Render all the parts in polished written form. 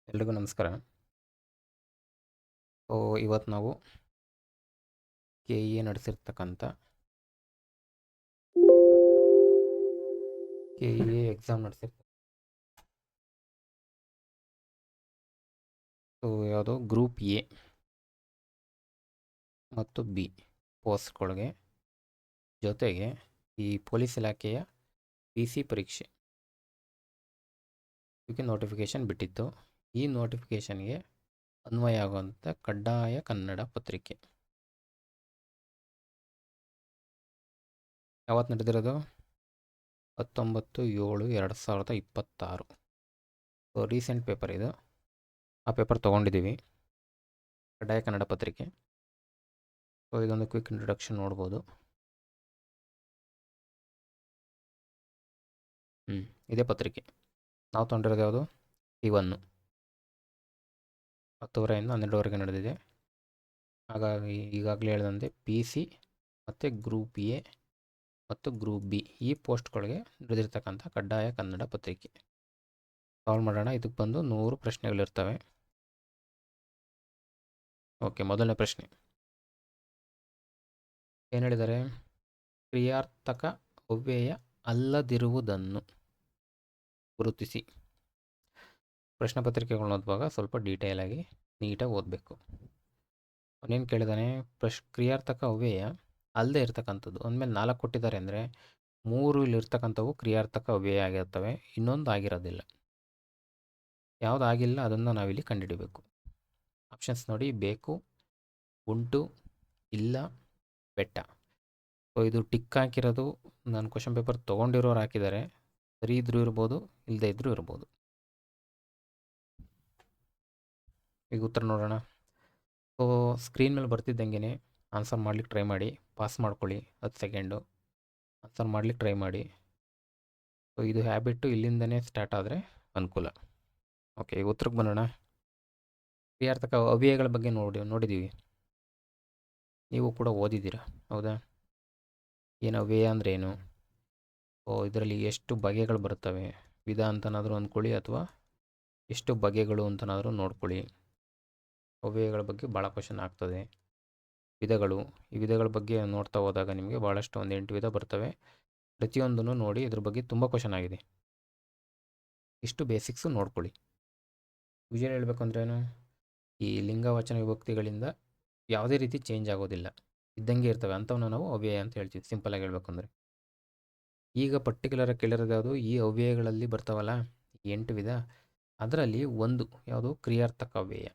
ಎಲ್ರಿಗೂ ನಮಸ್ಕಾರ. ಇವತ್ತು ನಾವು KEA ನಡೆಸಿರ್ತಕ್ಕಂಥ KEA ಎಕ್ಸಾಮ್ ನಡೆಸಿರ್ತಾರೆ. ಯಾವುದು ಗ್ರೂಪ್ ಎ ಮತ್ತು ಬಿ ಪೋಸ್ಟ್ಗಳಿಗೆ ಜೊತೆಗೆ ಈ ಪೊಲೀಸ್ ಇಲಾಖೆಯ PC ಪರೀಕ್ಷೆ ಇದಕ್ಕೆ ನೋಟಿಫಿಕೇಷನ್ ಬಿಟ್ಟಿತ್ತು. ಈ ನೋಟಿಫಿಕೇಷನ್ಗೆ ಅನ್ವಯ ಆಗುವಂಥ ಕಡ್ಡಾಯ ಕನ್ನಡ ಪತ್ರಿಕೆ ಯಾವತ್ತು ನಡೆದಿರೋದು? 19/7/2026. ರೀಸೆಂಟ್ ಪೇಪರ್ ಇದು. ಆ ಪೇಪರ್ ತೊಗೊಂಡಿದ್ದೀವಿ, ಕಡ್ಡಾಯ ಕನ್ನಡ ಪತ್ರಿಕೆ. ಇದೊಂದು ಕ್ವಿಕ್ ಇಂಟ್ರೊಡಕ್ಷನ್ ನೋಡ್ಬೋದು. ಇದೇ ಪತ್ರಿಕೆ ನಾವು ತೊಗೊಂಡಿರೋದು ಯಾವುದು? T1 10:00 12:00 ನಡೆದಿದೆ. ಹಾಗಾಗಿ ಈಗಾಗಲೇ ಹೇಳಿದಂತೆ PC ಮತ್ತು ಗ್ರೂಪ್ ಎ ಮತ್ತು ಗ್ರೂಪ್ ಬಿ ಈ ಪೋಸ್ಟ್ಗಳಿಗೆ ನಡೆದಿರ್ತಕ್ಕಂಥ ಕಡ್ಡಾಯ ಕನ್ನಡ ಪತ್ರಿಕೆ ಸಾಲ್ವ್ ಮಾಡೋಣ. ಇದಕ್ಕೆ ಬಂದು 100 ಪ್ರಶ್ನೆಗಳಿರ್ತವೆ. ಓಕೆ, ಮೊದಲನೇ ಪ್ರಶ್ನೆ ಏನು ಹೇಳಿದ್ದಾರೆ? ಕ್ರಿಯಾರ್ಥಕ ಅವ್ಯಯ ಅಲ್ಲದಿರುವುದನ್ನು ಗುರುತಿಸಿ. ಪ್ರಶ್ನೆ ಪತ್ರಿಕೆಗಳನ್ನ ಓದುವಾಗ ಸ್ವಲ್ಪ ಡೀಟೇಲ್ ಆಗಿ ನೀಟಾಗಿ ಓದಬೇಕು. ಅವನೇನು ಕೇಳಿದಾನೆ? ಕ್ರಿಯಾರ್ಥಕ ಅವ್ಯಯ ಅಲ್ಲದೆ ಇರ್ತಕ್ಕಂಥದ್ದು ಅಂದಮೇಲೆ 4 ಕೊಟ್ಟಿದ್ದಾರೆ ಅಂದರೆ 3 ಇಲ್ಲಿರ್ತಕ್ಕಂಥವು ಕ್ರಿಯಾರ್ಥಕ ಅವ್ಯಯ ಆಗಿರ್ತವೆ, ಇನ್ನೊಂದು ಆಗಿರೋದಿಲ್ಲ. ಯಾವುದು ಆಗಿಲ್ಲ ಅದನ್ನು ನಾವಿಲ್ಲಿ ಕಂಡುಹಿಡಬೇಕು. ಆಪ್ಷನ್ಸ್ ನೋಡಿ: ಬೇಕು, ಉಂಟು, ಇಲ್ಲ, ಬೆಟ್ಟ. ಇದು ಟಿಕ್ ಹಾಕಿರೋದು ನಾನು ಕ್ವಶನ್ ಪೇಪರ್ ತೊಗೊಂಡಿರೋರು ಹಾಕಿದ್ದಾರೆ. ಸರಿ ಇದ್ರೂ ಇರ್ಬೋದು, ಇಲ್ಲದೆ ಇದ್ರೂ ಇರ್ಬೋದು. ಈಗ ಉತ್ತರ ನೋಡೋಣ. ಸ್ಕ್ರೀನ್ ಮೇಲೆ ಬರ್ತಿದ್ದಂಗೆ ಆನ್ಸರ್ ಮಾಡ್ಲಿಕ್ಕೆ ಟ್ರೈ ಮಾಡಿ. ಪಾಸ್ ಮಾಡ್ಕೊಳ್ಳಿ 10 ಸೆಕೆಂಡು. ಆನ್ಸರ್ ಮಾಡ್ಲಿಕ್ಕೆ ಟ್ರೈ ಮಾಡಿ. ಇದು ಹ್ಯಾಬಿಟ್ಟು ಇಲ್ಲಿಂದನೇ ಸ್ಟಾರ್ಟ್ ಆದರೆ ಅನುಕೂಲ. ಓಕೆ, ಈಗ ಉತ್ತರಕ್ಕೆ ಬರೋಣ. ಕ್ರಿಯಾರ್ಥಕ ಅವ್ಯಯಗಳ ಬಗ್ಗೆ ನೋಡಿದ್ದೀವಿ. ನೀವು ಕೂಡ ಓದಿದ್ದೀರಾ, ಹೌದಾ? ಏನು ಅವ್ಯಯ ಅಂದರೆ ಏನು? ಇದರಲ್ಲಿ ಎಷ್ಟು ಬಗೆಗಳು ಬರ್ತವೆ? ವಿಧ ಅಂತನಾದರೂ ಅಂದ್ಕೊಳ್ಳಿ, ಅಥವಾ ಎಷ್ಟು ಬಗೆಗಳು ಅಂತನಾದರೂ ನೋಡ್ಕೊಳ್ಳಿ. ಅವ್ಯಯಗಳ ಬಗ್ಗೆ ಭಾಳ ಕ್ವಶನ್ ಆಗ್ತದೆ. ವಿಧಗಳು, ಈ ವಿಧಗಳ ಬಗ್ಗೆ ನೋಡ್ತಾ ಹೋದಾಗ ನಿಮಗೆ ಭಾಳಷ್ಟು 8 ವಿಧ ಬರ್ತವೆ. ಪ್ರತಿಯೊಂದನ್ನು ನೋಡಿ, ಇದ್ರ ಬಗ್ಗೆ ತುಂಬ ಕ್ವಶನ್ ಆಗಿದೆ. ಇಷ್ಟು ಬೇಸಿಕ್ಸು ನೋಡ್ಕೊಳ್ಳಿ. ಯೂಶಲಿ ಹೇಳಬೇಕು ಅಂದ್ರೇನು, ಈ ಲಿಂಗವಚನ ವಿಭಕ್ತಿಗಳಿಂದ ಯಾವುದೇ ರೀತಿ ಚೇಂಜ್ ಆಗೋದಿಲ್ಲ, ಇದ್ದಂಗೆ ಇರ್ತವೆ. ಅಂಥವನ್ನ ನಾವು ಅವ್ಯಯ ಅಂತ ಹೇಳ್ತೀವಿ, ಸಿಂಪಲಾಗಿ ಹೇಳಬೇಕು ಅಂದರೆ. ಈಗ ಪರ್ಟಿಕ್ಯುಲರಾಗಿ ಕೇಳಿರೋದು ಯಾವುದು? ಈ ಅವ್ಯಯಗಳಲ್ಲಿ ಬರ್ತಾವಲ್ಲ 8 ವಿಧ, ಅದರಲ್ಲಿ ಒಂದು ಯಾವುದು? ಕ್ರಿಯಾರ್ಥಕ ಅವ್ಯಯ.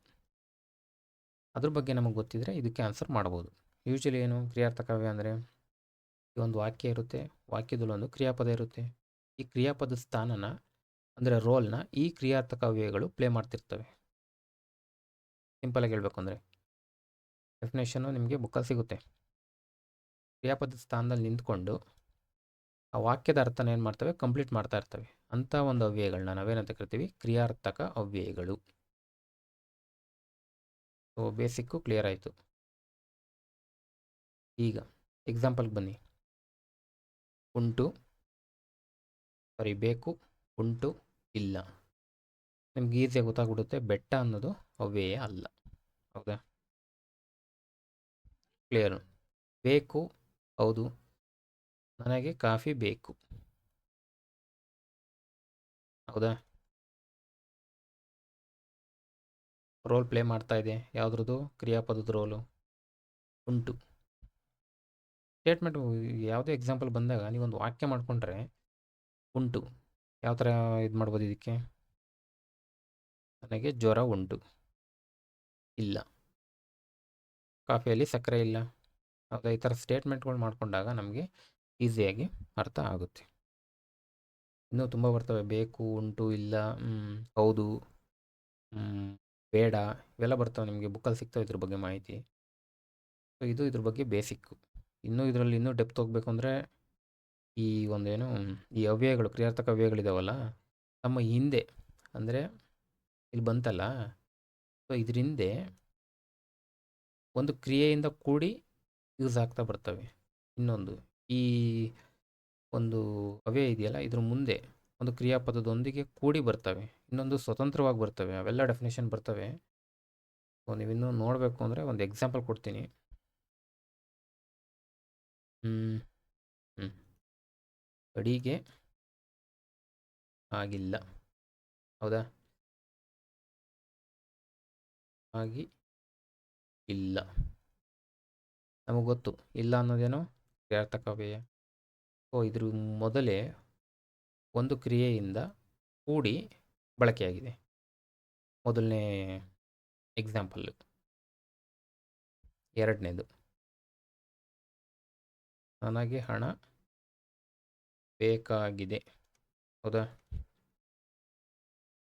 ಅದ್ರ ಬಗ್ಗೆ ನಮಗೆ ಗೊತ್ತಿದ್ರೆ ಇದಕ್ಕೆ ಆನ್ಸರ್ ಮಾಡ್ಬೋದು. ಯೂಶಲಿ ಏನು ಕ್ರಿಯಾರ್ಥಕ ಅವ್ಯಯ ಅಂದರೆ? ಈ ಒಂದು ವಾಕ್ಯ ಇರುತ್ತೆ, ವಾಕ್ಯದಲ್ಲಿ ಒಂದು ಕ್ರಿಯಾಪದ ಇರುತ್ತೆ. ಈ ಕ್ರಿಯಾಪದ ಸ್ಥಾನನ ಅಂದರೆ ರೋಲ್ನ ಈ ಕ್ರಿಯಾರ್ಥಕ ಅವ್ಯಯಗಳು ಪ್ಲೇ ಮಾಡ್ತಿರ್ತವೆ. ಸಿಂಪಲಾಗಿ ಹೇಳಬೇಕು ಅಂದರೆ ಡೆಫಿನೇಷನ್ನು ನಿಮಗೆ ಬುಕ್ಕಲ್ಲಿ ಸಿಗುತ್ತೆ. ಕ್ರಿಯಾಪದ ಸ್ಥಾನದಲ್ಲಿ ನಿಂತ್ಕೊಂಡು ಆ ವಾಕ್ಯದ ಅರ್ಥನ ಏನು ಮಾಡ್ತವೆ? ಕಂಪ್ಲೀಟ್ ಮಾಡ್ತಾ ಇರ್ತವೆ. ಅಂಥ ಒಂದು ಅವ್ಯಯಗಳನ್ನ ನಾವೇನಂತ ಕರಿತೀವಿ? ಕ್ರಿಯಾರ್ಥಕ ಅವ್ಯಯಗಳು. ಬೇಸಿಕ್ಕು ಕ್ಲಿಯರ್ ಆಯಿತು. ಈಗ ಎಕ್ಸಾಂಪಲ್ಗೆ ಬನ್ನಿ. ಬೇಕು, ಉಂಟು, ಇಲ್ಲ. ನಿಮ್ಗೆ ಈಸಿಯಾಗಿ ಗೊತ್ತಾಗ್ಬಿಡುತ್ತೆ ಬೆಟ್ಟ ಅನ್ನೋದು ಅವ್ಯಯ ಅಲ್ಲ, ಹೌದಾ? ಕ್ಲಿಯರು. ಬೇಕು, ಹೌದು, ನನಗೆ ಕಾಫಿ ಬೇಕು, ಹೌದಾ? ರೋಲ್ ಪ್ಲೇ ಮಾಡ್ತಾ ಇದೆ. ಯಾವುದ್ರದ್ದು? ಕ್ರಿಯಾಪದದ ರೋಲು. ಉಂಟು. ಸ್ಟೇಟ್ಮೆಂಟು ಯಾವುದೇ ಎಕ್ಸಾಂಪಲ್ ಬಂದಾಗ ನೀವೊಂದು ವಾಕ್ಯ ಮಾಡಿಕೊಂಡ್ರೆ ಉಂಟು ಯಾವ ಥರ ಇದು ಮಾಡ್ಬೋದು? ಇದಕ್ಕೆ ನನಗೆ ಜ್ವರ ಉಂಟು, ಇಲ್ಲ, ಕಾಫಿಯಲ್ಲಿ ಸಕ್ಕರೆ ಇಲ್ಲ, ಹೌದಾ? ಈ ಥರ ಸ್ಟೇಟ್ಮೆಂಟ್ಗಳು ಮಾಡಿಕೊಂಡಾಗ ನಮಗೆ ಈಸಿಯಾಗಿ ಅರ್ಥ ಆಗುತ್ತೆ. ಇನ್ನೂ ತುಂಬ ಬರ್ತವೆ. ಬೇಕು, ಉಂಟು, ಇಲ್ಲ, ಹೌದು, ಬೇಡ, ಇವೆಲ್ಲ ಬರ್ತವೆ. ನಿಮಗೆ ಬುಕ್ಕಲ್ಲಿ ಸಿಗ್ತವೆ ಇದ್ರ ಬಗ್ಗೆ ಮಾಹಿತಿ. ಇದು ಇದ್ರ ಬಗ್ಗೆ ಬೇಸಿಕ್ಕು. ಇದರಲ್ಲಿ ಇನ್ನೂ ಡೆಪ್ತ್ ಹೋಗಬೇಕು ಅಂದರೆ ಈ ಒಂದೇನು ಈ ಅವ್ಯಯಗಳು, ಕ್ರಿಯಾರ್ಥಕ ಅವ್ಯಯಗಳಿದಾವಲ್ಲ, ನಮ್ಮ ಹಿಂದೆ ಅಂದರೆ ಇಲ್ಲಿ ಬಂತಲ್ಲ, ಇದ್ರ ಹಿಂದೆ ಒಂದು ಕ್ರಿಯೆಯಿಂದ ಕೂಡಿ ಯೂಸ್ ಆಗ್ತಾ ಬರ್ತವೆ. ಇನ್ನೊಂದು ಈ ಒಂದು ಅವ್ಯಯ ಇದೆಯಲ್ಲ, ಇದ್ರ ಮುಂದೆ ಒಂದು ಕ್ರಿಯಾಪದದೊಂದಿಗೆ ಕೂಡಿ ಬರ್ತವೆ, ಇನ್ನೊಂದು ಸ್ವತಂತ್ರವಾಗಿ ಬರ್ತವೆ. ಅವೆಲ್ಲ ಡೆಫಿನೇಷನ್ ಬರ್ತವೆ. ಸೊ ನೀವಿನ್ನೂ ನೋಡಬೇಕು ಅಂದರೆ ಒಂದು ಎಕ್ಸಾಂಪಲ್ ಕೊಡ್ತೀನಿ. ಅಡಿಗೆ ಆಗಿಲ್ಲ, ಹೌದಾ? ಆಗಿ ಇಲ್ಲ. ನಮಗೆ ಗೊತ್ತು ಇಲ್ಲ ಅನ್ನೋದೇನು ಕ್ರಿಯಾರ್ಥಕವ್ಯಯ. ಸೊ ಇದ್ರ ಮೊದಲೇ ಒಂದು ಕ್ರಿಯೆಯಿಂದ ಕೂಡಿ ಬಳಕೆಯಾಗಿದೆ. ಮೊದಲನೇ ಎಕ್ಸಾಂಪಲ್ಲು. ಎರಡನೇದು, ನನಗೆ ಹಣ ಬೇಕಾಗಿದೆ, ಹೌದಾ?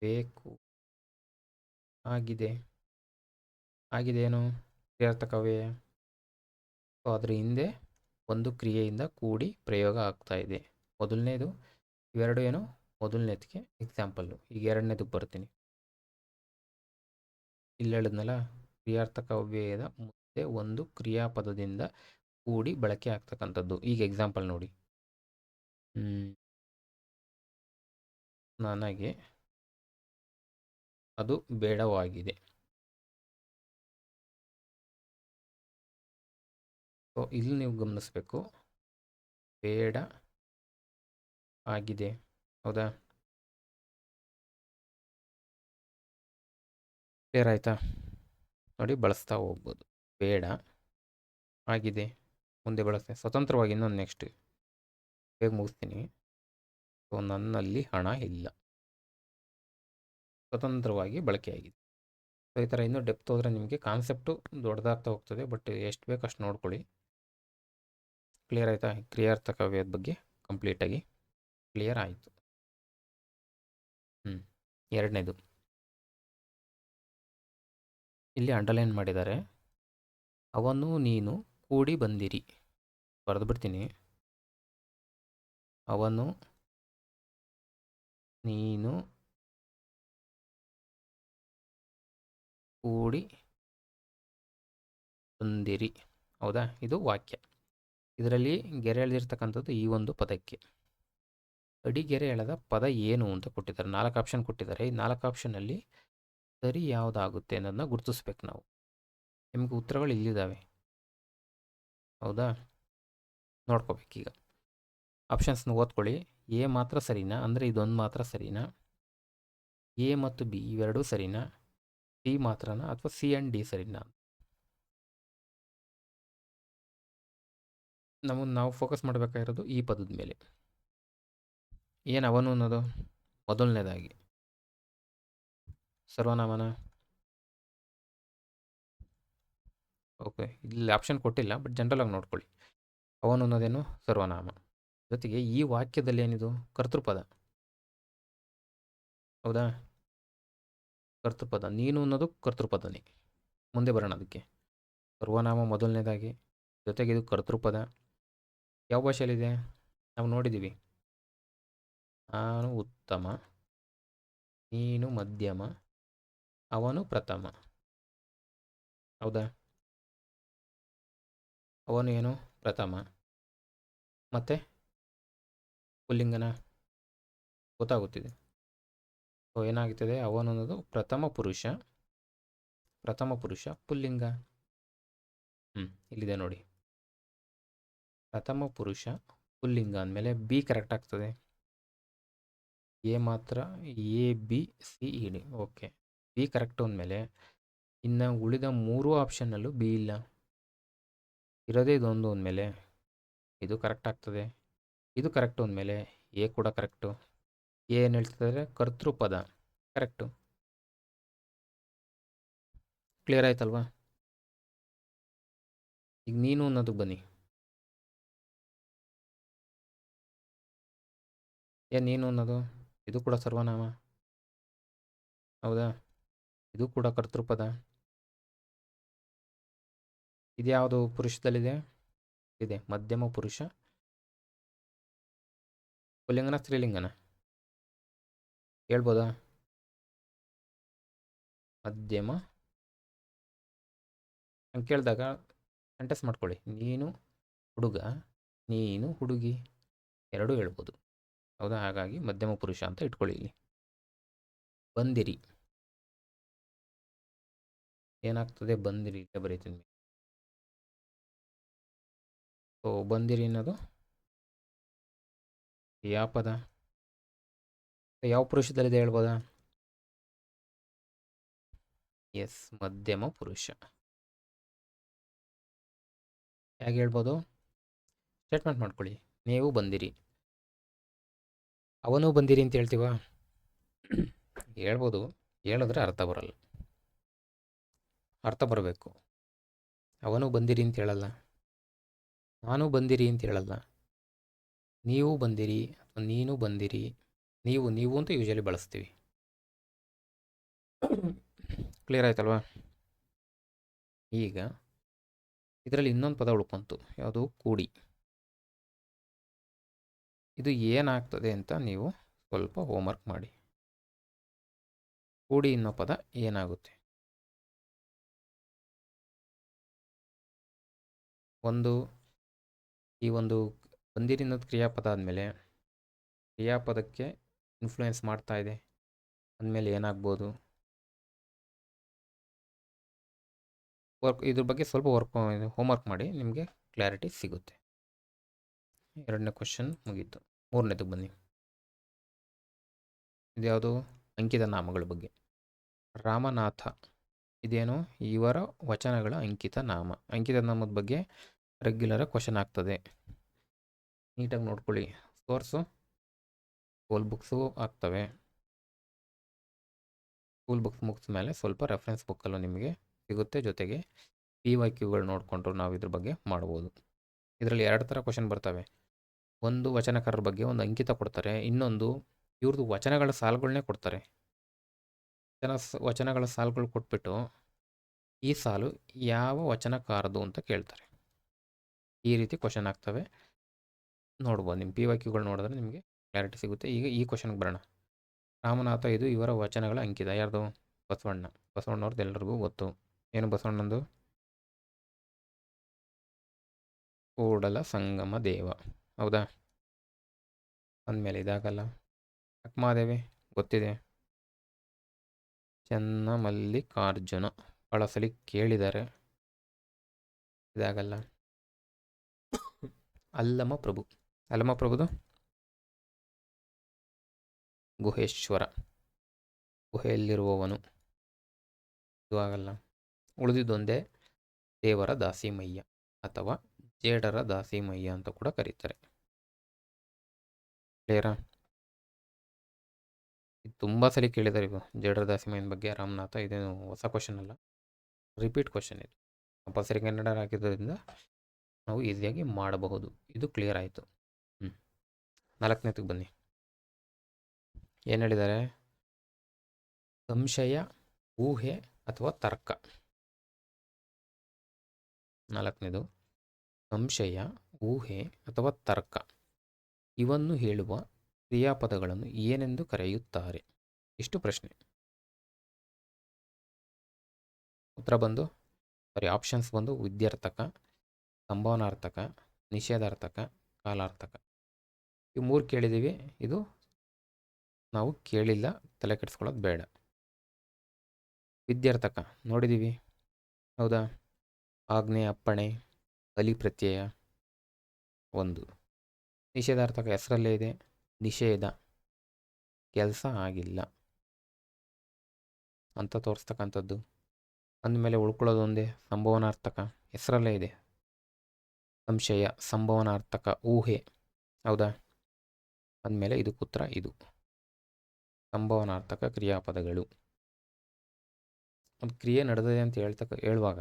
ಬೇಕು ಆಗಿದೆ. ಆಗಿದೆ ಏನು ಕ್ರಿಯಾರ್ಥಕವ್ಯಯ. ಸೊ ಅದ್ರ ಹಿಂದೆ ಒಂದು ಕ್ರಿಯೆಯಿಂದ ಕೂಡಿ ಪ್ರಯೋಗ ಆಗ್ತಾ ಇದೆ. ಮೊದಲನೇದು, ಇವೆರಡು ಏನು ಮೊದಲನೇದಕ್ಕೆ ಎಕ್ಸಾಂಪಲ್ಲು. ಈಗ ಎರಡನೇದಕ್ಕೆ ಬರ್ತೀನಿ. ಇಲ್ಲಿ ಹೇಳಿದ್ನಲ್ಲ, ಕ್ರಿಯಾರ್ಥಕವ್ಯಯದ ಮುಂದೆ ಒಂದು ಕ್ರಿಯಾಪದದಿಂದ ಕೂಡಿ ಬಳಕೆ ಆಗ್ತಕ್ಕಂಥದ್ದು. ಈಗ ಎಕ್ಸಾಂಪಲ್ ನೋಡಿ. ನನಗೆ ಅದು ಬೇಡವಾಗಿದೆ. ಸೊ ಇಲ್ಲಿ ನೀವು ಗಮನಿಸಬೇಕು, ಬೇಡ ಆಗಿದೆ, ಹೌದಾ? ಕ್ಲಿಯರ್ ಆಯಿತಾ? ನೋಡಿ, ಬಳಸ್ತಾ ಹೋಗ್ಬೋದು. ಬೇಡ ಆಗಿದೆ, ಮುಂದೆ ಬಳಸ್ತೆ ಸ್ವತಂತ್ರವಾಗಿ. ಇನ್ನೊಂದು ನೆಕ್ಸ್ಟ್ ಬೇಗ ಮುಗಿಸ್ತೀನಿ. ಸೊ ನನ್ನಲ್ಲಿ ಹಣ ಇಲ್ಲ, ಸ್ವತಂತ್ರವಾಗಿ ಬಳಕೆಯಾಗಿದೆ. ಸೊ ಈ ಥರ ಇನ್ನೂ ಡೆಪ್ತ್ ಹೋದರೆ ನಿಮಗೆ ಕಾನ್ಸೆಪ್ಟು ದೊಡ್ಡದಾಗ್ತಾ ಹೋಗ್ತದೆ. ಬಟ್ ಎಷ್ಟು ಬೇಕು ಅಷ್ಟು ನೋಡ್ಕೊಳ್ಳಿ. ಕ್ಲಿಯರ್ ಆಯಿತಾ? ಕ್ರಿಯಾರ್ಥಕವ್ಯದ ಬಗ್ಗೆ ಕಂಪ್ಲೀಟಾಗಿ ಕ್ಲಿಯರ್ ಆಯಿತು. ಎರಡನೇದು, ಇಲ್ಲಿ ಅಂಡರ್ಲೈನ್ ಮಾಡಿದ್ದಾರೆ. ಅವನು ನೀನು ಕೂಡಿ ಬಂದಿರಿ. ಬರೆದು ಬಿಡ್ತೀನಿ. ಅವನು ನೀನು ಕೂಡಿ ಬಂದಿರಿ, ಹೌದಾ? ಇದು ವಾಕ್ಯ. ಇದರಲ್ಲಿ ಗೆರೆ ಎಳೆದಿರ್ತಕ್ಕಂಥದ್ದು ಈ ಒಂದು ಪದಕ್ಕೆ. ಅಡಿಗೆರೆ ಎಳೆದ ಪದ ಏನು ಅಂತ ಕೊಟ್ಟಿದ್ದಾರೆ. 4 ಆಪ್ಷನ್ ಕೊಟ್ಟಿದ್ದಾರೆ. ಈ 4 ಆಪ್ಷನ್ನಲ್ಲಿ ಸರಿ ಯಾವುದಾಗುತ್ತೆ ಅನ್ನೋದನ್ನ ಗುರುತಿಸ್ಬೇಕು ನಾವು. ನಿಮಗೆ ಉತ್ತರಗಳು ಇಲ್ಲಿದ್ದಾವೆ, ಹೌದಾ? ನೋಡ್ಕೋಬೇಕೀಗ. ಆಪ್ಷನ್ಸ್ನ ಓದ್ಕೊಳ್ಳಿ. ಎ ಮಾತ್ರ ಸರಿನಾ, ಅಂದರೆ ಇದೊಂದು ಮಾತ್ರ ಸರಿನಾ? ಎ ಮತ್ತು ಬಿ ಇವೆರಡೂ ಸರಿನಾ? ಸಿ ಮಾತ್ರನಾ, ಅಥವಾ ಸಿ ಆ್ಯಂಡ್ ಡಿ ಸರಿನಾ? ನಾವು ಫೋಕಸ್ ಮಾಡಬೇಕಾಗಿರೋದು ಈ ಪದದ ಮೇಲೆ. ಏನು ಅವನು ಅನ್ನೋದು ಮೊದಲನೇದಾಗಿ ಸರ್ವನಾಮನ. ಓಕೆ, ಇಲ್ಲಿ ಆಪ್ಷನ್ ಕೊಟ್ಟಿಲ್ಲ, ಬಟ್ ಜನರಲ್ ಆಗಿ ನೋಡ್ಕೊಳ್ಳಿ. ಅವನು ಅನ್ನೋದೇನು ಸರ್ವನಾಮ. ಜೊತೆಗೆ ಈ ವಾಕ್ಯದಲ್ಲಿ ಏನಿದು ಕರ್ತೃಪದ, ಹೌದಾ? ಕರ್ತೃಪದ. ನೀನು ಅನ್ನೋದು ಕರ್ತೃಪದನೇ. ಮುಂದೆ ಬರೋಣ ಅದಕ್ಕೆ. ಸರ್ವನಾಮ ಮೊದಲನೇದಾಗಿ, ಜೊತೆಗೆ ಇದು ಕರ್ತೃಪದ. ಯಾವ ಭಾಷೆಯಲ್ಲಿದೆ ನಾವು ನೋಡಿದ್ದೀವಿ. ನಾನು ಉತ್ತಮ, ನೀನು ಮಧ್ಯಮ, ಅವನು ಪ್ರಥಮ, ಹೌದಾ? ಅವನು ಏನು ಪ್ರಥಮ, ಮತ್ತೆ ಪುಲ್ಲಿಂಗನ ಗೊತ್ತಾಗುತ್ತಿದೆ. ಸೊ ಏನಾಗುತ್ತದೆ, ಅವನು ಅನ್ನೋದು ಪ್ರಥಮ ಪುರುಷ ಪುಲ್ಲಿಂಗ. ಇಲ್ಲಿದೆ ನೋಡಿ, ಪ್ರಥಮ ಪುರುಷ ಪುಲ್ಲಿಂಗ ಅಂದಮೇಲೆ ಬಿ ಕರೆಕ್ಟ್ ಆಗ್ತದೆ. ಎ ಮಾತ್ರ, A B C E D. Okay, B correct ಅಂದಮೇಲೆ ಇನ್ನು ಉಳಿದ 3 ಆಪ್ಷನ್ನಲ್ಲೂ ಬಿ ಇಲ್ಲ, ಇರೋದೇ ಇದೊಂದು ಅಂದಮೇಲೆ ಇದು ಕರೆಕ್ಟ್ ಆಗ್ತದೆ. ಇದು ಕರೆಕ್ಟು ಅಂದಮೇಲೆ ಎ ಕೂಡ ಕರೆಕ್ಟು. ಏನು ಹೇಳ್ತಿದ್ದಾರೆ, ಕರ್ತೃಪದ ಕರೆಕ್ಟು. ಕ್ಲಿಯರ್ ಆಯ್ತಲ್ವಾ? ಈಗ ನೀನು ಅನ್ನೋದಕ್ಕೆ ಬನ್ನಿ. ನೀನು ಅನ್ನೋದು ಇದು ಕೂಡ ಸರ್ವನಾಮ, ಹೌದಾ? ಇದು ಕೂಡ ಕರ್ತೃಪದ. ಇದ್ಯಾವುದು ಪುರುಷದಲ್ಲಿದೆ? ಇದೆ ಮಧ್ಯಮ ಪುರುಷ. ಪುಲ್ಲಿಂಗನ ಸ್ತ್ರೀಲಿಂಗನ ಹೇಳ್ಬೋದಾ? ಮಧ್ಯಮ. ಹಂಗೆ ಕೇಳಿದಾಗ ಸೆಂಟೆನ್ಸ್ ಮಾಡ್ಕೊಳ್ಳಿ. ನೀನು ಹುಡುಗ, ನೀನು ಹುಡುಗಿ, ಎರಡೂ ಹೇಳ್ಬೋದು. ಹೌದಾ? ಹಾಗಾಗಿ ಮಧ್ಯಮ ಪುರುಷ ಅಂತ ಇಟ್ಕೊಳ್ಳಿ ಇಲ್ಲಿ. ಬಂದಿರಿ ಏನಾಗ್ತದೆ? ಬಂದಿರಿ ಅಂತ ಬರೀತೀನಿ. ಸೊ ಬಂದಿರಿ ಅನ್ನೋದು ಯಾವ ಪದ? ಯಾವ ಪುರುಷದಲ್ಲಿದೆ ಹೇಳ್ಬೋದಾ? ಎಸ್, ಮಧ್ಯಮ ಪುರುಷ. ಹೇಗೆ ಹೇಳ್ಬೋದು? ಸ್ಟೇಟ್ಮೆಂಟ್ ಮಾಡ್ಕೊಳ್ಳಿ. ನೀವು ಬಂದಿರಿ, ಅವನು ಬಂದಿರಿ ಅಂತ ಹೇಳ್ತೀವ? ಹೇಳ್ಬೋದು, ಹೇಳಿದ್ರೆ ಅರ್ಥ ಬರಲ್ಲ. ಅರ್ಥ ಬರಬೇಕು. ಅವನು ಬಂದಿರಿ ಅಂತ ಹೇಳಲ್ಲ, ನಾನು ಬಂದಿರಿ ಅಂತ ಹೇಳಲ್ಲ, ನೀವು ಬಂದಿರಿ ಅಥವಾ ನೀನು ಬಂದಿರಿ. ನೀವು ಅಂತ ಯೂಶಲಿ ಬಳಸ್ತೀವಿ. ಕ್ಲಿಯರ್ ಆಯ್ತಲ್ವಾ? ಈಗ ಇದರಲ್ಲಿ ಇನ್ನೊಂದು ಪದ ಉಳ್ಕೊಂತು, ಯಾವುದು? ಕೂಡಿ. ಇದು ಏನಾಗ್ತದೆ ಅಂತ ನೀವು ಸ್ವಲ್ಪ ಹೋಮ್ವರ್ಕ್ ಮಾಡಿ. ಕೂಡಿ ಅನ್ನೋ ಪದ ಏನಾಗುತ್ತೆ? ಈ ಒಂದು ಬಂದಿರಿ ಅನ್ನೋದು ಕ್ರಿಯಾಪದ ಆದಮೇಲೆ ಕ್ರಿಯಾಪದಕ್ಕೆ ಇನ್ಫ್ಲೂಯೆನ್ಸ್ ಮಾಡ್ತಾ ಇದೆ ಅಂದಮೇಲೆ ಏನಾಗ್ಬೋದು? ಇದ್ರ ಬಗ್ಗೆ ಸ್ವಲ್ಪ ಹೋಮ್ವರ್ಕ್ ಮಾಡಿ, ನಿಮಗೆ ಕ್ಲಾರಿಟಿ ಸಿಗುತ್ತೆ. ಎರಡನೇ ಕ್ವಶನ್ ಮುಗೀತು. ಮೂರನೇದಕ್ಕೆ ಬನ್ನಿ. ಇದ್ಯಾವುದು? ಅಂಕಿತ ನಾಮಗಳ ಬಗ್ಗೆ. ರಾಮನಾಥ ಇದೇನು? ಇವರ ವಚನಗಳ ಅಂಕಿತ ನಾಮ. ಅಂಕಿತ ನಾಮದ ಬಗ್ಗೆ ರೆಗ್ಯುಲರ್ ಕ್ವಶನ್ ಆಗ್ತದೆ, ನೀಟಾಗಿ ನೋಡ್ಕೊಳ್ಳಿ. ಸೋರ್ಸು ಸ್ಕೂಲ್ ಬುಕ್ಸು ಆಗ್ತವೆ. ಸ್ಕೂಲ್ ಬುಕ್ಸ್ ಮುಗಿದ ಮೇಲೆ ಸ್ವಲ್ಪ ರೆಫರೆನ್ಸ್ ಬುಕ್ಕಲ್ಲೂ ನಿಮಗೆ ಸಿಗುತ್ತೆ. ಜೊತೆಗೆ PYQಗಳು ನೋಡಿಕೊಂಡ್ರು ನಾವು ಇದ್ರ ಬಗ್ಗೆ ಮಾಡ್ಬೋದು. ಇದರಲ್ಲಿ ಎರಡು ಥರ ಕ್ವಶನ್ ಬರ್ತವೆ. ಒಂದು ವಚನಕಾರರ ಬಗ್ಗೆ ಒಂದು ಅಂಕಿತ ಕೊಡ್ತಾರೆ, ಇನ್ನೊಂದು ಇವ್ರದ್ದು ವಚನಗಳ ಸಾಲುಗಳನ್ನೇ ಕೊಡ್ತಾರೆ. ವಚನಗಳ ಸಾಲುಗಳು ಕೊಟ್ಬಿಟ್ಟು ಈ ಸಾಲು ಯಾವ ವಚನಕಾರದು ಅಂತ ಕೇಳ್ತಾರೆ. ಈ ರೀತಿ ಕ್ವಶನ್ ಆಗ್ತವೆ, ನೋಡ್ಬೋದು. ನಿಮ್ಮ PYQಗಳು ನೋಡಿದ್ರೆ ನಿಮಗೆ ಕ್ಲಾರಿಟಿ ಸಿಗುತ್ತೆ. ಈಗ ಈ ಕ್ವಶನ್ಗೆ ಬರೋಣ. ರಾಮನಾಥ ಇದು ಇವರ ವಚನಗಳ ಅಂಕಿತ. ಯಾರ್ದು? ಬಸವಣ್ಣ. ಬಸವಣ್ಣವ್ರದ್ದು ಎಲ್ಲರಿಗೂ ಗೊತ್ತು. ಏನು ಬಸವಣ್ಣಂದು? ಕೂಡಲ ಸಂಗಮ ದೇವ. ಹೌದಾ? ಅಂದಮೇಲೆ ಇದಾಗಲ್ಲ. ಅಕ್ಮಾದೇವಿ ಗೊತ್ತಿದೆ. ಚನ್ನಮಲ್ಲಿಕಾರ್ಜುನ ಭಾಳ ಸಲ ಕೇಳಿದ್ದಾರೆ, ಇದಾಗಲ್ಲ. ಅಲ್ಲಮ ಪ್ರಭುದು ಗುಹೇಶ್ವರ, ಗುಹೆಯಲ್ಲಿರುವವನು. ಇದು ಆಗಲ್ಲ. ಉಳಿದಿದ್ದೊಂದೇ ದೇವರ ದಾಸಿಮಯ್ಯ ಅಥವಾ ಜೇಡರ ದಾಸಿಮಯ್ಯ ಅಂತ ಕೂಡ ಕರೀತಾರೆ. ಕ್ಲಿಯರಾ? ಇದು ತುಂಬ ಸಲ ಕೇಳಿದ್ದಾರೆ. ಇದು ಜೇಡರ ದಾಸಿಮಯ್ಯನ ಬಗ್ಗೆ ರಾಮನಾಥ. ಇದೇನು ಹೊಸ ಕ್ವಶನ್ ಅಲ್ಲ, ರಿಪೀಟ್ ಕ್ವಶನ್ ಇದು. ಕಂಪಲ್ಸರಿ ಕನ್ನಡ ಹಾಕಿದ್ದರಿಂದ ನಾವು ಈಸಿಯಾಗಿ ಮಾಡಬಹುದು. ಇದು ಕ್ಲಿಯರ್ ಆಯಿತು. ನಾಲ್ಕನೇದಕ್ಕೆ ಬನ್ನಿ. ಏನು ಹೇಳಿದ್ದಾರೆ? ಸಂಶಯ, ಊಹೆ ಅಥವಾ ತರ್ಕ. ನಾಲ್ಕನೇದು ಸಂಶಯ, ಊಹೆ ಅಥವಾ ತರ್ಕ ಇವನ್ನು ಹೇಳುವ ಕ್ರಿಯಾಪದಗಳನ್ನು ಏನೆಂದು ಕರೆಯುತ್ತಾರೆ? ಇಷ್ಟು ಪ್ರಶ್ನೆ. ಉತ್ತರ ಬಂದು ಆಪ್ಷನ್ಸ್ ಬಂದು ವಿದ್ಯಾರ್ಥಕ, ಸಂಭಾವನಾರ್ಥಕ, ನಿಷೇಧಾರ್ಥಕ, ಕಾಲಾರ್ಥಕ. ಇವು ಮೂರು ಕೇಳಿದ್ದೀವಿ. ಇದು ನಾವು ಕೇಳಿಲ್ಲ, ತಲೆ ಕೆಡಿಸ್ಕೊಳ್ಳೋದು ಬೇಡ. ವಿದ್ಯಾರ್ಥಕ ನೋಡಿದ್ದೀವಿ, ಹೌದಾ? ಆಜ್ಞೆ, ಅಪ್ಪಣೆ, ಕಲಿ ಪ್ರತ್ಯಯ ಒಂದು. ನಿಷೇಧಾರ್ಥಕ ಹೆಸರಲ್ಲೇ ಇದೆ, ನಿಷೇಧ, ಕೆಲಸ ಆಗಿಲ್ಲ ಅಂತ ತೋರಿಸ್ತಕ್ಕಂಥದ್ದು. ಅಂದಮೇಲೆ ಉಳ್ಕೊಳ್ಳೋದು ಒಂದೇ ಸಂಭವನಾರ್ಥಕ, ಹೆಸರಲ್ಲೇ ಇದೆ. ಸಂಶಯ, ಸಂಭವನಾರ್ಥಕ, ಊಹೆ, ಹೌದಾ? ಅಂದಮೇಲೆ ಇದಕ್ಕೆ ಉತ್ತರ ಇದು ಸಂಭವನಾರ್ಥಕ ಕ್ರಿಯಾಪದಗಳು. ಒಂದು ಕ್ರಿಯೆ ನಡೆದಿದೆ ಅಂತ ಹೇಳುವಾಗ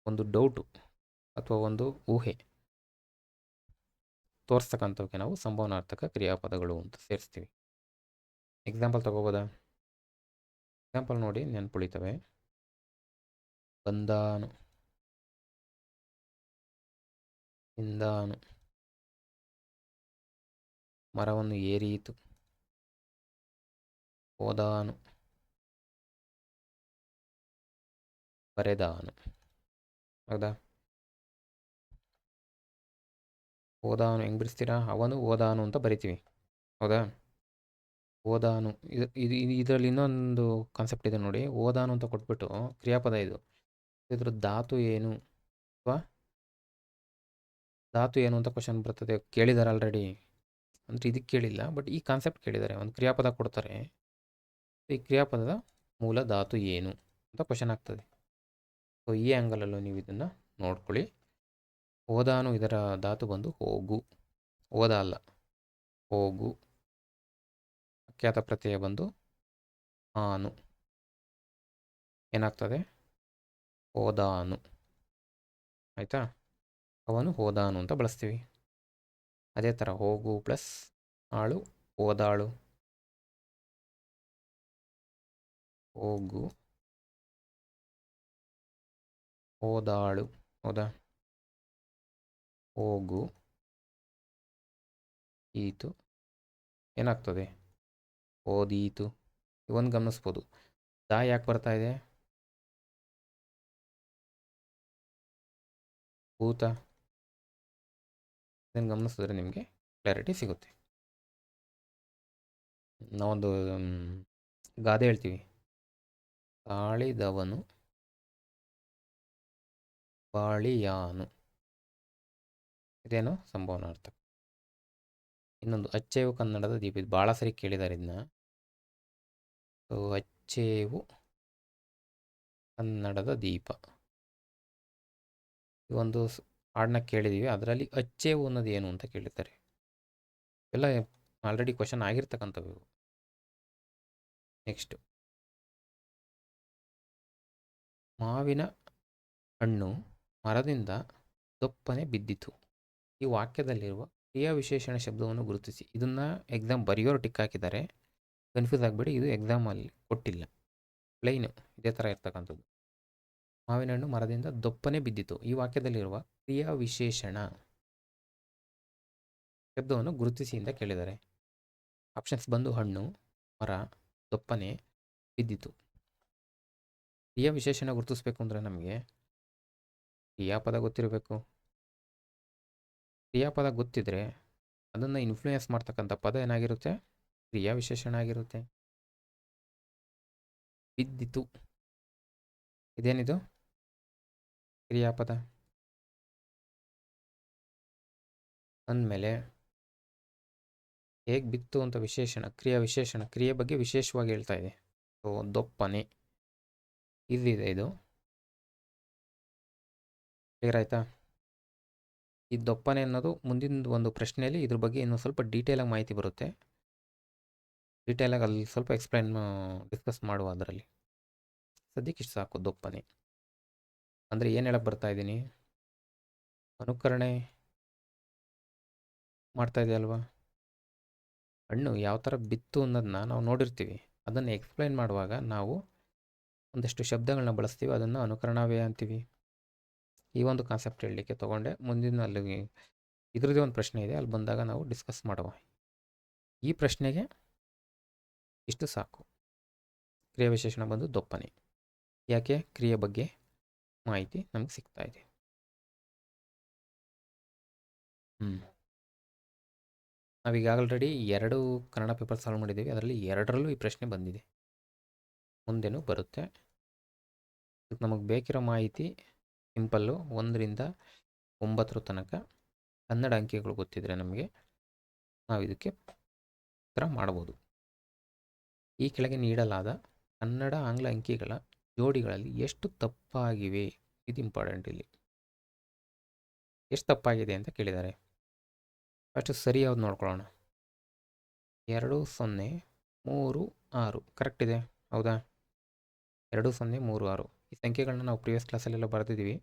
ಒಂದು ಡೌಟು ಅಥವಾ ಒಂದು ಊಹೆ ತೋರಿಸ್ತಕ್ಕಂಥವಕ್ಕೆ ನಾವು ಸಂಭವನಾರ್ಥಕ ಕ್ರಿಯಾಪದಗಳು ಅಂತ ಸೇರಿಸ್ತೀವಿ. ಎಕ್ಸಾಂಪಲ್ ತಗೋಬೋದಾ? ಎಕ್ಸಾಂಪಲ್ ನೋಡಿ ನೆನ್ಪುಳಿತವೆ. ಬಂದಾನು, ಇಂದಾನು, ಮರವನ್ನು ಏರಿಯಿತು, ಹೋದಾನು, ಬರೆದಾನು. ಹೌದಾ? ಹೋದಾನು ಹೆಂಗೆ ಬಿಡಿಸ್ತೀರಾ? ಅವನು ಓದಾನು ಅಂತ ಬರಿತೀವಿ, ಹೌದಾ? ಓದಾನು ಇದರಲ್ಲಿ ಇನ್ನೊಂದು ಕಾನ್ಸೆಪ್ಟ್ ಇದೆ ನೋಡಿ. ಓದಾನು ಅಂತ ಕೊಟ್ಬಿಟ್ಟು ಕ್ರಿಯಾಪದ ಇದು. ಇದ್ರ ಧಾತು ಏನು ಅಥವಾ ಧಾತು ಏನು ಅಂತ ಕ್ವಶನ್ ಬರ್ತದೆ. ಕೇಳಿದ್ದಾರೆ ಆಲ್ರೆಡಿ. ಅಂದರೆ ಇದಕ್ಕೆ ಕೇಳಿಲ್ಲ, ಬಟ್ ಈ ಕಾನ್ಸೆಪ್ಟ್ ಕೇಳಿದ್ದಾರೆ. ಒಂದು ಕ್ರಿಯಾಪದ ಕೊಡ್ತಾರೆ, ಈ ಕ್ರಿಯಾಪದದ ಮೂಲ ಧಾತು ಏನು ಅಂತ ಕ್ವಶನ್ ಆಗ್ತದೆ. ಸೊ ಈ ಆ್ಯಂಗಲಲ್ಲೂ ನೀವು ಇದನ್ನು ನೋಡ್ಕೊಳ್ಳಿ. ಓದಾನು ಇದರ ಧಾತು ಬಂದು ಹೋಗು. ಓದ ಅಲ್ಲ, ಹೋಗು. ಅಖ್ಯಾತ ಪ್ರತ್ಯಯ ಬಂದು ಆನು. ಏನಾಗ್ತದೆ? ಹೋದಾನು. ಆಯಿತಾ? ಅವನು ಹೋದಾನು ಅಂತ ಬಳಸ್ತೀವಿ. ಅದೇ ಥರ ಹೋಗು ಪ್ಲಸ್ ಆಳು ಓದಾಳು. ಹೋಗು ಓದಾಳು. ಹೌದಾ? ಹೋಗು ಈತು ಏನಾಗ್ತದೆ? ಓದೀತು. ಇವೊಂದು ಗಮನಿಸ್ಬೋದು. ದಾ ಯಾಕೆ ಬರ್ತಾ ಇದೆ? ಭೂತ. ಇದನ್ನು ಗಮನಿಸಿದ್ರೆ ನಿಮಗೆ ಕ್ಲಾರಿಟಿ ಸಿಗುತ್ತೆ. ನಾವೊಂದು ಗಾದೆ ಹೇಳ್ತೀವಿ, ತಾಳಿದವನು ಬಾಳಿಯಾನು. ಇದೇನು ಸಂಭವನಾರ್ಥ. ಇನ್ನೊಂದು ಅಚ್ಚೇವು ಕನ್ನಡದ ದೀಪ. ಇದು ಭಾಳ ಸರಿ ಕೇಳಿದ್ದಾರೆ ಇದನ್ನ. ಸೊ ಅಚ್ಚೇವು ಕನ್ನಡದ ದೀಪ, ಈ ಒಂದು ಹಾಡನ್ನ ಕೇಳಿದ್ದೀವಿ. ಅದರಲ್ಲಿ ಅಚ್ಚೇವು ಅನ್ನೋದು ಏನು ಅಂತ ಕೇಳಿದ್ದಾರೆ. ಎಲ್ಲ ಆಲ್ರೆಡಿ ಕ್ವಶನ್ ಆಗಿರ್ತಕ್ಕಂಥವು. ನೆಕ್ಸ್ಟು, ಮಾವಿನ ಹಣ್ಣು ಮರದಿಂದ ದೊಪ್ಪನೆ ಬಿದ್ದಿತು. ಈ ವಾಕ್ಯದಲ್ಲಿರುವ ಕ್ರಿಯಾ ವಿಶೇಷಣ ಶಬ್ದವನ್ನು ಗುರುತಿಸಿ. ಇದನ್ನು ಎಕ್ಸಾಮ್ ಬರೆಯೋರು ಟಿಕ್ ಹಾಕಿದ್ದಾರೆ. ಕನ್ಫ್ಯೂಸ್ ಆಗಬೇಡಿ, ಇದು ಎಕ್ಸಾಮಲ್ಲಿ ಕೊಟ್ಟಿಲ್ಲ, ಪ್ಲೈನು ಇದೇ ಥರ ಇರ್ತಕ್ಕಂಥದ್ದು. ಮಾವಿನ ಹಣ್ಣು ಮರದಿಂದ ದೊಪ್ಪನೆ ಬಿದ್ದಿತು. ಈ ವಾಕ್ಯದಲ್ಲಿರುವ ಕ್ರಿಯಾ ವಿಶೇಷಣ ಶಬ್ದವನ್ನು ಗುರುತಿಸಿ ಅಂತ ಕೇಳಿದ್ದಾರೆ. ಆಪ್ಷನ್ಸ್ ಬಂದು ಹಣ್ಣು, ಮರ, ದೊಪ್ಪನೆ, ಬಿದ್ದಿತು. ಕ್ರಿಯಾ ವಿಶೇಷಣ ಗುರುತಿಸ್ಬೇಕು ಅಂದರೆ ನಮಗೆ ಕ್ರಿಯಾಪದ ಗೊತ್ತಿರಬೇಕು. ಕ್ರಿಯಾಪದ ಗೊತ್ತಿದ್ರೆ ಅದನ್ನು ಇನ್ಫ್ಲೂಯೆನ್ಸ್ ಮಾಡ್ತಕ್ಕಂಥ ಪದ ಏನಾಗಿರುತ್ತೆ? ಕ್ರಿಯಾ ವಿಶೇಷಣ ಆಗಿರುತ್ತೆ. ಬಿದ್ದಿತು ಇದೇನಿದು? ಕ್ರಿಯಾಪದ. ಅಂದಮೇಲೆ ಹೇಗೆ ಬಿತ್ತು ಅಂತ ವಿಶೇಷಣ, ಕ್ರಿಯಾ ವಿಶೇಷಣ, ಕ್ರಿಯೆ ಬಗ್ಗೆ ವಿಶೇಷವಾಗಿ ಹೇಳ್ತಾ ಇದೆ. ಸೊ ದೊಪ್ಪನೆ ಇದಿದೆ. ಇದು ಕ್ಲಿಯರ್ ಆಯಿತಾ? ಈ ದೊಪ್ಪನೆ ಅನ್ನೋದು ಮುಂದಿನ ಒಂದು ಪ್ರಶ್ನೆಯಲ್ಲಿ ಇದ್ರ ಬಗ್ಗೆ ಇನ್ನೂ ಸ್ವಲ್ಪ ಡೀಟೇಲಾಗಿ ಮಾಹಿತಿ ಬರುತ್ತೆ. ಡೀಟೇಲಾಗಿ ಅಲ್ಲಿ ಸ್ವಲ್ಪ ಡಿಸ್ಕಸ್ ಮಾಡುವ ಅದರಲ್ಲಿ. ಸದ್ಯಕ್ಕೆ ಇಷ್ಟು ಸಾಕು. ದೊಪ್ಪನೆ ಅಂದರೆ ಏನು ಹೇಳಕ್ಕೆ ಬರ್ತಾ ಇದ್ದೀನಿ? ಅನುಕರಣೆ ಮಾಡ್ತಾ ಇದೆಯಲ್ವಾ? ಹಣ್ಣು ಯಾವ ಥರ ಬಿತ್ತು ಅನ್ನೋದನ್ನ ನಾವು ನೋಡಿರ್ತೀವಿ. ಅದನ್ನು ಎಕ್ಸ್ಪ್ಲೈನ್ ಮಾಡುವಾಗ ನಾವು ಒಂದಷ್ಟು ಶಬ್ದಗಳನ್ನ ಬಳಸ್ತೀವಿ. ಅದನ್ನು ಅನುಕರಣವೇ ಅಂತೀವಿ. ಈ ಒಂದು ಕಾನ್ಸೆಪ್ಟ್ ಹೇಳಲಿಕ್ಕೆ ತೊಗೊಂಡೆ. ಮುಂದಿನ ಅಲ್ಲಿ ಇದ್ರದ್ದೇ ಒಂದು ಪ್ರಶ್ನೆ ಇದೆ, ಅಲ್ಲಿ ಬಂದಾಗ ನಾವು ಡಿಸ್ಕಸ್ ಮಾಡುವ. ಈ ಪ್ರಶ್ನೆಗೆ ಇಷ್ಟು ಸಾಕು. ಕ್ರಿಯಾ ವಿಶೇಷಣ ಬಂದು ದೊಪ್ಪನೆ. ಯಾಕೆ? ಕ್ರಿಯೆ ಬಗ್ಗೆ ಮಾಹಿತಿ ನಮಗೆ ಸಿಗ್ತಾ ಇದೆ. ನಾವೀಗ ಆಲ್ರೆಡಿ 2 ಕನ್ನಡ ಪೇಪರ್ ಸಾಲ್ವ್ ಮಾಡಿದ್ದೀವಿ. ಅದರಲ್ಲಿ 2ರಲ್ಲೂ ಈ ಪ್ರಶ್ನೆ ಬಂದಿದೆ, ಮುಂದೆನೂ ಬರುತ್ತೆ. ನಮಗೆ ಬೇಕಿರೋ ಮಾಹಿತಿ ಸಿಂಪಲ್ಲು. 1ರಿಂದ 9 ತನಕ ಕನ್ನಡ ಅಂಕಿಗಳು ಗೊತ್ತಿದ್ರೆ ನಮಗೆ ನಾವು ಇದಕ್ಕೆ ಉತ್ತರ ಮಾಡ್ಬೋದು. ಈ ಕೆಳಗೆ ನೀಡಲಾದ ಕನ್ನಡ ಆಂಗ್ಲ ಅಂಕಿಗಳ ಜೋಡಿಗಳಲ್ಲಿ ಎಷ್ಟು ತಪ್ಪಾಗಿವೆ? ಇದು ಇಂಪಾರ್ಟೆಂಟ್. ಇಲ್ಲಿ ಎಷ್ಟು ತಪ್ಪಾಗಿದೆ ಅಂತ ಕೇಳಿದ್ದಾರೆ. ಫಸ್ಟು ಸರಿ ಯಾವ್ದು ನೋಡ್ಕೊಳ್ಳೋಣ. 2 0 3 6 ಕರೆಕ್ಟ್ ಇದೆ. ಹೌದಾ? 2 0 3 6 ಈ ಸಂಖ್ಯೆಗಳನ್ನ ನಾವು ಪ್ರಿವಿಯಸ್ ಕ್ಲಾಸಲ್ಲೆಲ್ಲ ಬರೆದಿದ್ದೀವಿ.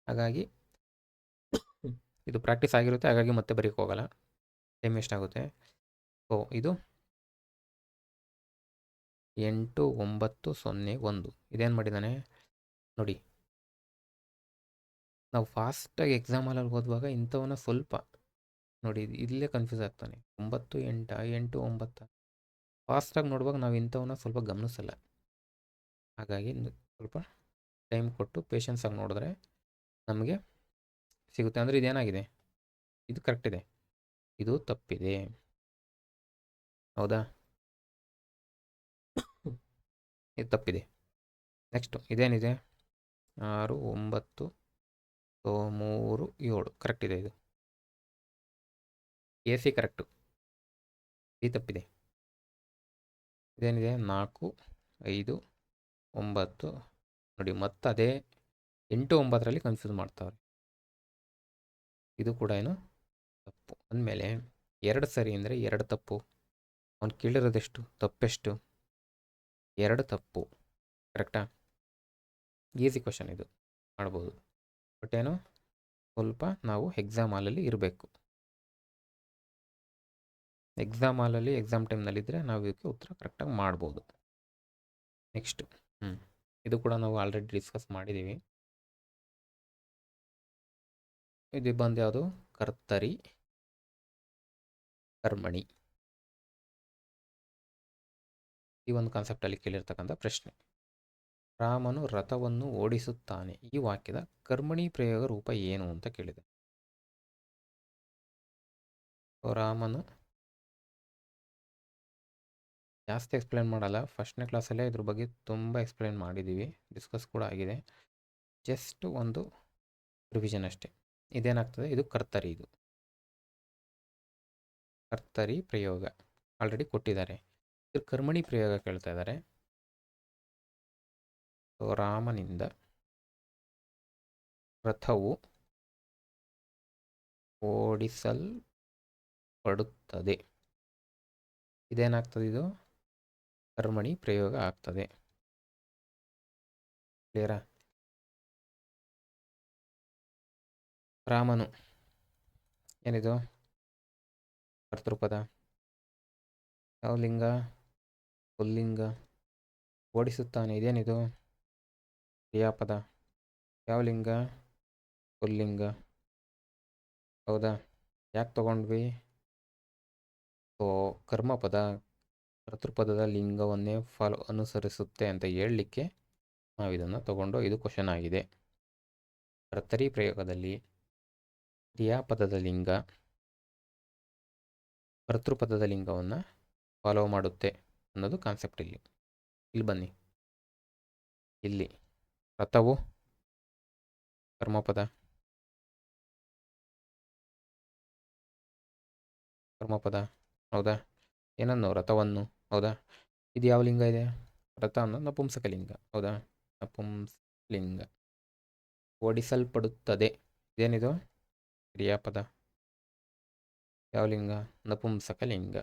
ಹಾಗಾಗಿ ಇದು ಪ್ರಾಕ್ಟೀಸ್ ಆಗಿರುತ್ತೆ. ಹಾಗಾಗಿ ಮತ್ತೆ ಬರೀಕ್ಕೆ ಹೋಗಲ್ಲ, ಟೈಮ್ ವೇಸ್ಟ್ ಆಗುತ್ತೆ. ಸೊ ಇದು 8 9 0 1 ಇದೇನು ಮಾಡಿದ್ದಾನೆ ನೋಡಿ. ನಾವು ಫಾಸ್ಟಾಗಿ ಎಕ್ಸಾಮಲ್ಲಿ ಓದುವಾಗ ಇಂಥವನ್ನ ಸ್ವಲ್ಪ ನೋಡಿ, ಇಲ್ಲೇ ಕನ್ಫ್ಯೂಸ್ ಆಗ್ತಾನೆ. 9 8 8 9 ಫಾಸ್ಟಾಗಿ ನೋಡುವಾಗ ನಾವು ಇಂಥವನ್ನ ಸ್ವಲ್ಪ ಗಮನಿಸಲ್ಲ. ಹಾಗಾಗಿ ಸ್ವಲ್ಪ ಟೈಮ್ ಕೊಟ್ಟು ಪೇಷನ್ಸಾಗಿ ನೋಡಿದ್ರೆ ನಮಗೆ ಸಿಗುತ್ತೆ. ಅಂದರೆ ಇದೇನಾಗಿದೆ? ಇದು ಕರೆಕ್ಟ್ ಇದೆ, ಇದು ತಪ್ಪಿದೆ. ಹೌದಾ? ಇದು ತಪ್ಪಿದೆ. ನೆಕ್ಸ್ಟು ಇದೇನಿದೆ? 6 9 3 7 ಕರೆಕ್ಟ್ ಇದೆ. ಇದು ಎ ಸಿ ಕರೆಕ್ಟು. ಡಿ ತಪ್ಪಿದೆ. ಇದೇನಿದೆ? 4 5 9 ನೋಡಿ, ಮತ್ತೆ ಅದೇ 8 9ರಲ್ಲಿ ಕನ್ಫ್ಯೂಸ್ ಮಾಡ್ತಾವ್ರೆ. ಇದು ಕೂಡ ಏನು ತಪ್ಪು. ಅಂದಮೇಲೆ 2 ಸರಿ ಅಂದರೆ 2 ತಪ್ಪು. ಅವ್ನು ಕೇಳಿರೋದೆಷ್ಟು? ತಪ್ಪೆಷ್ಟು? 2 ತಪ್ಪು. ಕರೆಕ್ಟಾ? ಈಸಿ ಕ್ವಶನ್ ಇದು, ಮಾಡ್ಬೋದು. ಬಟ್ ಏನು, ಸ್ವಲ್ಪ ನಾವು ಎಕ್ಸಾಮ್ ಹಾಲಲ್ಲಿ ಇರಬೇಕು. ಎಕ್ಸಾಮ್ ಹಾಲಲ್ಲಿ ಎಕ್ಸಾಮ್ ಟೈಮ್ನಲ್ಲಿದ್ದರೆ ನಾವು ಇದಕ್ಕೆ ಉತ್ತರ ಕರೆಕ್ಟಾಗಿ ಮಾಡ್ಬೋದು. ನೆಕ್ಸ್ಟು ಇದು ಕೂಡ ನಾವು ಆಲ್ರೆಡಿ ಡಿಸ್ಕಸ್ ಮಾಡಿದ್ದೀವಿ. ಇದು ಬಂದು ಯಾವುದು? ಕರ್ತರಿ ಕರ್ಮಣಿ. ಈ ಒಂದು ಕಾನ್ಸೆಪ್ಟಲ್ಲಿ ಕೇಳಿರ್ತಕ್ಕಂಥ ಪ್ರಶ್ನೆ. ರಾಮನು ರಥವನ್ನು ಓಡಿಸುತ್ತಾನೆ, ಈ ವಾಕ್ಯದ ಕರ್ಮಣಿ ಪ್ರಯೋಗ ರೂಪ ಏನು ಅಂತ ಕೇಳಿದೆ. ರಾಮನು ಜಾಸ್ತಿ ಎಕ್ಸ್ಪ್ಲೇನ್ ಮಾಡಲ್ಲ, ಫಸ್ಟ್ನೇ ಕ್ಲಾಸಲ್ಲೇ ಇದ್ರ ಬಗ್ಗೆ ತುಂಬ ಎಕ್ಸ್ಪ್ಲೇನ್ ಮಾಡಿದ್ದೀವಿ, ಡಿಸ್ಕಸ್ ಕೂಡ ಆಗಿದೆ. ಜಸ್ಟ್ ಒಂದು ರಿವಿಷನ್ ಅಷ್ಟೇ. ಇದೇನಾಗ್ತದೆ? ಇದು ಕರ್ತರಿ. ಇದು ಕರ್ತರಿ ಪ್ರಯೋಗ ಆಲ್ರೆಡಿ ಕೊಟ್ಟಿದ್ದಾರೆ. ಇದು ಕರ್ಮಣಿ ಪ್ರಯೋಗ ಕೇಳ್ತಾ ಇದ್ದಾರೆ. ರಾಮನಿಂದ ರಥವು ಓಡಿಸಲ್ಪಡುತ್ತದೆ. ಇದೇನಾಗ್ತದೆ? ಇದು ಕರ್ಮಣಿ ಪ್ರಯೋಗ ಆಗ್ತದೆ. ಕ್ಲಿಯರಾ? ರಾಮನು ಏನಿದು? ಕರ್ತೃಪದ. ಯಾವ ಲಿಂಗ? ಪುಲ್ಲಿಂಗ. ಓಡಿಸುತ್ತಾನೆ ಇದೇನಿದು? ಕ್ರಿಯಾಪದ. ಯಾವ ಲಿಂಗ? ಪುಲ್ಲಿಂಗ. ಹೌದಾ? ಯಾಕೆ ತಗೊಂಡ್ವಿ? ಕರ್ಮಪದ ಕರ್ತೃಪದದ ಲಿಂಗವನ್ನೇ ಅನುಸರಿಸುತ್ತೆ ಅಂತ ಹೇಳಲಿಕ್ಕೆ ನಾವು ಇದನ್ನು ತಗೊಂಡು, ಇದು ಕ್ವಶನ್ ಆಗಿದೆ. ಕರ್ತರಿ ಪ್ರಯೋಗದಲ್ಲಿ ಕ್ರಿಯಾಪದದ ಲಿಂಗ ಕರ್ತೃಪದದ ಲಿಂಗವನ್ನು ಫಾಲೋ ಮಾಡುತ್ತೆ ಅನ್ನೋದು ಕಾನ್ಸೆಪ್ಟ್. ಇಲ್ಲಿ ಬನ್ನಿ. ಇಲ್ಲಿ ರಥವು ಕರ್ಮಪದ. ಹೌದಾ? ಏನನ್ನು? ರಥವನ್ನು. ಹೌದಾ? ಇದು ಯಾವ ಲಿಂಗ ಇದೆ? ರಥ ಅನ್ನೋ ನಪುಂಸಕ ಲಿಂಗ. ಹೌದಾ? ನಪುಂಸಲಿಂಗ. ಓಡಿಸಲ್ಪಡುತ್ತದೆ ಇದೇನಿದು? ಕ್ರಿಯಾಪದ. ಯಾವ ಲಿಂಗ? ನಪುಂಸಕ ಲಿಂಗ.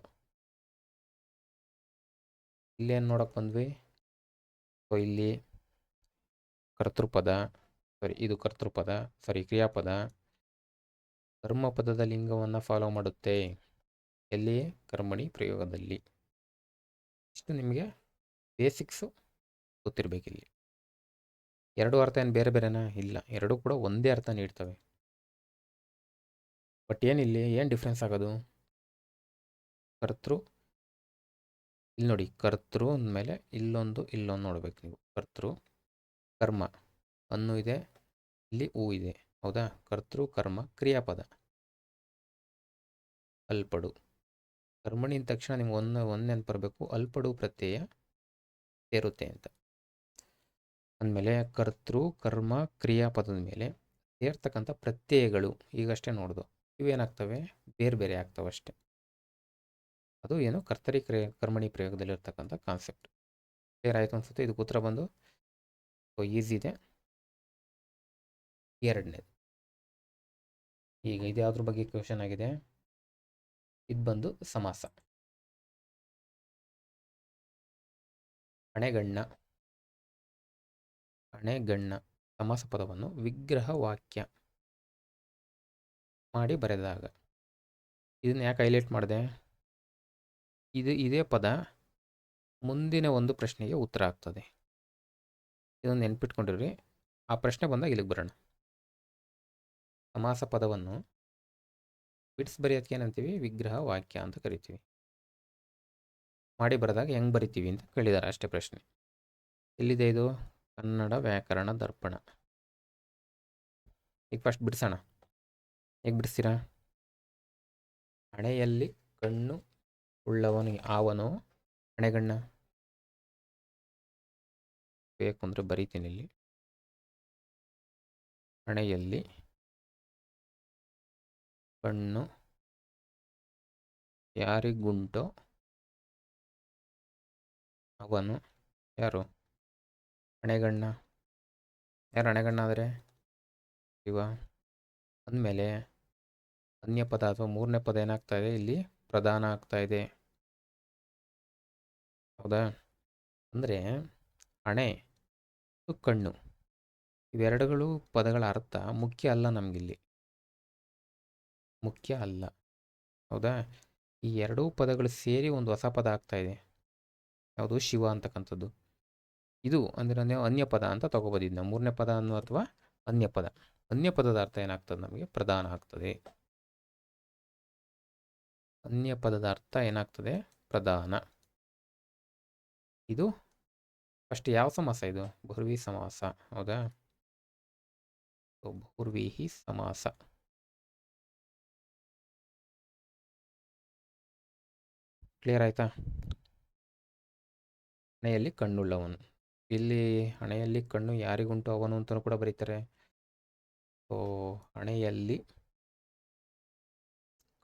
ಇಲ್ಲೇನು ನೋಡಕ್ಕೆ ಬಂದ್ವಿ? ಇಲ್ಲಿ ಕರ್ತೃಪದ, ಇದು ಕರ್ತೃಪದ, ಕ್ರಿಯಾಪದ ಕರ್ಮಪದದ ಲಿಂಗವನ್ನು ಫಾಲೋ ಮಾಡುತ್ತೆ. ಎಲ್ಲಿ? ಕರ್ಮಣಿ ಪ್ರಯೋಗದಲ್ಲಿ. ಇಷ್ಟು ನಿಮಗೆ ಬೇಸಿಕ್ಸು ಗೊತ್ತಿರಬೇಕಿಲ್ಲಿ. ಎರಡು ಅರ್ಥ ಏನು ಬೇರೆ ಬೇರೆನಾ? ಇಲ್ಲ, ಎರಡೂ ಕೂಡ ಒಂದೇ ಅರ್ಥ ನೀಡ್ತವೆ. ಬಟ್ ಏನಿಲ್ಲಿ ಏನು ಡಿಫ್ರೆನ್ಸ್ ಆಗೋದು? ಕರ್ತೃ, ಇಲ್ಲಿ ನೋಡಿ, ಕರ್ತೃ ಅಂದಮೇಲೆ ಇಲ್ಲೊಂದು ನೋಡ್ಬೇಕು ನೀವು. ಕರ್ತೃ ಕರ್ಮ ಅನ್ನು ಇದೆ, ಇಲ್ಲಿ ಹೂ ಇದೆ. ಹೌದಾ? ಕರ್ತೃ ಕರ್ಮ ಕ್ರಿಯಾಪದ. ಅಲ್ಪಡು. ಕರ್ಮಣಿ ಅಂದ ತಕ್ಷಣ ನಿಮ್ಗೆ ಒಂದು ನೆನಪು ಬರಬೇಕು, ಅಲ್ಪಡು ಪ್ರತ್ಯಯ ಸೇರುತ್ತೆ ಅಂತ. ಅಂದಮೇಲೆ ಕರ್ತೃ ಕರ್ಮ ಕ್ರಿಯಾಪದದ ಮೇಲೆ ಸೇರ್ತಕ್ಕಂಥ ಪ್ರತ್ಯಯಗಳು ಈಗಷ್ಟೇ ನೋಡ್ದು, ಇವೇನಾಗ್ತವೆ? ಬೇರೆ ಬೇರೆ ಆಗ್ತವೆ ಅಷ್ಟೆ. ಅದು ಏನು ಕರ್ತರಿ ಕರ್ಮಣಿ ಪ್ರಯೋಗದಲ್ಲಿರ್ತಕ್ಕಂಥ ಕಾನ್ಸೆಪ್ಟ್. ಕ್ಲಿಯರ್ ಆಯಿತು ಅನ್ಸುತ್ತೆ. ಇದಕ್ಕೆ ಉತ್ತರ ಬಂದು ಈಸಿ ಇದೆ. ಎರಡನೇದು. ಈಗ ಇದು ಯಾವುದ್ರ ಬಗ್ಗೆ ಕ್ವೆಶನ್ ಆಗಿದೆ? ಇದು ಬಂದು ಸಮಾಸ. ಹಣೆಗಣ್ಣ ಸಮಾಸ ಪದವನ್ನು ವಿಗ್ರಹ ವಾಕ್ಯ ಮಾಡಿ ಬರೆದಾಗ. ಇದನ್ನು ಯಾಕೆ ಹೈಲೈಟ್ ಮಾಡಿದೆ? ಇದೇ ಪದ ಮುಂದಿನ ಒಂದು ಪ್ರಶ್ನೆಗೆ ಉತ್ತರ ಆಗ್ತದೆ. ಇದನ್ನು ನೆನ್ಪಿಟ್ಕೊಂಡಿರ್ರಿ. ಆ ಪ್ರಶ್ನೆ ಬಂದಾಗ ಇಲ್ಲಿಗೆ ಬರೋಣ. ಸಮಾಸ ಪದವನ್ನು ಬಿಡ್ಸ್ ಬರೆಯೋದಕ್ಕೆ ಏನಂತೀವಿ? ವಿಗ್ರಹ ವಾಕ್ಯ ಅಂತ ಕರಿತೀವಿ. ಮಾಡಿ ಬರೆದಾಗ ಹೆಂಗೆ ಬರಿತೀವಿ ಅಂತ ಕೇಳಿದ್ದಾರೆ ಅಷ್ಟೇ ಪ್ರಶ್ನೆ. ಎಲ್ಲಿದೆ ಇದು? ಕನ್ನಡ ವ್ಯಾಕರಣ ದರ್ಪಣ. ಈಗ ಫಸ್ಟ್ ಬಿಡಿಸೋಣ. ಹೇಗೆ ಬಿಡಿಸ್ತೀರಾ? ಹಣೆಯಲ್ಲಿ ಕಣ್ಣು ಉಳ್ಳವನು ಅವನು. ಹಣೆಗಣ್ಣ ಬೇಕು ಅಂದರೆ ಬರೀತೀನಿ ಇಲ್ಲಿ. ಹಣೆಯಲ್ಲಿ ಕಣ್ಣು ಯಾರಿಗುಂಟೋ ಅವನು ಯಾರು? ಹಣೆಗಣ್ಣ. ಯಾರು ಹಣೆಗಣ್ಣ ಆದರೆ ಶಿವ. ಅಂದಮೇಲೆ ಅನ್ಯ ಪದ ಅಥವಾ ಮೂರನೇ ಪದ ಏನಾಗ್ತಾ ಇದೆ ಇಲ್ಲಿ? ಪ್ರಧಾನ ಆಗ್ತಾ ಇದೆ. ಹೌದಾ? ಅಂದರೆ ಹಣೆ ಮತ್ತು ಕಣ್ಣು ಇವೆರಡುಗಳು ಪದಗಳ ಅರ್ಥ ಮುಖ್ಯ ಅಲ್ಲ ನಮಗಿಲ್ಲಿ. ಮುಖ್ಯ ಅಲ್ಲ. ಹೌದಾ? ಈ ಎರಡೂ ಪದಗಳು ಸೇರಿ ಒಂದು ಹೊಸ ಪದ ಆಗ್ತಾ ಇದೆ. ಯಾವುದು? ಶಿವ ಅಂತಕ್ಕಂಥದ್ದು. ಇದು ಅಂದರೆ ನೀವು ಅನ್ಯ ಪದ ಅಂತ ತಗೋಬೋದಿದ್ದು ನಾವು. ಮೂರನೇ ಪದ ಅನ್ನೋ ಅಥವಾ ಅನ್ಯ ಪದ. ಅನ್ಯ ಪದದ ಅರ್ಥ ಏನಾಗ್ತದೆ ನಮಗೆ? ಪ್ರಧಾನ ಆಗ್ತದೆ. ಅನ್ಯ ಪದದ ಅರ್ಥ ಏನಾಗ್ತದೆ? ಪ್ರಧಾನ. ಇದು ಫಸ್ಟ್ ಯಾವ ಸಮಾಸ ಇದು? ಬಹುರ್ವಿ ಸಮಾಸ. ಹೌದಾ? ಬಹುರ್ವೀಹಿ ಸಮಾಸ. ಕ್ಲಿಯರ್ ಆಯ್ತಾ? ಹಣೆಯಲ್ಲಿ ಕಣ್ಣುಳ್ಳವನು. ಇಲ್ಲಿ ಹಣೆಯಲ್ಲಿ ಕಣ್ಣು ಯಾರಿಗುಂಟು ಅವನು ಅಂತಲೂ ಕೂಡ ಬರೀತಾರೆ. ಸೊ ಹಣೆಯಲ್ಲಿ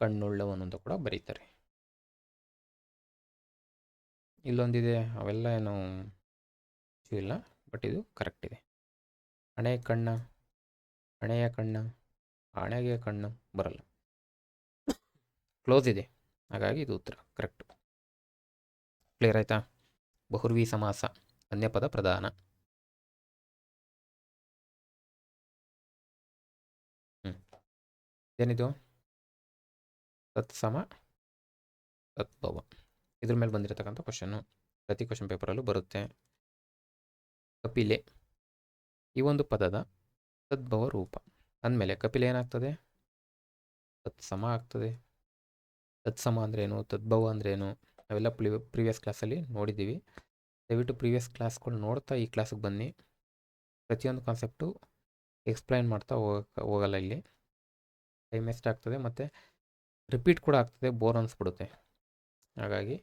ಕಣ್ಣುಳ್ಳವನು ಅಂತ ಕೂಡ ಬರೀತಾರೆ. ಇಲ್ಲೊಂದಿದೆ, ಅವೆಲ್ಲ ಏನು ಇಲ್ಲ, ಬಟ್ ಇದು ಕರೆಕ್ಟ್ ಇದೆ. ಹಣೆಯ ಕಣ್ಣ, ಹಣೆಯ ಕಣ್ಣ, ಹಣೆಗೆ ಕಣ್ಣು ಬರಲ್ಲ, ಕ್ಲೋಸ್ ಇದೆ. ಹಾಗಾಗಿ ಇದು ಉತ್ತರ ಕರೆಕ್ಟ್. ಕ್ಲಿಯರ್ ಆಯ್ತಾ? ಬಹುರ್ವಿ ಸಮಾಸ, ಅನ್ಯಪದ ಪ್ರಧಾನ. ಏನಿದು? ತತ್ಸಮ ತದ್ಭವ. ಇದ್ರ ಮೇಲೆ ಬಂದಿರತಕ್ಕಂಥ ಕ್ವಶನ್ನು ಪ್ರತಿ ಕ್ವಶನ್ ಪೇಪರಲ್ಲೂ ಬರುತ್ತೆ. ಕಪಿಲೆ ಈ ಒಂದು ಪದದ ತದ್ಭವ ರೂಪ ಅಂದಮೇಲೆ ಕಪಿಲೆ ಏನಾಗ್ತದೆ? ತತ್ಸಮ ಆಗ್ತದೆ. ತತ್ಸಮ ಅಂದ್ರೇನು? ತದ್ಭವ ಅಂದ್ರೇನು? ನಾವೆಲ್ಲ ಪ್ರೀವಿಯಸ್ ಕ್ಲಾಸಲ್ಲಿ ನೋಡಿದ್ದೀವಿ. ದಯವಿಟ್ಟು ಪ್ರೀವಿಯಸ್ ಕ್ಲಾಸ್ಗಳು ನೋಡ್ತಾ ಈ ಕ್ಲಾಸಿಗೆ ಬನ್ನಿ. ಪ್ರತಿಯೊಂದು ಕಾನ್ಸೆಪ್ಟು ಎಕ್ಸ್ಪ್ಲೈನ್ ಮಾಡ್ತಾ ಹೋಗಲ್ಲ ಇಲ್ಲಿ. ಟೈಮ್ ವೇಸ್ಟ್ ಆಗ್ತದೆ ಮತ್ತು ರಿಪೀಟ್ ಕೂಡ ಆಗ್ತದೆ, ಬೋರ್ ಅನಿಸ್ಬಿಡುತ್ತೆ. ಹಾಗಾಗಿ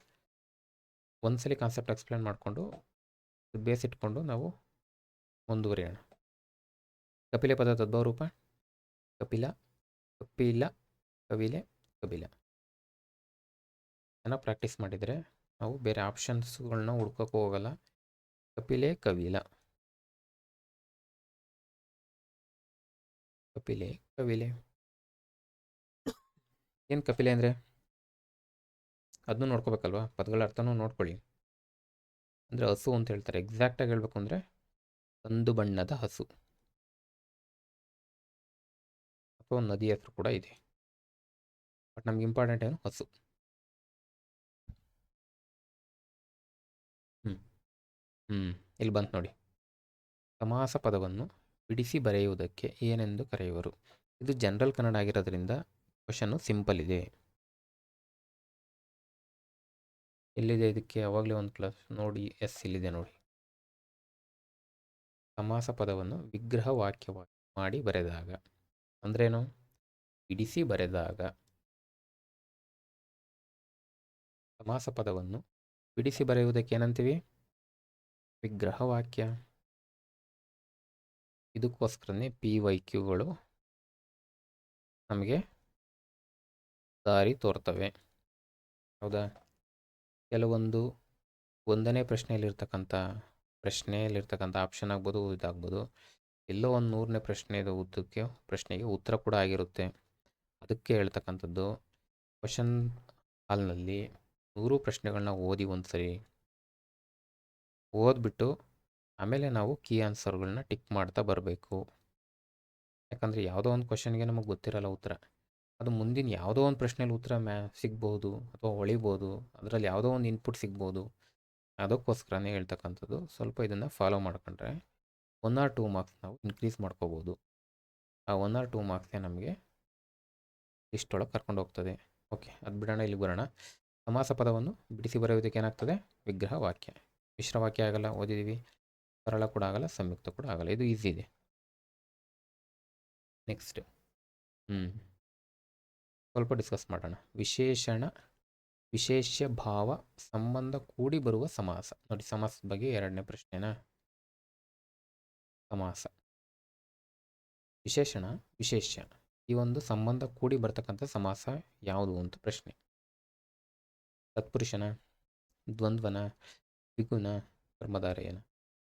ಒಂದ್ಸಲಿ ಕಾನ್ಸೆಪ್ಟ್ ಎಕ್ಸ್ಪ್ಲೈನ್ ಮಾಡಿಕೊಂಡು ಬೇಸ್ ಇಟ್ಕೊಂಡು ನಾವು ಮುಂದುವರಿಯೋಣ. ಕಪಿಲೆ ಪದ ತದ್ಭವ ರೂಪ ಕಪಿಲ, ಕಪಿಲ, ಕವಿಲೆ, ಕಪಿಲ. ಚೆನ್ನಾಗಿ ಪ್ರಾಕ್ಟೀಸ್ ಮಾಡಿದರೆ ನಾವು ಬೇರೆ ಆಪ್ಷನ್ಸ್ಗಳನ್ನ ಹುಡ್ಕೋಕೆ ಹೋಗಲ್ಲ. ಕಪಿಲೆ, ಕವಿಲ, ಕಪಿಲೆ, ಕವಿಲೆ. ಏನು ಕಪಿಲೆ ಅಂದರೆ? ಅದನ್ನು ನೋಡ್ಕೋಬೇಕಲ್ವ, ಪದಗಳ ಅರ್ಥನೂ ನೋಡ್ಕೊಳ್ಳಿ. ಅಂದರೆ ಹಸು ಅಂತ ಹೇಳ್ತಾರೆ. ಎಕ್ಸಾಕ್ಟಾಗಿ ಹೇಳಬೇಕು ಅಂದರೆ ಕಂದು ಬಣ್ಣದ ಹಸು, ಅಥವಾ ನದಿ ಹೆಸರು ಕೂಡ ಇದೆ. ಬಟ್ ನಮ್ಗೆ ಇಂಪಾರ್ಟೆಂಟ್ ಏನು? ಹಸು. ಇಲ್ಲಿ ಬಂತು ನೋಡಿ. ಸಮಾಸ ಪದವನ್ನು ಬಿಡಿಸಿ ಬರೆಯುವುದಕ್ಕೆ ಏನೆಂದು ಕರೆಯುವರು? ಇದು ಜನರಲ್ ಕನ್ನಡ ಆಗಿರೋದ್ರಿಂದ ಕ್ವಶನ್ನು ಸಿಂಪಲ್ ಇದೆ. ಎಲ್ಲಿದೆ ಇದಕ್ಕೆ? ಯಾವಾಗಲೇ ಒಂದು ಕ್ಲಾಸ್ ನೋಡಿ. ಇಲ್ಲಿದೆ ನೋಡಿ. ಸಮಾಸ ಪದವನ್ನು ವಿಗ್ರಹ ವಾಕ್ಯವಾಗಿ ಮಾಡಿ ಬರೆದಾಗ ಅಂದ್ರೇನು? ಬಿಡಿಸಿ ಬರೆದಾಗ. ಸಮಾಸ ಪದವನ್ನು ಬಿಡಿಸಿ ಬರೆಯುವುದಕ್ಕೆ ಏನಂತೀವಿ? ವಿಗ್ರಹ ವಾಕ್ಯ. ಇದಕ್ಕೋಸ್ಕರನೇ PYQಗಳು ನಮಗೆ ದಾರಿ ತೋರ್ತವೆ. ಹೌದಾ? ಕೆಲವೊಂದು ಒಂದನೇ ಪ್ರಶ್ನೆಯಲ್ಲಿರ್ತಕ್ಕಂಥ ಆಪ್ಷನ್ ಆಗ್ಬೋದು, ಇದಾಗ್ಬೋದು. ಎಲ್ಲೋ ಒಂದು 100ನೇ ಪ್ರಶ್ನೆಗೆ ಉತ್ತರ ಕೂಡ ಆಗಿರುತ್ತೆ. ಅದಕ್ಕೆ ಹೇಳ್ತಕ್ಕಂಥದ್ದು ಕ್ವಶನ್ ಹಾಲ್ನಲ್ಲಿ 100 ಪ್ರಶ್ನೆಗಳನ್ನ ಓದಿ ಒಂದ್ಸರಿ ಓದ್ಬಿಟ್ಟು ಆಮೇಲೆ ನಾವು ಕೀ ಆನ್ಸರ್ಗಳನ್ನ ಟಿಕ್ ಮಾಡ್ತಾ ಬರಬೇಕು. ಯಾಕಂದರೆ ಯಾವುದೋ ಒಂದು ಕ್ವಶನ್ಗೆ ನಮಗೆ ಗೊತ್ತಿರಲ್ಲ ಉತ್ತರ. ಅದು ಮುಂದಿನ ಯಾವುದೋ ಒಂದು ಪ್ರಶ್ನೆಯಲ್ಲಿ ಉತ್ತರ ಸಿಗ್ಬೋದು ಅಥವಾ ಹೊಳಿಬೋದು. ಅದರಲ್ಲಿ ಯಾವುದೋ ಒಂದು ಇನ್ಪುಟ್ ಸಿಗ್ಬೋದು. ಅದಕ್ಕೋಸ್ಕರನೇ ಹೇಳ್ತಕ್ಕಂಥದ್ದು. ಸ್ವಲ್ಪ ಇದನ್ನು ಫಾಲೋ ಮಾಡ್ಕೊಂಡ್ರೆ 1 or 2 ಮಾರ್ಕ್ಸ್ ನಾವು ಇನ್ಕ್ರೀಸ್ ಮಾಡ್ಕೋಬೋದು. ಆ 1 or 2 ಮಾರ್ಕ್ಸೇ ನಮಗೆ ಲಿಸ್ಟೊಳಗೆ ಕರ್ಕೊಂಡು ಹೋಗ್ತದೆ. ಓಕೆ, ಅದು ಬಿಡೋಣ. ಇಲ್ಲಿ ಬರೋಣ. ಸಮಾಸ ಪದವನ್ನು ಬಿಡಿಸಿ ಬರೆಯುವುದಕ್ಕೆ ಏನಾಗ್ತದೆ? ವಿಗ್ರಹ ವಾಕ್ಯ. ಮಿಶ್ರ ವಾಕ್ಯ ಆಗಲ್ಲ, ಓದಿದ್ದೀವಿ. ಸರಳ ಕೂಡ ಆಗಲ್ಲ, ಸಂಯುಕ್ತ ಕೂಡ ಆಗಲ್ಲ. ಇದು ಈಸಿ ಇದೆ. ನೆಕ್ಸ್ಟ್ ಸ್ವಲ್ಪ ಡಿಸ್ಕಸ್ ಮಾಡೋಣ. ವಿಶೇಷಣ ವಿಶೇಷ್ಯ ಭಾವ ಸಂಬಂಧ ಕೂಡಿ ಬರುವ ಸಮಾಸ. ನೋಡಿ, ಸಮಾಸದ ಬಗ್ಗೆ ಎರಡನೇ ಪ್ರಶ್ನೆನಾ. ಸಮಾಸ ವಿಶೇಷಣ ವಿಶೇಷ್ಯ ಈ ಒಂದು ಸಂಬಂಧ ಕೂಡಿ ಬರ್ತಕ್ಕಂಥ ಸಮಾಸ ಯಾವುದು ಅಂತ ಪ್ರಶ್ನೆ. ತತ್ಪುರುಷನ, ದ್ವಂದ್ವನ, ದ್ವಿಗುಣ, ಕರ್ಮಧಾರಯನ,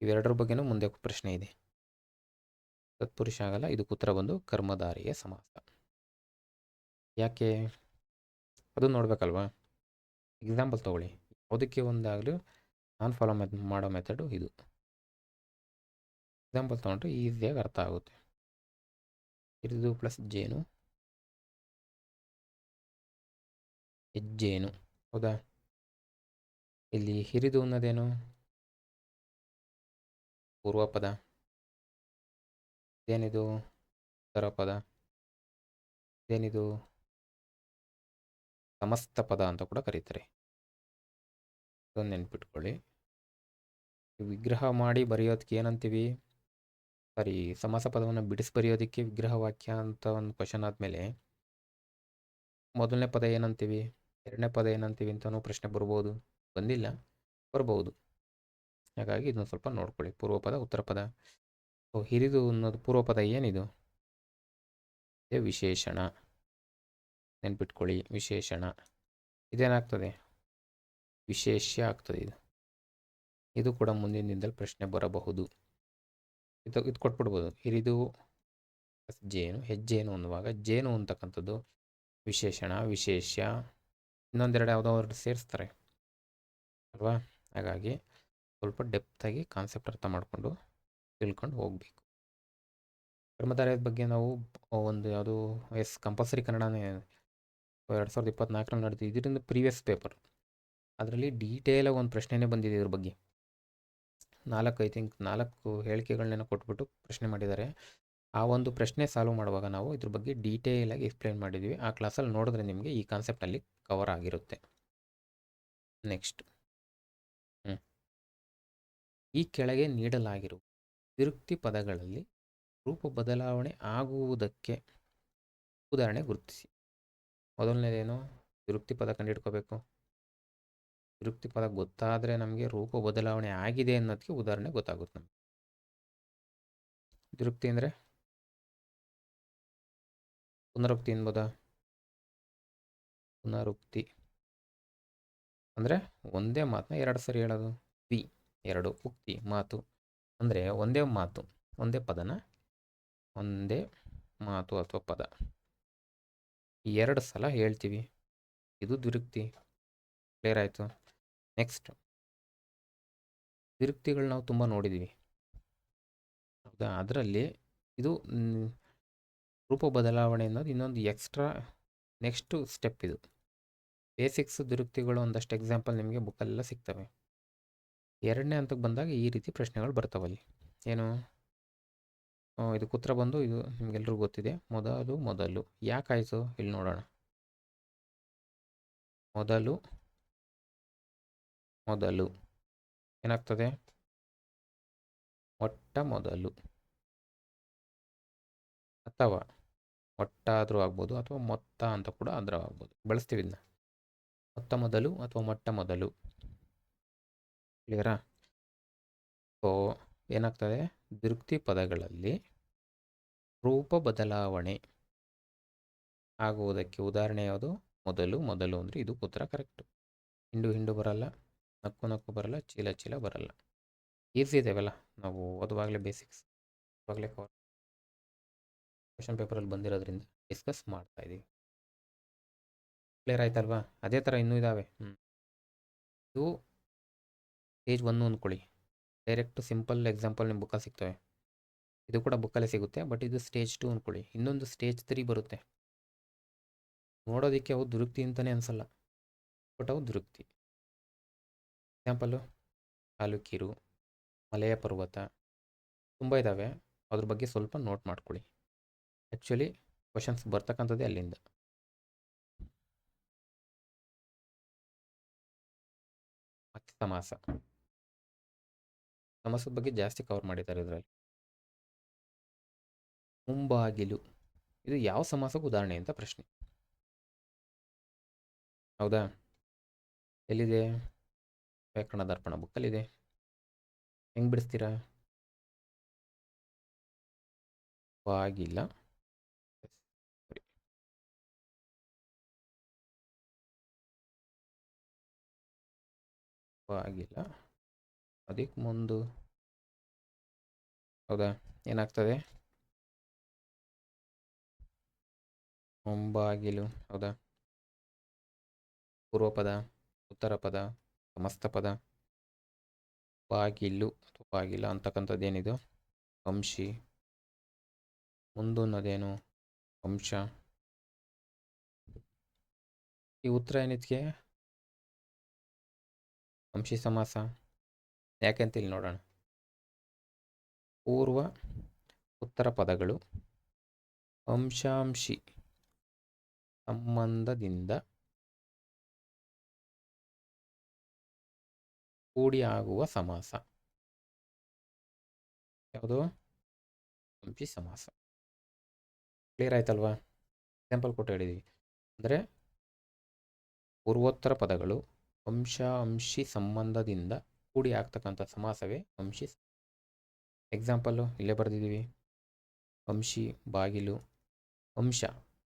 ಇವೆರಡರ ಬಗ್ಗೆನೂ ಮುಂದೆ ಪ್ರಶ್ನೆ ಇದೆ. ತತ್ಪುರುಷ ಆಗಲ್ಲ, ಇದಕ್ಕೆ ಉತ್ತರ ಬಂದು ಕರ್ಮಧಾರಯ ಸಮಾಸ. ಯಾಕೆ ಅದು ನೋಡ್ಬೇಕಲ್ವಾ. ಎಕ್ಸಾಂಪಲ್ ತಗೊಳ್ಳಿ, ಯಾವುದಕ್ಕೆ ಒಂದಾಗಲೂ ನಾನು ಫಾಲೋ ಮಾಡೋ ಮೆಥಡು ಇದು. ಎಕ್ಸಾಂಪಲ್ ತೊಗೊಂಡ್ರೆ ಈಸಿಯಾಗಿ ಅರ್ಥ ಆಗುತ್ತೆ. ಹಿರಿದು ಪ್ಲಸ್ ಜೇನು, ಹೆಜ್ಜೇನು. ಹೌದಾ, ಇಲ್ಲಿ ಹಿರಿದು ಅನ್ನೋದೇನು ಪೂರ್ವಪದ, ಇದೇನಿದು ಉತ್ತರ ಪದ, ಇದೇನಿದು ಸಮಸ್ತ ಪದ ಅಂತ ಕೂಡ ಕರೀತಾರೆ. ಇದೊಂದು ನೆನ್ಪಿಟ್ಕೊಳ್ಳಿ. ವಿಗ್ರಹ ಮಾಡಿ ಬರೆಯೋದಕ್ಕೆ ಏನಂತೀವಿ, ಸಾರಿ, ಸಮಾಸ ಪದವನ್ನು ಬಿಡಿಸಿ ಬರೆಯೋದಕ್ಕೆ ವಿಗ್ರಹ ವಾಕ್ಯ ಅಂತ ಒಂದು ಕ್ವಶನ್ ಆದಮೇಲೆ ಮೊದಲನೇ ಪದ ಏನಂತೀವಿ, ಎರಡನೇ ಪದ ಏನಂತೀವಿ ಅಂತಲೂ ಪ್ರಶ್ನೆ ಬರ್ಬೋದು. ಬಂದಿಲ್ಲ, ಬರ್ಬೋದು. ಹಾಗಾಗಿ ಇದನ್ನು ಸ್ವಲ್ಪ ನೋಡ್ಕೊಳ್ಳಿ. ಪೂರ್ವಪದ, ಉತ್ತರ ಪದ. ಸೊ ಹಿರಿದು ಅನ್ನೋದು ಪೂರ್ವಪದ ಏನಿದು, ಇದೇ ವಿಶೇಷಣ. ನೆನ್ಪಿಟ್ಕೊಳ್ಳಿ, ವಿಶೇಷಣ. ಇದೇನಾಗ್ತದೆ, ವಿಶೇಷ್ಯ ಆಗ್ತದೆ. ಇದು ಕೂಡ ಮುಂದಿನ ದಿನದಲ್ಲಿ ಪ್ರಶ್ನೆ ಬರಬಹುದು. ಇದು ಕೊಟ್ಬಿಡ್ಬೋದು. ಹಿರಿದು ಜೇನು, ಹೆಜ್ಜೇನು ಅನ್ನುವಾಗ ಜೇನು ಅಂತಕ್ಕಂಥದ್ದು ವಿಶೇಷಣ, ವಿಶೇಷ್ಯ, ಇನ್ನೊಂದೆರಡು ಯಾವುದೋ ಎರಡು ಸೇರಿಸ್ತಾರೆ ಅಲ್ವಾ. ಹಾಗಾಗಿ ಸ್ವಲ್ಪ ಡೆಪ್ತಾಗಿ ಕಾನ್ಸೆಪ್ಟ್ ಅರ್ಥ ಮಾಡಿಕೊಂಡು ತಿಳ್ಕೊಂಡು ಹೋಗಬೇಕು. ಕರ್ಮಧಾರಯದ ಬಗ್ಗೆ ನಾವು ಒಂದು ಯಾವುದು ಕಂಪಲ್ಸರಿ ಕನ್ನಡನೇ 2024ರಲ್ಲಿ ನಡೆದು, ಇದರಿಂದ ಪ್ರೀವಿಯಸ್ ಪೇಪರ್, ಅದರಲ್ಲಿ ಡೀಟೇಲಾಗಿ ಒಂದು ಪ್ರಶ್ನೆನೇ ಬಂದಿದೆ ಇದ್ರ ಬಗ್ಗೆ. 4 ಹೇಳಿಕೆಗಳನ್ನೇನೋ ಕೊಟ್ಬಿಟ್ಟು ಪ್ರಶ್ನೆ ಮಾಡಿದ್ದಾರೆ. ಆ ಒಂದು ಪ್ರಶ್ನೆ ಸಾಲ್ವ್ ಮಾಡುವಾಗ ನಾವು ಇದ್ರ ಬಗ್ಗೆ ಡೀಟೇಲಾಗಿ ಎಕ್ಸ್ಪ್ಲೇನ್ ಮಾಡಿದ್ವಿ. ಆ ಕ್ಲಾಸಲ್ಲಿ ನೋಡಿದ್ರೆ ನಿಮಗೆ ಈ ಕಾನ್ಸೆಪ್ಟಲ್ಲಿ ಕವರ್ ಆಗಿರುತ್ತೆ. ನೆಕ್ಸ್ಟ್, ಈ ಕೆಳಗೆ ನೀಡಲಾಗಿರುವ ವಿರುಕ್ತಿ ಪದಗಳಲ್ಲಿ ರೂಪ ಬದಲಾವಣೆ ಆಗುವುದಕ್ಕೆ ಉದಾಹರಣೆ ಗುರುತಿಸಿ. ಮೊದಲನೇದೇನು, ವಿರುಕ್ತಿ ಪದ ಕಂಡುಹಿಡ್ಕೋಬೇಕು. ವಿರುಕ್ತಿ ಪದ ಗೊತ್ತಾದರೆ ನಮಗೆ ರೂಪ ಬದಲಾವಣೆ ಆಗಿದೆ ಅನ್ನೋದಕ್ಕೆ ಉದಾಹರಣೆ ಗೊತ್ತಾಗುತ್ತೆ ನಮಗೆ. ವಿರುಕ್ತಿ ಅಂದರೆ ಪುನರುಕ್ತಿ ಅನ್ಬೋದಾ. ಪುನರುಕ್ತಿ ಅಂದರೆ ಒಂದೇ ಮಾತನ್ನ ಎರಡು ಸರಿ ಹೇಳೋದು. ಎರಡು ಉಕ್ತಿ, ಮಾತು ಅಂದರೆ ಒಂದೇ ಮಾತು, ಒಂದೇ ಪದನ, ಒಂದೇ ಮಾತು ಅಥವಾ ಪದ ಎರಡು ಸಲ ಹೇಳ್ತೀವಿ, ಇದು ದ್ವಿರುಕ್ತಿ. ಕ್ಲಿಯರ್ ಆಯಿತು. ನೆಕ್ಸ್ಟ್, ದ್ವಿರುಕ್ತಿಗಳು ನಾವು ತುಂಬ ನೋಡಿದ್ದೀವಿ, ಹೌದಾ. ಅದರಲ್ಲಿ ಇದು ರೂಪ ಬದಲಾವಣೆ ಅನ್ನೋದು ಇನ್ನೊಂದು ಎಕ್ಸ್ಟ್ರಾ ನೆಕ್ಸ್ಟ್ ಸ್ಟೆಪ್. ಇದು ಬೇಸಿಕ್ಸ್ ದ್ವಿರುಕ್ತಿಗಳು ಒಂದಷ್ಟು ಎಕ್ಸಾಂಪಲ್ ನಿಮಗೆ ಬುಕ್ಕಲ್ಲೆಲ್ಲ ಸಿಗ್ತವೆ. ಎರಡನೇ ಹಂತಕ್ಕೆ ಬಂದಾಗ ಈ ರೀತಿ ಪ್ರಶ್ನೆಗಳು ಬರ್ತಾವಲ್ಲಿ. ಏನು, ಇದಕ್ಕೆ ಉತ್ತರ ಬಂದು ಇದು ನಿಮಗೆಲ್ರಿಗೂ ಗೊತ್ತಿದೆ, ಮೊದಲು. ಯಾಕಾಯಿತು ಇಲ್ಲಿ ನೋಡೋಣ. ಮೊದಲು ಏನಾಗ್ತದೆ, ಮೊದಲು, ಅಥವಾ ಮೊಟ್ಟಾದರೂ ಆಗ್ಬೋದು, ಅಥವಾ ಮೊತ್ತ ಅಂತ ಕೂಡ ಆದರೂ ಆಗ್ಬೋದು, ಬಳಸ್ತೀವಿ ಇದನ್ನ. ಮೊದಲು ಅಥವಾ ಮೊದಲು. ಕ್ಲಿಯರಾ. ಸೊ ಏನಾಗ್ತದೆ, ದ್ವಿರುಕ್ತಿ ಪದಗಳಲ್ಲಿ ರೂಪ ಬದಲಾವಣೆ ಆಗುವುದಕ್ಕೆ ಉದಾಹರಣೆ ಯಾವುದು, ಮೊದಲು ಅಂದರೆ ಇದು ಉತ್ತರ ಕರೆಕ್ಟು. ಹಿಂಡು ಬರಲ್ಲ, ನಕ್ಕು ಬರಲ್ಲ, ಚೀಲ ಬರಲ್ಲ. ಈಸಿ ಇದೆವಲ್ಲ, ನಾವು ಓದುವಾಗಲೇ ಬೇಸಿಕ್ಸ್ ಇವಾಗಲೇ ಕ್ವಶನ್ ಪೇಪರಲ್ಲಿ ಬಂದಿರೋದ್ರಿಂದ ಡಿಸ್ಕಸ್ ಮಾಡ್ತಾ ಇದ್ದೀವಿ. ಕ್ಲಿಯರ್ ಆಯ್ತಲ್ವಾ. ಅದೇ ಥರ ಇನ್ನೂ ಇದ್ದಾವೆ. ಇದು ಸ್ಟೇಜ್ 1 ಅಂದ್ಕೊಳ್ಳಿ. ಡೈರೆಕ್ಟ್ ಸಿಂಪಲ್ ಎಕ್ಸಾಂಪಲ್ ನಿಮ್ಮ ಬುಕ್ಕಲ್ಲಿ ಸಿಗ್ತವೆ. ಇದು ಕೂಡ ಬುಕ್ಕಲ್ಲೇ ಸಿಗುತ್ತೆ, ಬಟ್ ಇದು ಸ್ಟೇಜ್ 2 ಅಂದ್ಕೊಳ್ಳಿ. ಇನ್ನೊಂದು ಸ್ಟೇಜ್ 3 ಬರುತ್ತೆ. ನೋಡೋದಕ್ಕೆ ಅವು ದುರುಕ್ತಿ ಅಂತಲೇ ಅನಿಸಲ್ಲ, ಬಟ್ ಅವು ದುರುಕ್ತಿ. ಎಕ್ಸಾಂಪಲು ತಾಲೂಕಿರು, ಮಲೆಯ ಪರ್ವತ, ತುಂಬ ಇದ್ದಾವೆ. ಅದ್ರ ಬಗ್ಗೆ ಸ್ವಲ್ಪ ನೋಟ್ ಮಾಡ್ಕೊಳ್ಳಿ. ಆ್ಯಕ್ಚುಲಿ ಕ್ವಶನ್ಸ್ ಬರ್ತಕ್ಕಂಥದ್ದೇ ಅಲ್ಲಿಂದ. ಮತ್ತೆ ಸಮಾಸದ ಬಗ್ಗೆ ಜಾಸ್ತಿ ಕವರ್ ಮಾಡಿದ್ದಾರೆ ಇದರಲ್ಲಿ. ಮುಂಬಾಗಿಲು, ಇದು ಯಾವ ಸಮಾಸಕ್ಕೆ ಉದಾಹರಣೆ ಅಂತ ಪ್ರಶ್ನೆ, ಹೌದಾ. ಎಲ್ಲಿದೆ? ವ್ಯಾಕರಣ ದರ್ಪಣ ಬುಕ್ಕಲ್ಲಿದೆ. ಹೆಂಗೆ ಬಿಡಿಸ್ತೀರಾ? ಬಾಗಿಲ ಬಾಗಿಲ ಅದಕ್ಕೆ ಮುಂದು ಹೌದಾ? ಏನಾಗ್ತದೆ? ಮುಂಬಾಗಿಲು ಹೌದಾ? ಪೂರ್ವ ಪದ, ಉತ್ತರ ಪದ, ಸಮಸ್ತ ಪದ. ಬಾಗಿಲು ಬಾಗಿಲ ಅಂತಕ್ಕಂಥದ್ದೇನಿದು? ಅಂಶಿ. ಮುಂದು ಅನ್ನೋದೇನು? ಅಂಶ. ಈ ಉತ್ತರ ಏನಿದಕ್ಕೆ? ಅಂಶಿ ಸಮಾಸ. ಯಾಕೆಂತ ಇಲ್ಲಿ ನೋಡೋಣ. ಪೂರ್ವ ಉತ್ತರ ಪದಗಳು ಅಂಶಾಂಶಿ ಸಂಬಂಧದಿಂದ ಕೂಡಿ ಆಗುವ ಸಮಾಸ ಯಾವುದು? ಅಂಶಿ ಸಮಾಸ. ಕ್ಲಿಯರ್ ಆಯ್ತಲ್ವಾ? ಎಕ್ಸಾಂಪಲ್ ಕೊಟ್ಟು ಹೇಳಿದ್ದೀವಿ. ಅಂದರೆ ಪೂರ್ವೋತ್ತರ ಪದಗಳು ಅಂಶಿ ಸಂಬಂಧದಿಂದ ಕೂಡಿ ಆಗ್ತಕ್ಕಂಥ ಸಮಾಸವೇ ಅಂಶಿ. ಎಕ್ಸಾಂಪಲ್ಲು ಇಲ್ಲೇ ಬರೆದಿದ್ದೀವಿ. ಅಂಶಿ, ಬಾಗಿಲು, ಅಂಶ.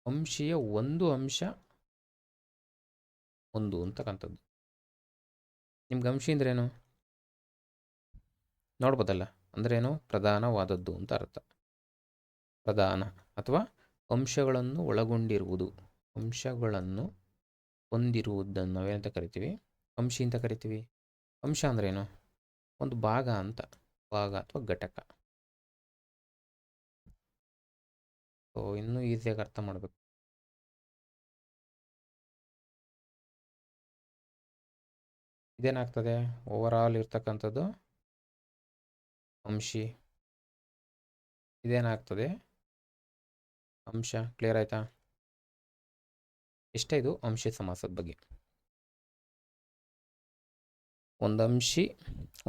ಅಂಶಿಯ ಒಂದು ಅಂಶ ಒಂದು ಅಂತಕ್ಕಂಥದ್ದು. ನಿಮ್ಗೆ ಅಂಶಿ ಅಂದ್ರೇನು ನೋಡ್ಬೋದಲ್ಲ? ಅಂದ್ರೇನು? ಪ್ರಧಾನವಾದದ್ದು ಅಂತ ಅರ್ಥ. ಪ್ರಧಾನ ಅಥವಾ ಅಂಶಗಳನ್ನು ಒಳಗೊಂಡಿರುವುದು, ಅಂಶಗಳನ್ನು ಹೊಂದಿರುವುದನ್ನು ನಾವೇನಂತ ಕರಿತೀವಿ? ಅಂಶಿ ಅಂತ ಕರಿತೀವಿ. ಅಂಶ ಅಂದ್ರೇನು? ಒಂದು ಭಾಗ ಅಂತ. ಭಾಗ ಅಥವಾ ಘಟಕ. ಸೊ ಇನ್ನೂ ಈಸಿಯಾಗಿ ಅರ್ಥ ಮಾಡಬೇಕು. ಇದೇನಾಗ್ತದೆ? ಓವರ್ ಆಲ್ ಇರ್ತಕ್ಕಂಥದ್ದು ಅಂಶಿ. ಇದೇನಾಗ್ತದೆ? ಅಂಶ. ಕ್ಲಿಯರ್ ಆಯ್ತಾ? ಇಷ್ಟೇ ಇದು ಅಂಶಿ ಸಮಾಸದ ಬಗ್ಗೆ. ಒಂದು ಅಂಶಿ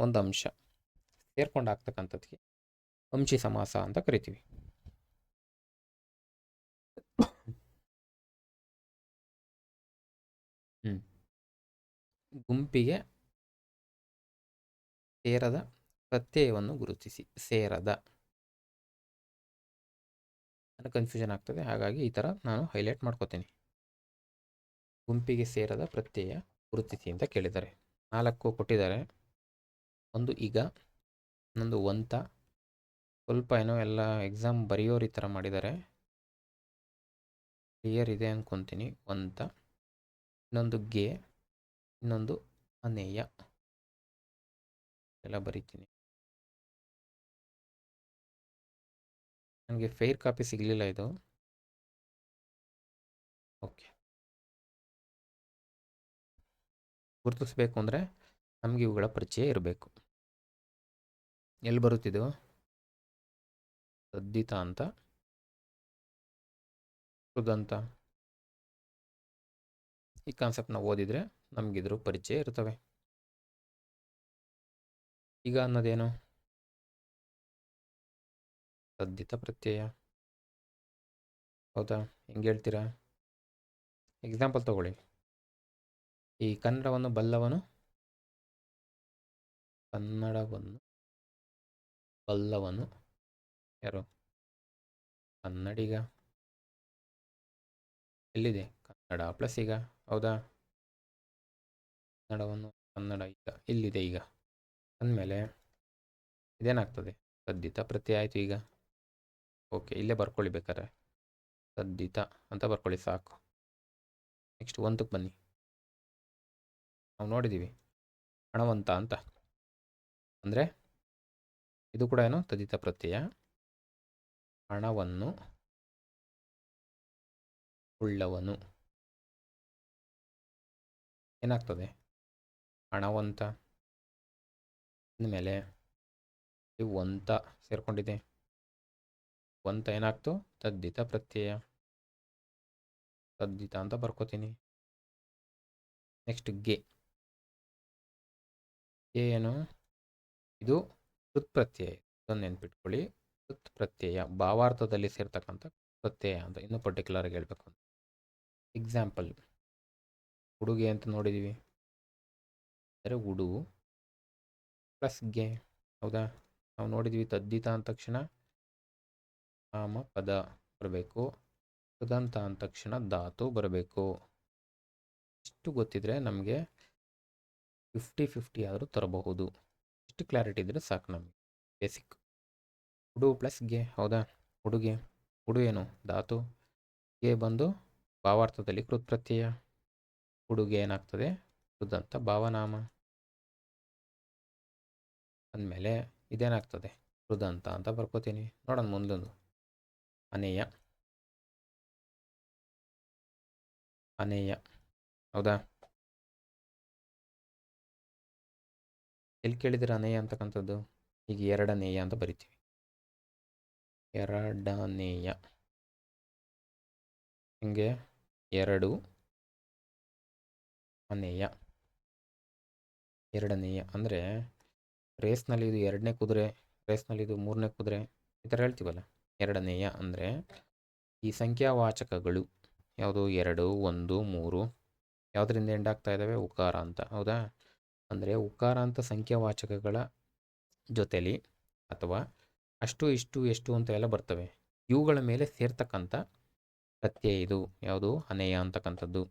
ಒಂದು ಅಂಶ ಸೇರ್ಕೊಂಡು ಆಗ್ತಕ್ಕಂಥದ್ದಕ್ಕೆ ಅಂಶಿ ಸಮಾಸ ಅಂತ ಕರಿತೀವಿ. ಗುಂಪಿಗೆ ಸೇರದ ಪ್ರತ್ಯಯವನ್ನು ಗುರುತಿಸಿ. ಸೇರದ ಕನ್ಫ್ಯೂಷನ್ ಆಗ್ತದೆ, ಹಾಗಾಗಿ ಈ ಥರ ನಾನು ಹೈಲೈಟ್ ಮಾಡ್ಕೋತೀನಿ. ಗುಂಪಿಗೆ ಸೇರದ ಪ್ರತ್ಯಯ ಗುರುತಿಸಿ ಅಂತ ಕೇಳಿದ್ದಾರೆ. 4 ಕೊಟ್ಟಿದ್ದಾರೆ. ಒಂದು ಈಗ, ಇನ್ನೊಂದು ವಂತ. ಸ್ವಲ್ಪ ಏನೋ ಎಲ್ಲ ಎಕ್ಸಾಮ್ ಬರೆಯೋರು ಈ ಥರ ಮಾಡಿದ್ದಾರೆ. ಕ್ಲಿಯರ್ ಇದೆ ಅಂದ್ಕೊತೀನಿ. ವಂತ, ಇನ್ನೊಂದು ಗೆ, ಇನ್ನೊಂದು ಅನೇಯ ಎಲ್ಲ ಬರಿತೀನಿ. ನನಗೆ ಫೇರ್ ಕಾಪಿ ಸಿಗಲಿಲ್ಲ ಇದು. ಓಕೆ, ಗುರುತಿಸ್ಬೇಕು ಅಂದರೆ ನಮಗೆ ಇವುಗಳ ಪರಿಚಯ ಇರಬೇಕು. ಎಲ್ಲಿ ಬರುತ್ತಿದ್ದು? ತದ್ದಿತ ಅಂತ, ಕೃದಂತ. ಈ ಕಾನ್ಸೆಪ್ಟ್ನ ಓದಿದರೆ ನಮಗಿದ್ರ ಪರಿಚಯ ಇರ್ತವೆ. ಈಗ ಅನ್ನೋದೇನು? ತದ್ದಿತ ಪ್ರತ್ಯಯ. ಹೌದಾ? ಹೆಂಗೆ ಹೇಳ್ತೀರಾ? ಎಕ್ಸಾಂಪಲ್ ತಗೊಳ್ಳಿ. ಈ ಕನ್ನಡವನ್ನು ಬಲ್ಲವನು, ಕನ್ನಡವನ್ನು ಬಲ್ಲವನು ಯಾರು? ಕನ್ನಡಿಗ. ಎಲ್ಲಿದೆ? ಕನ್ನಡ ಪ್ಲಸ್ ಈಗ. ಹೌದಾ? ಕನ್ನಡವನ್ನು ಕನ್ನಡ ಈಗ ಇಲ್ಲಿದೆ. ಈಗ ಅಂದಮೇಲೆ ಇದೇನಾಗ್ತದೆ? ತದ್ದಿತ ಪ್ರತ್ಯಯ ಆಯಿತು ಈಗ. ಓಕೆ, ಇಲ್ಲೇ ಬರ್ಕೊಳ್ಳಿ ಬೇಕಾದ್ರೆ. ತದ್ದಿತ ಅಂತ ಬರ್ಕೊಳ್ಳಿ ಸಾಕು. ನೆಕ್ಸ್ಟ್ ಒಂದಕ್ಕೆ ಬನ್ನಿ. ನಾವು ನೋಡಿದ್ದೀವಿ ಹಣವಂತ ಅಂತ. ಅಂದರೆ ಇದು ಕೂಡ ಏನು? ತದ್ದಿತ ಪ್ರತ್ಯಯ. ಹಣವನ್ನು ಉಳ್ಳವನು ಏನಾಗ್ತದೆ? ಹಣವಂತ. ಅಂದಮೇಲೆ ಈ ವಂತ ಸೇರ್ಕೊಂಡಿದೆ. ವಂತ ಏನಾಗ್ತು? ತದ್ದಿತ ಪ್ರತ್ಯಯ. ತದ್ದಿತ ಅಂತ ಬರ್ಕೋತೀನಿ. ನೆಕ್ಸ್ಟ್ ಗೆ. ಏನು? ಇದು ಕೃತ್ ಪ್ರತ್ಯಯ. ಇದನ್ನು ನೆನ್ಪಿಟ್ಕೊಳ್ಳಿ. ಕೃತ್ ಪ್ರತ್ಯಯ ಭಾವಾರ್ಥದಲ್ಲಿ ಸೇರ್ತಕ್ಕಂಥ ಪ್ರತ್ಯಯ ಅಂತ. ಇನ್ನೂ ಪರ್ಟಿಕ್ಯುಲರ್ ಆಗಿ ಹೇಳ್ಬೇಕು. ಎಕ್ಸಾಂಪಲ್, ಹುಡುಗಿ ಅಂತ ನೋಡಿದ್ದೀವಿ. ಅಂದರೆ ಉಡು ಪ್ಲಸ್ ಗೆ. ಹೌದಾ? ನಾವು ನೋಡಿದ್ವಿ ತದ್ದಿತ ಅಂದ ತಕ್ಷಣ ನಾಮಪದ ಬರಬೇಕು, ಕೃದಂತ ಅಂದ ತಕ್ಷಣ ಧಾತು ಬರಬೇಕು. ಇಷ್ಟು ಗೊತ್ತಿದ್ರೆ ನಮಗೆ 50-50 ಆದರೂ ತರಬಹುದು. ಇಷ್ಟು ಕ್ಲಾರಿಟಿ ಇದ್ದರೆ ಸಾಕು ನಮಗೆ. ಬೇಸಿಕ್ ಉಡು ಪ್ಲಸ್ ಗೆ. ಹೌದಾ? ಉಡುಗೆ. ಉಡು ಏನು? ಧಾತು. ಗೆ ಬಂದು ಭಾವಾರ್ಥದಲ್ಲಿ ಕೃತ್ಪ್ರತ್ಯಯ. ಉಡುಗೆ ಏನಾಗ್ತದೆ? ಕೃದಂತ ಭಾವನಾಮ. ಅಂದಮೇಲೆ ಇದೇನಾಗ್ತದೆ? ಕೃದಂತ ಅಂತ ಬರ್ಕೋತೀನಿ. ನೋಡೋಣ ಮುಂದೊಂದು. ಅನೇಯ. ಅನೇಯ. ಹೌದಾ? ಎಲ್ಲಿ ಕೇಳಿದ್ರೆ ಅನೇಯ ಅಂತಕ್ಕಂಥದ್ದು? ಈಗ ಎರಡನೇಯ ಅಂತ ಬರಿತೀವಿ. ಎರಡನೇಯ. ಹಿಂಗೆ ಎರಡು ಅನೇಯ. ಎರಡನೇಯ ಅಂದರೆ ರೇಸ್ನಲ್ಲಿ ಇದು ಎರಡನೇ ಕುದುರೆ, ರೇಸ್ನಲ್ಲಿ ಇದು ಮೂರನೇ ಕುದುರೆ, ಈ ಥರ ಹೇಳ್ತೀವಲ್ಲ. ಎರಡನೇಯ ಅಂದರೆ ಈ ಸಂಖ್ಯಾವಾಚಕಗಳು ಯಾವುದು? 2, 1, 3 ಯಾವುದರಿಂದ ಎಂಡ್ ಆಗ್ತಾ ಇದ್ದಾವೆ? ಉಕಾರ ಅಂತ. ಹೌದಾ? ಅಂದರೆ ಉಕಾರ ಅಂತ ಸಂಖ್ಯಾವಾಚಕಗಳ ಜೊತೆಲಿ ಅಥವಾ ಅಷ್ಟು ಇಷ್ಟು ಎಷ್ಟು ಅಂತ ಎಲ್ಲ ಬರ್ತವೆ. ಇವುಗಳ ಮೇಲೆ ಸೇರ್ತಕ್ಕಂಥ ಪ್ರತ್ಯಯ ಇದು ಯಾವುದು? ಅನೇಯ ಅಂತಕ್ಕಂಥದ್ದು.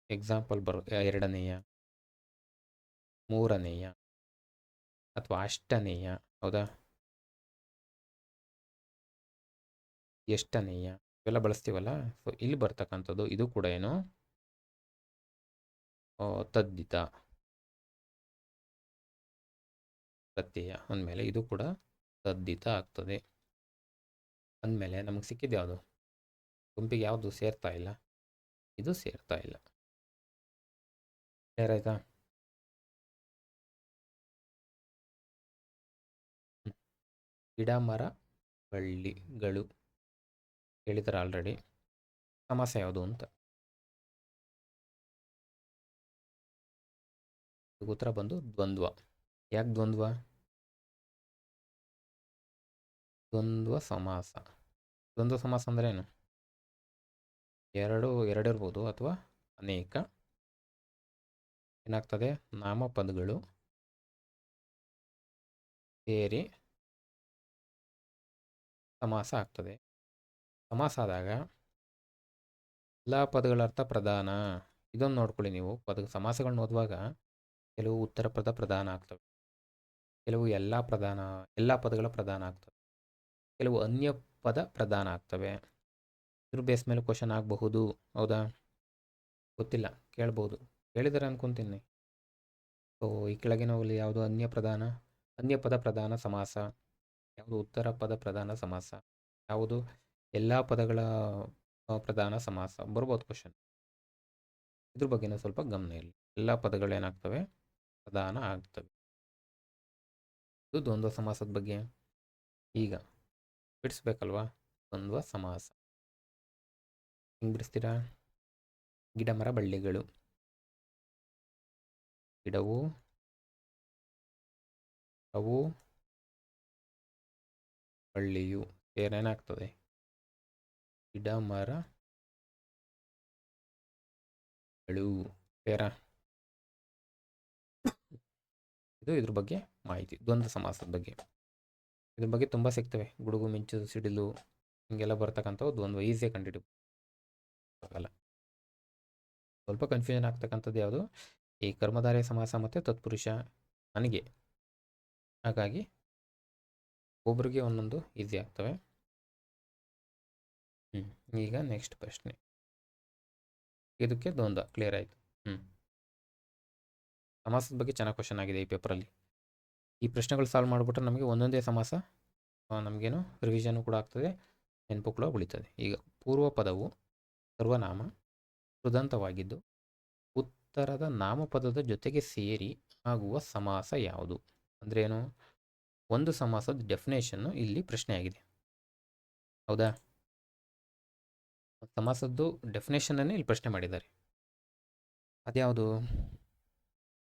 ಎಕ್ಸಾಂಪಲ್ ಎರಡನೇಯ, ಮೂರನೇಯ ಅಥವಾ ಅಷ್ಟನೇಯ. ಹೌದಾ? ಎಷ್ಟನೇಯ ಇವೆಲ್ಲ ಬಳಸ್ತೀವಲ್ಲ. ಸೊ ಇಲ್ಲಿ ಬರ್ತಕ್ಕಂಥದ್ದು ಇದು ಕೂಡ ಏನು? ತದ್ದಿತ ಪ್ರತ್ಯಯ ಅಂದಮೇಲೆ ಇದು ಕೂಡ ತದ್ದಿತ ಆಗ್ತದೆ. ಅಂದಮೇಲೆ ನಮಗೆ ಸಿಕ್ಕಿದ್ದು ಯಾವುದು? ಗುಂಪಿಗೆ ಯಾವುದು ಸೇರ್ತಾ ಇಲ್ಲ? ಇದು ಸೇರ್ತಾ ಇಲ್ಲ. ಕ್ಲಿಯರ್ ಆಯ್ತಾ? ಗಿಡ ಮರ ಬಳ್ಳಿಗಳು ಹೇಳಿದಾರೆ ಆಲ್ರೆಡಿ. ಸಮಾಸ ಯಾವುದು ಅಂತ ಉತ್ತರ ಬಂದು ದ್ವಂದ್ವ. ಯಾಕೆ ದ್ವಂದ್ವ? ದ್ವಂದ್ವ ಸಮಾಸ. ದ್ವಂದ್ವ ಸಮಾಸ ಅಂದ್ರೆ ಏನು? ಎರಡಿರ್ಬೋದು ಅಥವಾ ಅನೇಕ ಏನಾಗ್ತದೆ? ನಾಮಪದಗಳು ಸೇರಿ ಸಮಾಸ ಆಗ್ತದೆ. ಸಮಾಸ ಆದಾಗ ಎಲ್ಲ ಪದಗಳ ಅರ್ಥ ಪ್ರಧಾನ. ಇದೊಂದು ನೋಡ್ಕೊಳ್ಳಿ ನೀವು. ಸಮಾಸಗಳನ್ನ ಓದುವಾಗ ಕೆಲವು ಉತ್ತರ ಪದ ಪ್ರಧಾನ ಆಗ್ತವೆ, ಕೆಲವು ಎಲ್ಲ ಪದಗಳ ಪ್ರಧಾನ ಆಗ್ತವೆ, ಕೆಲವು ಅನ್ಯ ಪದ ಪ್ರಧಾನ ಆಗ್ತವೆ. ಇದ್ರ ಬೇಸ್ ಮೇಲೆ ಕ್ವಶನ್ ಆಗಬಹುದು. ಹೌದಾ? ಗೊತ್ತಿಲ್ಲ, ಕೇಳ್ಬೋದು. ಕೇಳಿದರೆ ಅನ್ಕೊಂತೀನಿ. ಸೊ ಈ ಕೆಳಗಿನವುಗಳಲ್ಲಿ ಯಾವುದು ಅನ್ಯ ಪದ ಪ್ರಧಾನ ಸಮಾಸ? ಯಾವುದು ಉತ್ತರ ಪದ ಪ್ರಧಾನ ಸಮಾಸ? ಯಾವುದು ಎಲ್ಲ ಪದಗಳ ಪ್ರಧಾನ ಸಮಾಸ? ಬರ್ಬೋದು ಕ್ವಶನ್. ಇದ್ರ ಬಗ್ಗೆನೂ ಸ್ವಲ್ಪ ಗಮನ ಇರಲಿ. ಎಲ್ಲ ಪದಗಳು ಏನಾಗ್ತವೆ? ಪ್ರಧಾನ ಆಗ್ತವೆ. ಇದು ದ್ವಂದ್ವ ಸಮಾಸದ ಬಗ್ಗೆ. ಈಗ ಬಿಡಿಸ್ಬೇಕಲ್ವಾ ದ್ವಂದ್ವ ಸಮಾಸ. ಹೆಂಗೆ ಬಿಡಿಸ್ತೀರಾ? ಗಿಡ ಮರ ಬಳ್ಳಿಗಳು. ಗಿಡವು ಅವು ಬಳ್ಳಿಯು ಏನೇನಾಗ್ತದೆ? ಗಿಡ ಮರ ಗಳು. ಬೇರೆ ಇದು ಇದ್ರ ಬಗ್ಗೆ ಮಾಹಿತಿ ದ್ವಂದ್ವ ಸಮಾಸದ ಬಗ್ಗೆ. ಇದ್ರ ಬಗ್ಗೆ ತುಂಬ ಸಿಗ್ತವೆ. ಗುಡುಗು ಮಿಂಚು ಸಿಡಿಲು ಹಿಂಗೆಲ್ಲ ಬರ್ತಕ್ಕಂಥವು ದ್ವಂದ್ವ ಈಸಿಯಾಗಿ ಕಂಡುಹಿಡಿಯಲ್ಲ. ಸ್ವಲ್ಪ ಕನ್ಫ್ಯೂಷನ್ ಆಗ್ತಕ್ಕಂಥದ್ದು ಯಾವುದು? ಈ ಕರ್ಮಧಾರಯ ಸಮಾಸ ಮತ್ತು ತತ್ಪುರುಷ ನನಗೆ. ಹಾಗಾಗಿ ಒಬ್ರಿಗೆ ಒಂದೊಂದು ಈಸಿ ಆಗ್ತವೆ. ಈಗ ನೆಕ್ಸ್ಟ್ ಪ್ರಶ್ನೆ. ಇದಕ್ಕೆ ದ್ವಂದ್ವ ಕ್ಲಿಯರ್ ಆಯಿತು. ಸಮಾಸದ ಬಗ್ಗೆ ಚೆನ್ನಾಗಿ ಕ್ವಶನ್ ಆಗಿದೆ ಈ ಪೇಪರಲ್ಲಿ. ಈ ಪ್ರಶ್ನೆಗಳು ಸಾಲ್ವ್ ಮಾಡಿಬಿಟ್ರೆ ನಮಗೆ ಒಂದೊಂದೇ ಸಮಾಸ ನಮಗೇನು ರಿವಿಷನ್ ಕೂಡ ಆಗ್ತದೆ, ನೆನಪು ಕೂಡ ಉಳಿತದೆ. ಈಗ ಪೂರ್ವ ಪದವು ಸರ್ವನಾಮ ಕೃದಂತವಾಗಿದ್ದು ಉತ್ತರದ ನಾಮಪದದ ಜೊತೆಗೆ ಸೇರಿ ಆಗುವ ಸಮಾಸ ಯಾವುದು? ಅಂದ್ರೇನು? ಒಂದು ಸಮಾಸದ ಡೆಫಿನೇಷನ್ನು ಇಲ್ಲಿ ಪ್ರಶ್ನೆಯಾಗಿದೆ. ಹೌದಾ? ಸಮಾಸದ್ದು ಡೆಫಿನೇಷನನ್ನೇ ಇಲ್ಲಿ ಪ್ರಶ್ನೆ ಮಾಡಿದ್ದಾರೆ. ಅದ್ಯಾವುದು?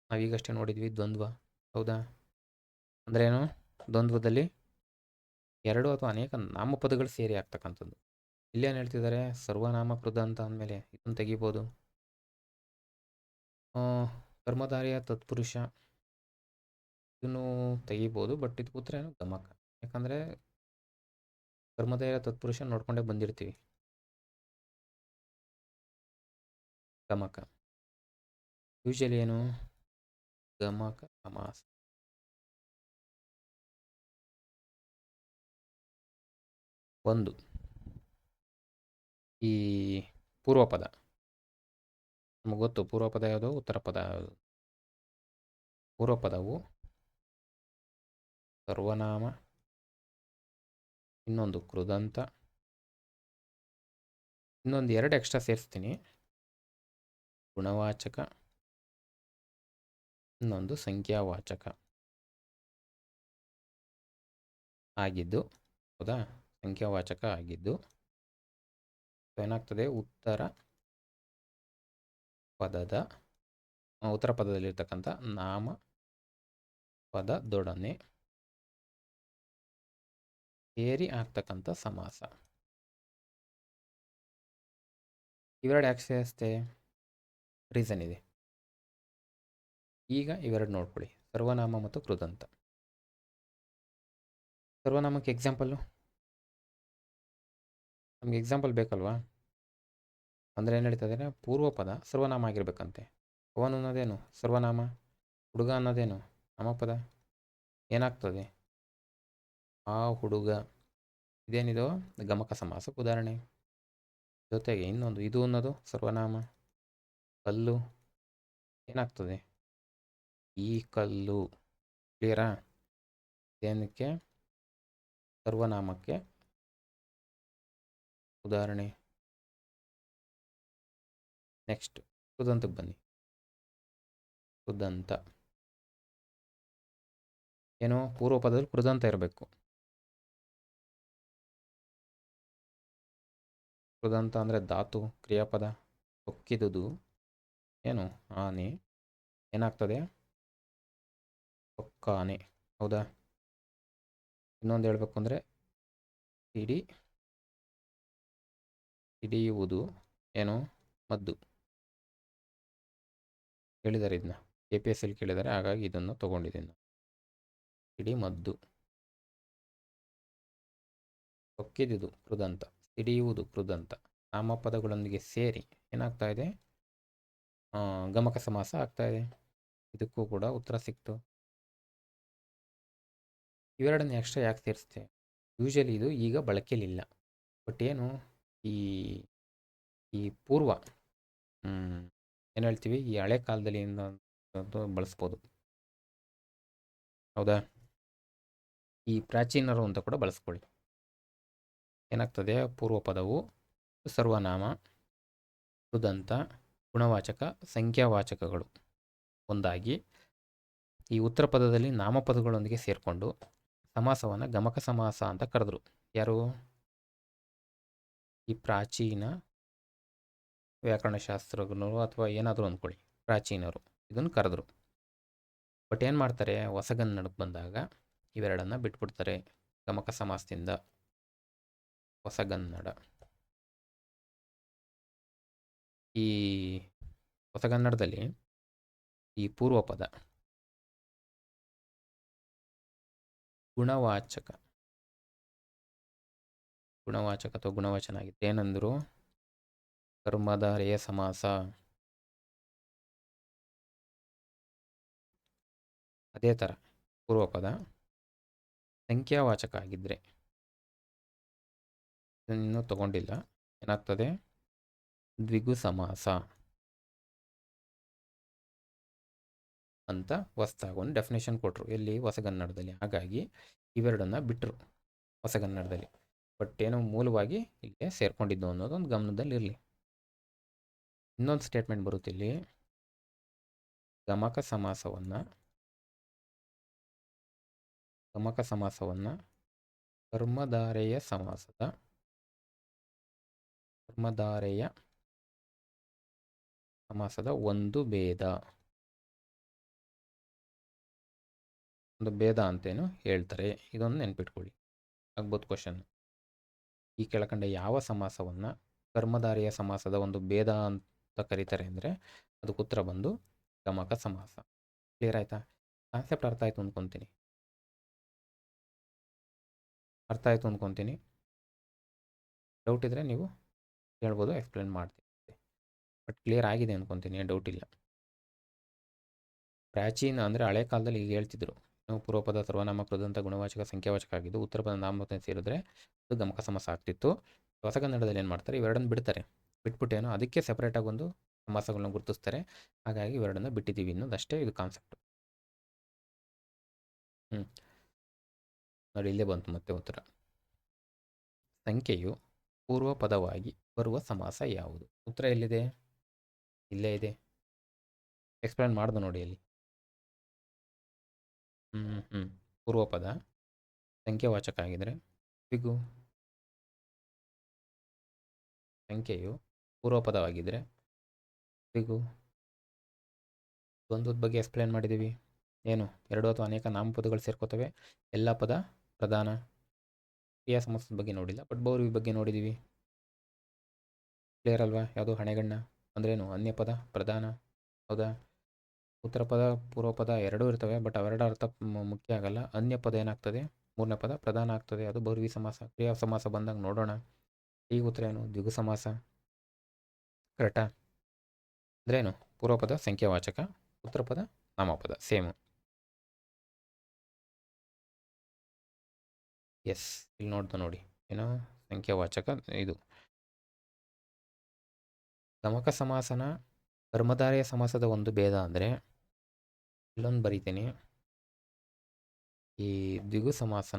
ನಾವೀಗಷ್ಟೇ ನೋಡಿದ್ವಿ ದ್ವಂದ್ವ. ಹೌದಾ? ಅಂದ್ರೇನು? ದ್ವಂದ್ವದಲ್ಲಿ ಎರಡು ಅಥವಾ ಅನೇಕ ನಾಮಪದಗಳು ಸೇರಿ ಆಗ್ತಕ್ಕಂಥದ್ದು. ಇಲ್ಲೇನು ಹೇಳ್ತಿದ್ದಾರೆ? ಸರ್ವನಾಮ ಕೃದಂತ ಅಂದಮೇಲೆ ಇದನ್ನು ತೆಗಿಬೋದು. ಕರ್ಮಧಾರೆಯ ತತ್ಪುರುಷ ಇದನ್ನು ತೆಗಿಬೋದು, ಬಟ್ ಇದಕ್ಕೆ ಉತ್ತರ ಏನು ಗಮಕ. ಯಾಕಂದರೆ ಕರ್ಮಧಾರೆಯ ತತ್ಪುರುಷ ನೋಡ್ಕೊಂಡೇ ಬಂದಿರ್ತೀವಿ. ಗಮಕ ಯೂಶಲಿ ಏನು ಗಮಕ ಸಮಾಸ. ಒಂದು ಈ ಪೂರ್ವಪದ ನಮಗೆ ಗೊತ್ತು, ಪೂರ್ವಪದ ಯಾವುದು, ಉತ್ತರ ಪದ ಯಾವುದು. ಪೂರ್ವಪದವು ಸರ್ವನಾಮ, ಇನ್ನೊಂದು ಕೃದಂತ, ಇನ್ನೊಂದು 2 ಎಕ್ಸ್ಟ್ರಾ ಸೇರಿಸ್ತೀನಿ, ಗುಣವಾಚಕ, ಇನ್ನೊಂದು ಸಂಖ್ಯಾವಾಚಕ ಆಗಿದ್ದು. ಹೌದಾ, ಸಂಖ್ಯಾವಾಚಕ ಆಗಿದ್ದು ಏನಾಗ್ತದೆ, ಉತ್ತರ ಪದದಲ್ಲಿರ್ತಕ್ಕಂಥ ನಾಮ ಪದದೊಡನೆ ಸೇರಿ ಆಗ್ತಕ್ಕಂಥ ಸಮಾಸ. ಇವೆರಡು ಯಾಕೆ ಸೇರಿಸ್ತೆ, ರೀಸನ್ ಇದೆ. ಈಗ ಇವೆರಡು ನೋಡ್ಕೊಳ್ಳಿ, ಸರ್ವನಾಮ ಮತ್ತು ಕೃದಂತ. ಸರ್ವನಾಮಕ್ಕೆ ಎಕ್ಸಾಂಪಲ್ಲು, ನಮಗೆ ಎಕ್ಸಾಂಪಲ್ ಬೇಕಲ್ವಾ. ಅಂದರೆ ಏನು ಹೇಳ್ತಾ ಇದ್ದಾರೆ, ಪೂರ್ವಪದ ಸರ್ವನಾಮ ಆಗಿರ್ಬೇಕಂತೆ. ಅವನು ಅನ್ನೋದೇನು ಸರ್ವನಾಮ, ಹುಡುಗ ಅನ್ನೋದೇನು ನಾಮಪದ. ಏನಾಗ್ತದೆ, ಆ ಹುಡುಗ. ಇದೇನಿದು ಗಮಕ ಸಮಾಸಕ್ಕೆ ಉದಾಹರಣೆ. ಜೊತೆಗೆ ಇನ್ನೊಂದು ಇದು ಅನ್ನೋದು ಸರ್ವನಾಮ. ಕಲ್ಲು ಏನಾಗ್ತದೆ, ಈ ಕಲ್ಲು. ಕ್ಲಿಯರಾ, ಏನಕ್ಕೆ ಸರ್ವನಾಮಕ್ಕೆ ಉದಾಹರಣೆ. ನೆಕ್ಸ್ಟ್ ಕೃದಂತಕ್ಕೆ ಬನ್ನಿ. ಕೃದಂತ ಏನು, ಪೂರ್ವಪದದಲ್ಲಿ ಕೃದಂತ ಇರಬೇಕು. ಕೃದಂತ ಅಂದರೆ ಧಾತು ಕ್ರಿಯಾಪದ. ಹೊಕ್ಕಿದುದು ಏನು, ಆನೆ. ಏನಾಗ್ತದೆ, ಹೊಕ್ಕಾನೆ. ಹೌದಾ. ಇನ್ನೊಂದು ಹೇಳಬೇಕು ಅಂದರೆ ಹಿಡಿಯುವುದು ಏನು, ಮದ್ದು. ಕೇಳಿದ್ದಾರೆ ಇದನ್ನ, APSC ಕೇಳಿದ್ದಾರೆ, ಹಾಗಾಗಿ ಇದನ್ನು ತೊಗೊಂಡಿದ್ದೀನಿ. ಹಿಡಿ ಮದ್ದು. ಹೊಕ್ಕಿದುದು ಕೃದಂತ, ಹಿಡಿಯುವುದು ಕೃದಂತ. ನಾಮಪದಗಳೊಂದಿಗೆ ಸೇರಿ ಏನಾಗ್ತಾ ಇದೆ, ಗಮಕ ಸಮಾಸ ಆಗ್ತಾ ಇದೆ. ಇದಕ್ಕೂ ಕೂಡ ಉತ್ತರ ಸಿಕ್ತು. ಇವೆರಡನ್ನು ಎಕ್ಸ್ಟ್ರಾ ಯಾಕೆ ಸೇರಿಸ್ತೇವೆ, ಯೂಶಲಿ ಇದು ಈಗ ಬಳಕೆಯಲ್ಲಿಲ್ಲ. ಬಟ್ ಏನು, ಈ ಪೂರ್ವ ಏನು ಹೇಳ್ತೀವಿ, ಈ ಹಳೆ ಕಾಲದಲ್ಲಿ ಬಳಸ್ಬೋದು. ಹೌದಾ. ಈ ಪ್ರಾಚೀನರು ಅಂತ ಕೂಡ ಬಳಸ್ಕೊಳ್ಳಿ. ಏನಾಗ್ತದೆ, ಪೂರ್ವಪದವು ಸರ್ವನಾಮ, ಕೃದಂತ, ಗುಣವಾಚಕ, ಸಂಖ್ಯಾವಾಚಕಗಳು ಒಂದಾಗಿ ಈ ಉತ್ತರ ಪದದಲ್ಲಿ ನಾಮಪದಗಳೊಂದಿಗೆ ಸೇರಿಕೊಂಡು ಸಮಾಸವನ್ನು ಗಮಕ ಸಮಾಸ ಅಂತ ಕರೆದ್ರು. ಯಾರು, ಈ ಪ್ರಾಚೀನ ವ್ಯಾಕರಣಶಾಸ್ತ್ರಜ್ಞರು ಅಥವಾ ಏನಾದರೂ ಅಂದ್ಕೊಳ್ಳಿ, ಪ್ರಾಚೀನರು ಇದನ್ನು ಕರೆದ್ರು. ಬಟ್ ಏನು ಮಾಡ್ತಾರೆ, ಹೊಸಗನ್ನಡಕ್ಕೆ ಬಂದಾಗ ಇವೆರಡನ್ನು ಬಿಟ್ಬಿಡ್ತಾರೆ. ಗಮಕ ಸಮಾಸದಿಂದ ಹೊಸಗನ್ನಡ. ಈ ಹೊಸಗನ್ನಡದಲ್ಲಿ ಈ ಪೂರ್ವಪದ ಗುಣವಾಚಕ ಅಥವಾ ಗುಣವಚನ ಆಗಿತ್ತು. ಏನಂದ್ರು, ಕರ್ಮಧಾರೆಯ ಸಮಾಸ. ಅದೇ ಥರ ಪೂರ್ವಪದ ಸಂಖ್ಯಾವಾಚಕ ಆಗಿದ್ದರೆ, ಇನ್ನೂ ತಗೊಂಡಿಲ್ಲ, ಏನಾಗ್ತದೆ, ದ್ವಿಗು ಸಮಾಸ ಅಂತ ಹೊಸದಾಗಿ ಒಂದು ಡೆಫಿನೇಷನ್ ಕೊಟ್ಟರು. ಎಲ್ಲಿ, ಹೊಸಗನ್ನಡದಲ್ಲಿ. ಹಾಗಾಗಿ ಇವೆರಡನ್ನು ಬಿಟ್ಟರು ಹೊಸಗನ್ನಡದಲ್ಲಿ. ಬಟ್ ಏನೋ ಮೂಲವಾಗಿ ಇಲ್ಲಿಗೆ ಸೇರ್ಕೊಂಡಿದ್ದು ಅನ್ನೋದೊಂದು ಗಮನದಲ್ಲಿರಲಿ. ಇನ್ನೊಂದು ಸ್ಟೇಟ್ಮೆಂಟ್ ಬರುತ್ತೆ ಇಲ್ಲಿ, ಗಮಕ ಸಮಾಸವನ್ನು ಕರ್ಮಧಾರೆಯ ಸಮಾಸದ ಒಂದು ಭೇದ ಅಂತೇನು ಹೇಳ್ತಾರೆ. ಇದೊಂದು ನೆನ್ಪಿಟ್ಕೊಳ್ಳಿ, ಆಗ್ಬೋದು ಕ್ವಶನ್. ಈ ಕೆಳಕಂಡ ಯಾವ ಸಮಾಸವನ್ನು ಕರ್ಮಧಾರೆಯ ಸಮಾಸದ ಒಂದು ಭೇದ ಅಂತ ಕರೀತಾರೆ ಅಂದರೆ ಅದಕ್ಕೆ ಉತ್ತರ ಬಂದು ಗಮಕ ಸಮಾಸ. ಕ್ಲಿಯರ್ ಆಯಿತಾ? ಕಾನ್ಸೆಪ್ಟ್ ಅರ್ಥ ಆಯಿತು ಅಂದ್ಕೊತೀನಿ. ಡೌಟ್ ಇದ್ದರೆ ನೀವು ಹೇಳ್ಬೋದು, ಎಕ್ಸ್ಪ್ಲೇನ್ ಮಾಡ್ತೀನಿ. ಬಟ್ ಕ್ಲಿಯರ್ ಆಗಿದೆ ಅಂದ್ಕೊತೀನಿ, ಏನು ಡೌಟ್ ಇಲ್ಲ. ಪ್ರಾಚೀನ ಅಂದರೆ ಹಳೆ ಕಾಲದಲ್ಲಿ ಈಗ ಹೇಳ್ತಿದ್ರು, ಪೂರ್ವಪದ ಸರ್ವನಾಮ ಕೃದಂತ ಗುಣವಾಚಕ ಸಂಖ್ಯಾವಾಚಕ ಆಗಿದ್ದು ಉತ್ತರ ಪದ ನಾಮಪದ ಸೇರಿದ್ರೆ ಅದು ಗಮಕ ಸಮಾಸ ಆಗ್ತಿತ್ತು. ಹೊಸಗನ್ನಡದಲ್ಲಿ ಏನು ಮಾಡ್ತಾರೆ, ಇವೆರಡನ್ನು ಬಿಡ್ತಾರೆ. ಬಿಟ್ಬಿಟ್ಟೇನೋ ಅದಕ್ಕೆ ಸಪ್ರೇಟಾಗಿ ಒಂದು ಸಮಾಸಗಳನ್ನ ಗುರುತಿಸ್ತಾರೆ. ಹಾಗಾಗಿ ಇವೆರಡನ್ನ ಬಿಟ್ಟಿದ್ದೀವಿ ಅನ್ನೋದಷ್ಟೇ ಇದು ಕಾನ್ಸೆಪ್ಟ್. ನೋಡಿ, ಇಲ್ಲೇ ಬಂತು ಮತ್ತೆ ಉತ್ತರ. ಸಂಖ್ಯೆಯು ಪೂರ್ವ ಪದವಾಗಿ ಬರುವ ಸಮಾಸ ಯಾವುದು? ಉತ್ತರ ಎಲ್ಲಿದೆ? ಇಲ್ಲೇ ಇದೆ. ಎಕ್ಸ್ಪ್ಲೇನ್ ಮಾಡ್ದು ನೋಡಿ ಅಲ್ಲಿ. ಪೂರ್ವಪದ ಸಂಖ್ಯಾವಾಚಕ ಆಗಿದ್ರೆ ಬಿಗು. ಸಂಖ್ಯೆಯು ಪೂರ್ವಪದವಾಗಿದ್ದರೆ ಬಿಗು. ದ್ವಂದ್ವದ ಬಗ್ಗೆ ಎಕ್ಸ್ಪ್ಲೇನ್ ಮಾಡಿದ್ದೀವಿ. ಏನು, ಎರಡು ಅಥವಾ ಅನೇಕ ನಾಮಪದಗಳು ಸೇರ್ಕೋತವೆ. ಎಲ್ಲ ಪದ ಪ್ರಧಾನ. ಕ್ರಿಯಾ ಸಮಾಸದ ಬಗ್ಗೆ ನೋಡಿಲ್ಲ, ಬಟ್ ಬಹುವ್ರೀಹಿ ಬಗ್ಗೆ ನೋಡಿದ್ದೀವಿ. ಕ್ಲಿಯರ್ ಅಲ್ವಾ? ಯಾವುದು ಹಣೆಗಣ್ಣ ಅಂದ್ರೇನು? ಅನ್ಯ ಪದ ಪ್ರಧಾನ. ಹೌದಾ? ಉತ್ತರ ಪದ ಪೂರ್ವ ಪದ ಎರಡೂ ಇರ್ತವೆ, ಬಟ್ ಅವೆರಡರ ಅರ್ಥ ಮುಖ್ಯ ಆಗಲ್ಲ. ಅನ್ಯ ಪದ ಏನಾಗ್ತದೆ? ಮೂರನೇ ಪದ ಪ್ರಧಾನ ಆಗ್ತದೆ, ಅದು ಬಹುವ್ರೀಹಿ ಸಮಾಸ. ಕ್ರಿಯಾ ಸಮಾಸ ಬಂದಾಗ ನೋಡೋಣ. ಈಗ ಉತ್ತರ ಏನು? ದ್ವಿಗು ಸಮಾಸ. ಕರೆಕ್ಟಾ? ಅಂದ್ರೇನು? ಪೂರ್ವ ಪದ ಸಂಖ್ಯಾವಾಚಕ, ಉತ್ತರ ಪದ ನಾಮಪದ, ಸೇಮ್. ಎಸ್, ಇಲ್ಲಿ ನೋಡಿ ಏನೋ ಸಂಖ್ಯಾವಾಚಕ ಇದು. ಗಮಕ ಸಮಾಸನ ಕರ್ಮಧಾರಯ ಸಮಾಸದ ಒಂದು ಭೇದ ಅಂದರೆ, ಇಲ್ಲೊಂದು ಬರೀತೀನಿ, ಈ ದ್ವಿಗು ಸಮಾಸ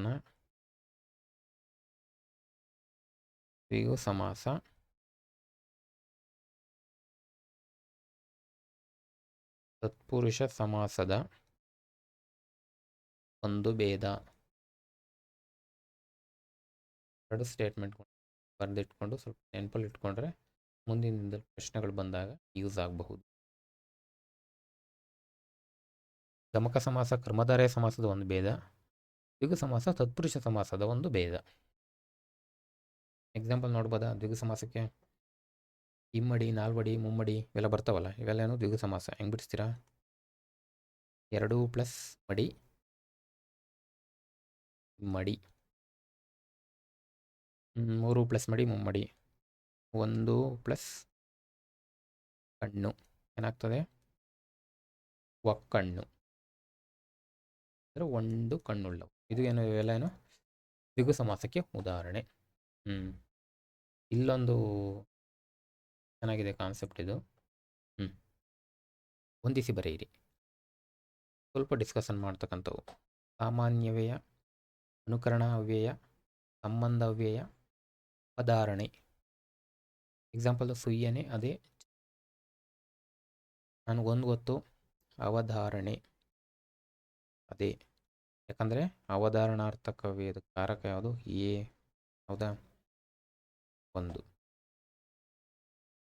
ತತ್ಪುರುಷ ಸಮಾಸದ ಒಂದು ಭೇದ. ಎರಡು ಸ್ಟೇಟ್ಮೆಂಟ್ ಬರೆದಿಟ್ಕೊಂಡು ಸ್ವಲ್ಪ ನೆನಪಲ್ಲಿ ಇಟ್ಕೊಂಡ್ರೆ ಮುಂದಿನ ಪ್ರಶ್ನೆಗಳು ಬಂದಾಗ ಯೂಸ್ ಆಗಬಹುದು. ಗಮಕ ಸಮಾಸ ಕರ್ಮಧಾರಯ ಸಮಾಸದ ಒಂದು ಭೇದ, ದ್ವಿಗು ಸಮಾಸ ತತ್ಪುರುಷ ಸಮಾಸದ ಒಂದು ಭೇದ. ಎಕ್ಸಾಂಪಲ್ ನೋಡ್ಬೋದಾ? ದ್ವಿಗು ಸಮಾಸಕ್ಕೆ ಇಮ್ಮಡಿ, ನಾಲ್ವಡಿ, ಮುಮ್ಮಡಿ ಇವೆಲ್ಲ ಬರ್ತಾವಲ್ಲ, ಇವೆಲ್ಲೇನು ದ್ವಿಗು ಸಮಾಸ. ಹೆಂಗೆ ಬಿಡಿಸ್ತೀರಾ? 2 ಪ್ಲಸ್ ಮಡಿ ಮಡಿ, 3 ಪ್ಲಸ್ ಮಡಿ ಮುಮ್ಮಡಿ, 1 ಪ್ಲಸ್ ಕಣ್ಣು ಏನಾಗ್ತದೆ? ಒಕ್ಕಣ್ಣು. ಅಂದರೆ ಒಂದು ಕಣ್ಣುಳ್ಳವು. ಇದು ಏನು? ಇವೆಲ್ಲ ಏನು ದ್ವಿಗು ಸಮಾಸಕ್ಕೆ ಉದಾಹರಣೆ. ಇಲ್ಲೊಂದು ಚೆನ್ನಾಗಿದೆ ಕಾನ್ಸೆಪ್ಟ್ ಇದು. ಹೊಂದಿಸಿ ಬರೆಯಿರಿ. ಸ್ವಲ್ಪ ಡಿಸ್ಕಷನ್ ಮಾಡ್ತಕ್ಕಂಥವು. ಸಾಮಾನ್ಯವ್ಯಯ, ಅನುಕರಣ ಅವ್ಯಯ, ಸಂಬಂಧ ಅವ್ಯಯ, ಅವಧಾರಣೆ. ಎಕ್ಸಾಂಪಲ್ ಸುಯ್ಯನೆ, ಅದೇ ನನಗೊಂದು ಗೊತ್ತು, ಅವಧಾರಣೆ ಅದೇ. ಯಾಕಂದರೆ ಅವಧಾರಣಾರ್ಥಕ ಅವ್ಯಯದ ಕಾರಕ ಯಾವುದು? ಎ. ಹೌದಾ? ಒಂದು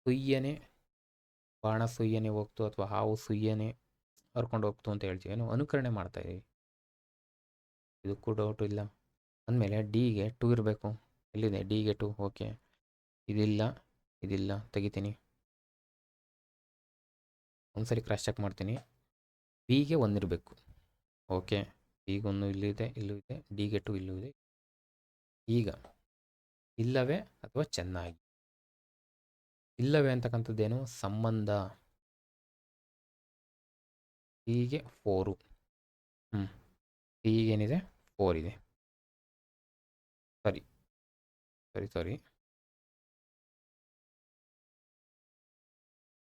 ಸುಯ್ಯನೆ, ಬಾಣ ಸುಯ್ಯನೆ ಹೋಗ್ತು ಅಥವಾ ಹಾವು ಸುಯ್ಯನೆ ಹರ್ಕೊಂಡು ಹೋಗ್ತು ಅಂತ ಹೇಳ್ತೀವಿ. ಏನು ಅನುಕರಣೆ ಮಾಡ್ತಾ ಇದೀವಿ. ಇದಕ್ಕೂ ಡೌಟು ಇಲ್ಲ. ಅಂದಮೇಲೆ ಡಿಗೆ 2 ಇರಬೇಕು. ಎಲ್ಲಿದೆ ಡಿಗೆ 2? ಓಕೆ, ಇದಿಲ್ಲ, ತೆಗಿತೀನಿ. ಒಂದ್ಸರಿ ಕ್ರಾಸ್ ಚೆಕ್ ಮಾಡ್ತೀನಿ. ಬಿಗೆ 1 ಇರಬೇಕು. ಓಕೆ, ಬಿಗೆ 1 ಇಲ್ಲಿದೆ, ಇಲ್ಲೂ ಇದೆ. ಡಿಗೆ 2 ಇಲ್ಲೂ ಇದೆ. ಈಗ ಇಲ್ಲವೇ ಅಥವಾ ಚೆನ್ನಾಗಿ. ಇಲ್ಲವೇ ಅಂತಕ್ಕಂಥದ್ದೇನು? ಸಂಬಂಧ. ಹೀಗೆ 4. ಈಗೇನಿದೆ? 4 ಇದೆ. ಸಾರಿ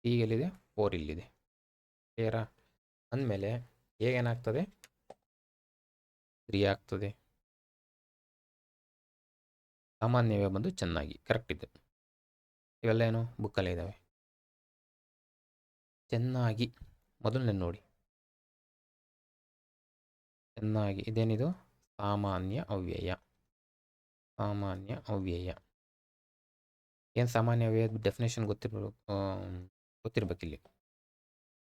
ಈಗೆಲ್ಲಿದೆ? 4 ಇಲ್ಲಿದೆ. ಕ್ಲಿಯರಾ? ಅಂದಮೇಲೆ ಏನಾಗ್ತದೆ? 3 ಆಗ್ತದೆ. ಸಾಮಾನ್ಯವೇ ಬಂದು ಚೆನ್ನಾಗಿ. ಕರೆಕ್ಟ್ ಇದೆ. ಇವೆಲ್ಲ ಏನು ಬುಕ್ಕಲ್ಲೇ ಇದ್ದಾವೆ. ಚೆನ್ನಾಗಿ ಮೊದಲನೇ ನೋಡಿ. ಚೆನ್ನಾಗಿ ಇದೇನಿದು? ಸಾಮಾನ್ಯ ಅವ್ಯಯ. ಏನು ಸಾಮಾನ್ಯ ಅವ್ಯಯದ ಡೆಫಿನೇಷನ್ ಗೊತ್ತಿರ್ಬೇಕಿಲ್ಲಿ.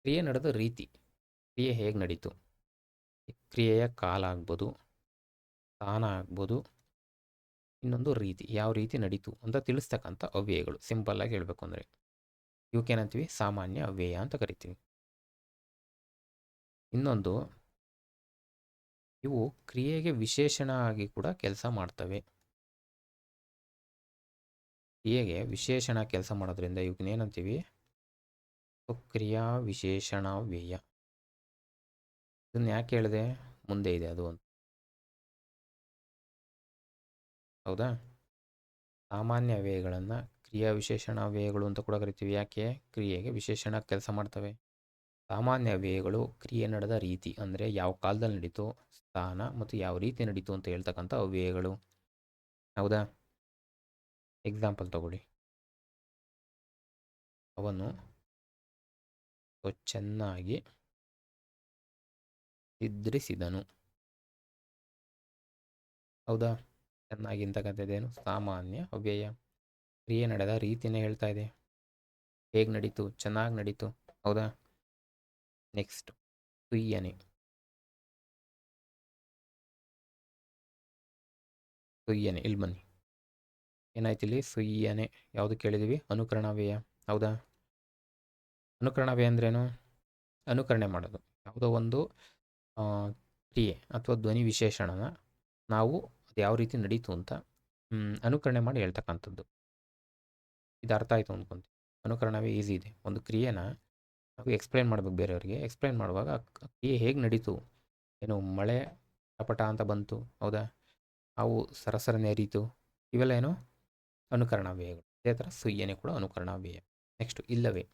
ಕ್ರಿಯೆ ನಡೆದ ರೀತಿ, ಕ್ರಿಯೆ ಹೇಗೆ ನಡೀತು, ಕ್ರಿಯೆಯ ಕಾಲ ಆಗ್ಬೋದು, ಸ್ಥಾನ ಆಗ್ಬೋದು, ಇನ್ನೊಂದು ರೀತಿ, ಯಾವ ರೀತಿ ನಡೀತು ಅಂತ ತಿಳಿಸ್ತಕ್ಕಂಥ ಅವ್ಯಯಗಳು. ಸಿಂಪಲ್ಲಾಗಿ ಹೇಳಬೇಕು ಅಂದರೆ ಇವಕ್ಕೇನಂತೀವಿ? ಸಾಮಾನ್ಯ ಅವ್ಯಯ ಅಂತ ಕರಿತೀವಿ. ಇನ್ನೊಂದು, ಇವು ಕ್ರಿಯೆಗೆ ವಿಶೇಷಣ ಆಗಿ ಕೂಡ ಕೆಲಸ ಮಾಡ್ತವೆ. ಕ್ರಿಯೆಗೆ ವಿಶೇಷಣ ಕೆಲಸ ಮಾಡೋದ್ರಿಂದ ಇವಕ್ಕೇನಂತೀವಿ? ಕ್ರಿಯಾ ವಿಶೇಷಣ ವ್ಯಯ. ಇದನ್ನ ಯಾಕೆ ಹೇಳಿದೆ? ಮುಂದೆ ಇದೆ ಅದು ಅಂತ. ಹೌದಾ? ಸಾಮಾನ್ಯ ವ್ಯಯಗಳನ್ನು ಕ್ರಿಯಾ ವಿಶೇಷಣ ವ್ಯಯಗಳು ಅಂತ ಕೂಡ ಕರಿತೀವಿ. ಯಾಕೆ? ಕ್ರಿಯೆಗೆ ವಿಶೇಷಣ ಕೆಲಸ ಮಾಡ್ತವೆ. ಸಾಮಾನ್ಯ ವ್ಯಯಗಳು ಕ್ರಿಯೆ ನಡೆದ ರೀತಿ, ಅಂದರೆ ಯಾವ ಕಾಲದಲ್ಲಿ ನಡೀತು, ಸ್ಥಾನ ಮತ್ತು ಯಾವ ರೀತಿ ನಡೀತು ಅಂತ ಹೇಳ್ತಕ್ಕಂಥ ಅವ್ಯಯಗಳು. ಹೌದಾ? ಎಕ್ಸಾಂಪಲ್ ತಗೊಳ್ಳಿ. ಅವನು ಚೆನ್ನಾಗಿ ನಿದ್ರಿಸಿದನು. ಹೌದಾ? ಚೆನ್ನಾಗಿ ಅಂತಕ್ಕಂಥದ್ದೇನು? ಸಾಮಾನ್ಯ ಅವ್ಯಯ. ಕ್ರಿಯೆ ನಡೆದ ರೀತಿನೇ ಹೇಳ್ತಾ ಇದೆ. ಹೇಗೆ ನಡೀತು? ಚೆನ್ನಾಗಿ ನಡೀತು. ಹೌದಾ? ನೆಕ್ಸ್ಟ್, ಸುಯ್ಯನೆ. ಸುಯ್ಯನೆ, ಇಲ್ಲಿ ಬನ್ನಿ. ಏನಾಯ್ತು ಇಲ್ಲಿ? ಸುಯ್ಯನೆ ಯಾವುದು ಕೇಳಿದೀವಿ? ಅನುಕರಣ ವ್ಯಯ. ಹೌದಾ? ಅನುಕರಣ ವ್ಯಯ ಅಂದ್ರೇನು? ಅನುಕರಣೆ ಮಾಡೋದು. ಯಾವುದೋ ಒಂದು ಕ್ರಿಯೆ ಅಥವಾ ಧ್ವನಿ ವಿಶೇಷಣನ ನಾವು ಅದು ಯಾವ ರೀತಿ ನಡೀತು ಅಂತ ಅನುಕರಣೆ ಮಾಡಿ ಹೇಳ್ತಕ್ಕಂಥದ್ದು. ಇದು ಅರ್ಥ ಆಯಿತು ಅಂದ್ಕೊಂತೀವಿ. ಅನುಕರಣವೇ ಈಸಿ ಇದೆ. ಒಂದು ಕ್ರಿಯೆನ ನಾವು ಎಕ್ಸ್ಪ್ಲೈನ್ ಮಾಡಬೇಕು ಬೇರೆಯವರಿಗೆ. ಎಕ್ಸ್ಪ್ಲೈನ್ ಮಾಡುವಾಗ ಕ್ರಿಯೆ ಹೇಗೆ ನಡೀತು, ಏನು ಮಳೆ ಟಪಟ ಅಂತ ಬಂತು, ಹೌದಾ, ಅವು ಸರಸರನೆ ಹರಿತು, ಇವೆಲ್ಲ ಏನು? ಅನುಕರಣ ವ್ಯಯಗಳು. ಅದೇ ಥರ ಸುಯ್ಯನೆ ಕೂಡ ಅನುಕರಣ ವ್ಯಯ. ನೆಕ್ಸ್ಟು, ಇಲ್ಲವೇ.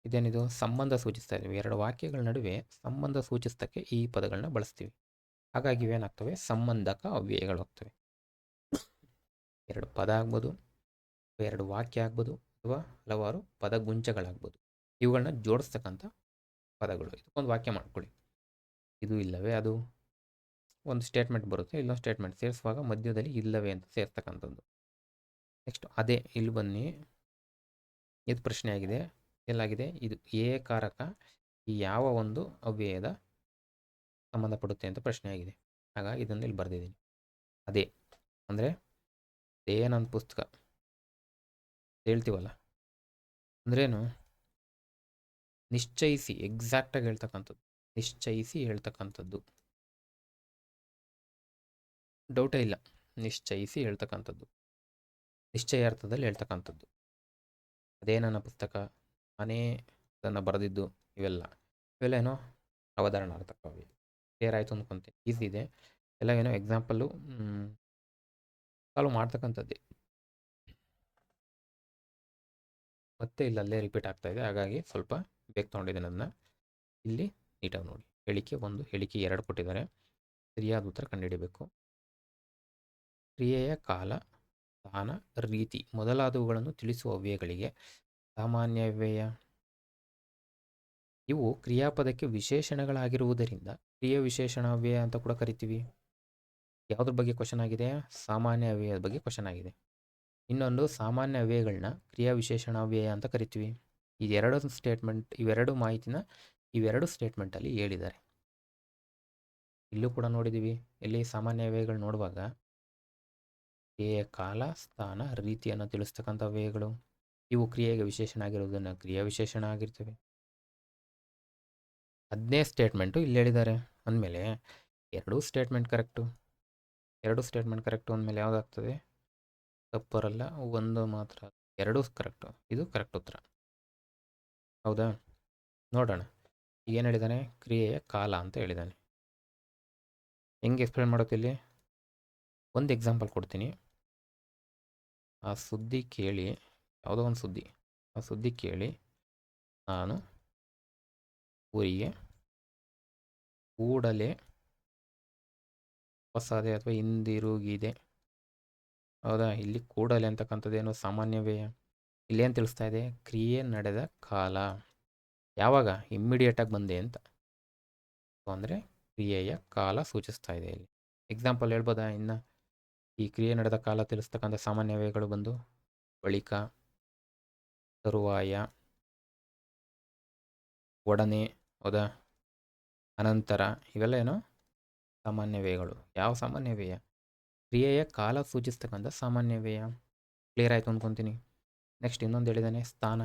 ಇದೇನಿದು? ಸಂಬಂಧ ಸೂಚಿಸ್ತಾ ಇದ್ದೀವಿ. ಎರಡು ವಾಕ್ಯಗಳ ನಡುವೆ ಸಂಬಂಧ ಸೂಚಿಸ್ತಕ್ಕೆ ಈ ಪದಗಳನ್ನ ಬಳಸ್ತೀವಿ. ಹಾಗಾಗಿ ಇವೇನಾಗ್ತವೆ? ಸಂಬಂಧಕ ಅವ್ಯಯಗಳು ಆಗ್ತವೆ. ಎರಡು ಪದ ಆಗ್ಬೋದು, ಎರಡು ವಾಕ್ಯ ಆಗ್ಬೋದು, ಅಥವಾ ಹಲವಾರು ಪದಗುಂಚಗಳಾಗ್ಬೋದು. ಇವುಗಳನ್ನ ಜೋಡಿಸ್ತಕ್ಕಂಥ ಪದಗಳು. ಇದಕ್ಕೊಂದು ವಾಕ್ಯ ಮಾಡ್ಕೊಳ್ಳಿ. ಇದು ಇಲ್ಲವೇ ಅದು. ಒಂದು ಸ್ಟೇಟ್ಮೆಂಟ್ ಬರುತ್ತೆ, ಇಲ್ಲೊಂದು ಸ್ಟೇಟ್ಮೆಂಟ್ ಸೇರಿಸುವಾಗ ಮಧ್ಯದಲ್ಲಿ ಇಲ್ಲವೇ ಅಂತ ಸೇರ್ತಕ್ಕಂಥದ್ದು. ನೆಕ್ಸ್ಟ್, ಅದೇ. ಇಲ್ಲಿ ಬನ್ನಿ. ಇದು ಪ್ರಶ್ನೆ ಆಗಿದೆ. ಎಲ್ಲಾಗಿದೆ? ಇದು ಏಕಾರಕ ಯಾವ ಒಂದು ಅವ್ಯಯದ ಸಂಬಂಧಪಡುತ್ತೆ ಅಂತ ಪ್ರಶ್ನೆ ಆಗಿದೆ. ಹಾಗಾಗಿ ಇದನ್ನು ಇಲ್ಲಿ ಬರೆದಿದ್ದೀನಿ. ಅದೇ ಅಂದರೆ ಅದೇ ನನ್ನ ಪುಸ್ತಕ ಹೇಳ್ತೀವಲ್ಲ, ಅಂದ್ರೇನು? ನಿಶ್ಚಯಿಸಿ, ಎಕ್ಸಾಕ್ಟಾಗಿ ಹೇಳ್ತಕ್ಕಂಥದ್ದು. ನಿಶ್ಚಯಿಸಿ ಹೇಳ್ತಕ್ಕಂಥದ್ದು. ಡೌಟೇ ಇಲ್ಲ. ನಿಶ್ಚಯಿಸಿ ಹೇಳ್ತಕ್ಕಂಥದ್ದು, ನಿಶ್ಚಯಾರ್ಥದಲ್ಲಿ ಹೇಳ್ತಕ್ಕಂಥದ್ದು. ಅದೇ ನನ್ನ ಪುಸ್ತಕ, ನಾನೇ ಅದನ್ನು ಬರೆದಿದ್ದು, ಇವೆಲ್ಲ ಏನೋ ಅವಧಾರಣಾರ್ಥಕ ಅವ್ಯಯ. ಕ್ಲಿಯರ್ ಆಯಿತು ಅಂದ್ಕೊಂತೀನಿ. ಈಸಿ ಇದೆ ಎಲ್ಲ. ಏನೋ ಎಕ್ಸಾಂಪಲ್ಲು ಸಾಲ್ವ್ ಮಾಡ್ತಕ್ಕಂಥದ್ದೇ. ಮತ್ತೆ ಇಲ್ಲಲ್ಲೇ ರಿಪೀಟ್ ಆಗ್ತಾ ಇದೆ, ಹಾಗಾಗಿ ಸ್ವಲ್ಪ ಬೇಗ ತೊಗೊಂಡಿದ್ದೇನೆ ಅದನ್ನ. ಇಲ್ಲಿ ನೀಟಾಗಿ ನೋಡಿ. ಹೇಳಿಕೆ 1, ಹೇಳಿಕೆ 2 ಕೊಟ್ಟಿದ್ದಾರೆ. ಸರಿಯಾದ ಉತ್ತರ ಕಂಡುಹಿಡಿಯಬೇಕು. ಕ್ರಿಯೆಯ ಕಾಲ, ಸ್ಥಾನ, ರೀತಿ ಮೊದಲಾದವುಗಳನ್ನು ತಿಳಿಸುವ ಅವ್ಯಯಗಳಿಗೆ ಸಾಮಾನ್ಯ ವ್ಯಯ. ಇವು ಕ್ರಿಯಾಪದಕ್ಕೆ ವಿಶೇಷಣಗಳಾಗಿರುವುದರಿಂದ ಕ್ರಿಯೆ ವಿಶೇಷಣ ಅವ್ಯಯ ಅಂತ ಕೂಡ ಕರಿತೀವಿ. ಯಾವುದ್ರ ಬಗ್ಗೆ ಕ್ವಶನ್ ಆಗಿದೆ? ಸಾಮಾನ್ಯ ಅವ್ಯಯದ ಬಗ್ಗೆ ಕ್ವಶನ್ ಆಗಿದೆ. ಇನ್ನೊಂದು, ಸಾಮಾನ್ಯ ಅವ್ಯಯಗಳನ್ನ ಕ್ರಿಯಾ ವಿಶೇಷಣ ಅವ್ಯಯ ಅಂತ ಕರಿತೀವಿ. ಇವೆರಡು ಸ್ಟೇಟ್ಮೆಂಟ್, ಇವೆರಡು ಮಾಹಿತಿನ ಇವೆರಡು ಸ್ಟೇಟ್ಮೆಂಟಲ್ಲಿ ಹೇಳಿದ್ದಾರೆ. ಇಲ್ಲೂ ಕೂಡ ನೋಡಿದ್ದೀವಿ. ಇಲ್ಲಿ ಸಾಮಾನ್ಯ ಅವ್ಯಯಗಳು ನೋಡುವಾಗ ಕ್ರಿಯೆಯ ಕಾಲ, ಸ್ಥಾನ, ರೀತಿಯನ್ನು ತಿಳಿಸ್ತಕ್ಕಂಥ ಅವ್ಯಯಗಳು. ಇವು ಕ್ರಿಯೆಗೆ ವಿಶೇಷಣ ಆಗಿರುವುದನ್ನು ಕ್ರಿಯಾ ವಿಶೇಷಣ ಆಗಿರ್ತವೆ. 10ನೇ ಸ್ಟೇಟ್ಮೆಂಟು ಇಲ್ಲಿ ಹೇಳಿದ್ದಾರೆ ಅಂದಮೇಲೆ ಎರಡೂ ಸ್ಟೇಟ್ಮೆಂಟ್ ಕರೆಕ್ಟು. ಎರಡು ಸ್ಟೇಟ್ಮೆಂಟ್ ಕರೆಕ್ಟು ಅಂದಮೇಲೆ ಯಾವುದಾಗ್ತದೆ? ತಪ್ಪರಲ್ಲ, ಒಂದು ಮಾತ್ರ. ಎರಡೂ ಕರೆಕ್ಟು. ಇದು ಕರೆಕ್ಟ್ ಉತ್ತರ. ಹೌದಾ? ನೋಡೋಣ. ಏನು ಹೇಳಿದ್ದಾನೆ? ಕ್ರಿಯೆಯ ಕಾಲ ಅಂತ ಹೇಳಿದ್ದಾನೆ. ಹೆಂಗೆ ಎಕ್ಸ್ಪ್ಲೇನ್ ಮಾಡೋಕ್ಕಿಲ್ಲಿ? ಒಂದು ಎಕ್ಸಾಂಪಲ್ ಕೊಡ್ತೀನಿ. ಆ ಸುದ್ದಿ ಕೇಳಿ, ಯಾವುದೋ ಒಂದು ಸುದ್ದಿ, ಆ ಸುದ್ದಿ ಕೇಳಿ ನಾನು ಊರಿಗೆ ಕೂಡಲೇ ಹೊಸದೆ ಅಥವಾ ಹಿಂದಿರುಗಿದೆ. ಹೌದಾ? ಇಲ್ಲಿ ಕೂಡಲೇ ಅಂತಕ್ಕಂಥದ್ದೇನು? ಸಾಮಾನ್ಯ ವ್ಯಯ. ಇಲ್ಲೇನು ತಿಳಿಸ್ತಾ ಇದೆ? ಕ್ರಿಯೆ ನಡೆದ ಕಾಲ. ಯಾವಾಗ? ಇಮ್ಮಿಡಿಯೇಟಾಗಿ ಬಂದೆ ಅಂತ. ಅಂದರೆ ಕ್ರಿಯೆಯ ಕಾಲ ಸೂಚಿಸ್ತಾ ಇದೆ ಇಲ್ಲಿ. ಎಕ್ಸಾಂಪಲ್ ಹೇಳ್ಬೋದಾ? ಇನ್ನು ಈ ಕ್ರಿಯೆ ನಡೆದ ಕಾಲ ತಿಳಿಸ್ತಕ್ಕಂಥ ಸಾಮಾನ್ಯ ವ್ಯಯಗಳು ಬಂದು ಬಳಿಕ, ತರುವಾಯ, ಒಡನೆ, ಹೌದಾ, ಅನಂತರ, ಇವೆಲ್ಲ ಏನು? ಸಾಮಾನ್ಯ ವ್ಯಯಗಳು. ಯಾವ ಸಾಮಾನ್ಯ ವ್ಯಯ? ಕ್ರಿಯೆಯ ಕಾಲ ಸೂಚಿಸ್ತಕ್ಕಂಥ ಸಾಮಾನ್ಯ ವ್ಯಯ. ಕ್ಲಿಯರ್ ಆಯಿತು ಅಂದ್ಕೊತೀನಿ. ನೆಕ್ಸ್ಟ್ ಇನ್ನೊಂದು ಹೇಳಿದ್ದಾನೆ, ಸ್ಥಾನ.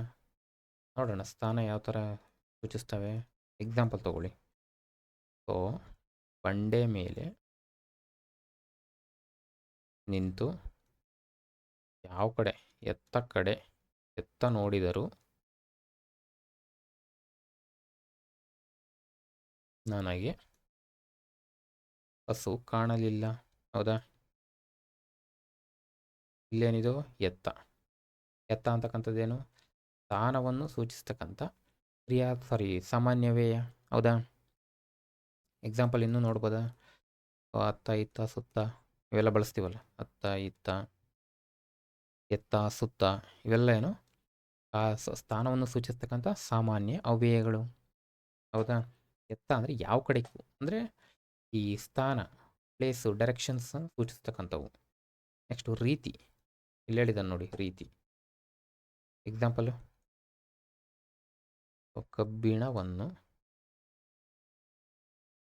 ನೋಡೋಣ ಸ್ಥಾನ ಯಾವ ಥರ ಸೂಚಿಸ್ತವೆ? ಎಕ್ಸಾಂಪಲ್ ತಗೊಳ್ಳಿ. ಸೊ ಬಂಡೆ ಮೇಲೆ ನಿಂತು ಯಾವ ಕಡೆ ಎತ್ತ ನೋಡಿದರೂ ನನಗೆ ಹಸು ಕಾಣಲಿಲ್ಲ. ಹೌದಾ? ಇಲ್ಲೇನಿದು? ಎತ್ತ ಅಂತಕ್ಕಂಥದ್ದೇನು? ಸ್ಥಾನವನ್ನು ಸೂಚಿಸ್ತಕ್ಕಂಥ ಸಾಮಾನ್ಯವೇ. ಹೌದಾ? ಎಕ್ಸಾಂಪಲ್ ಇನ್ನೂ ನೋಡ್ಬೋದಾ? ಅತ್ತ ಇತ್ತ ಸುತ್ತ ಇವೆಲ್ಲ ಬಳಸ್ತೀವಲ್ಲ, ಅತ್ತ ಇತ್ತ ಎತ್ತ ಸುತ್ತ, ಇವೆಲ್ಲ ಏನು ಆ ಸ್ಥಾನವನ್ನು ಸೂಚಿಸ್ತಕ್ಕಂಥ ಸಾಮಾನ್ಯ ಅವ್ಯಯಗಳು. ಹೌದಾ? ಎತ್ತ ಅಂದರೆ ಯಾವ ಕಡೆಗೂ, ಅಂದರೆ ಈ ಸ್ಥಾನ, ಪ್ಲೇಸು, ಡೈರೆಕ್ಷನ್ಸ್ ಸೂಚಿಸ್ತಕ್ಕಂಥವು. ನೆಕ್ಸ್ಟು ರೀತಿ, ಇಲ್ಲಿ ಹೇಳಿದ್ದಾನೆ ನೋಡಿ, ರೀತಿ. ಎಕ್ಸಾಂಪಲು, ಕಬ್ಬಿಣವನ್ನು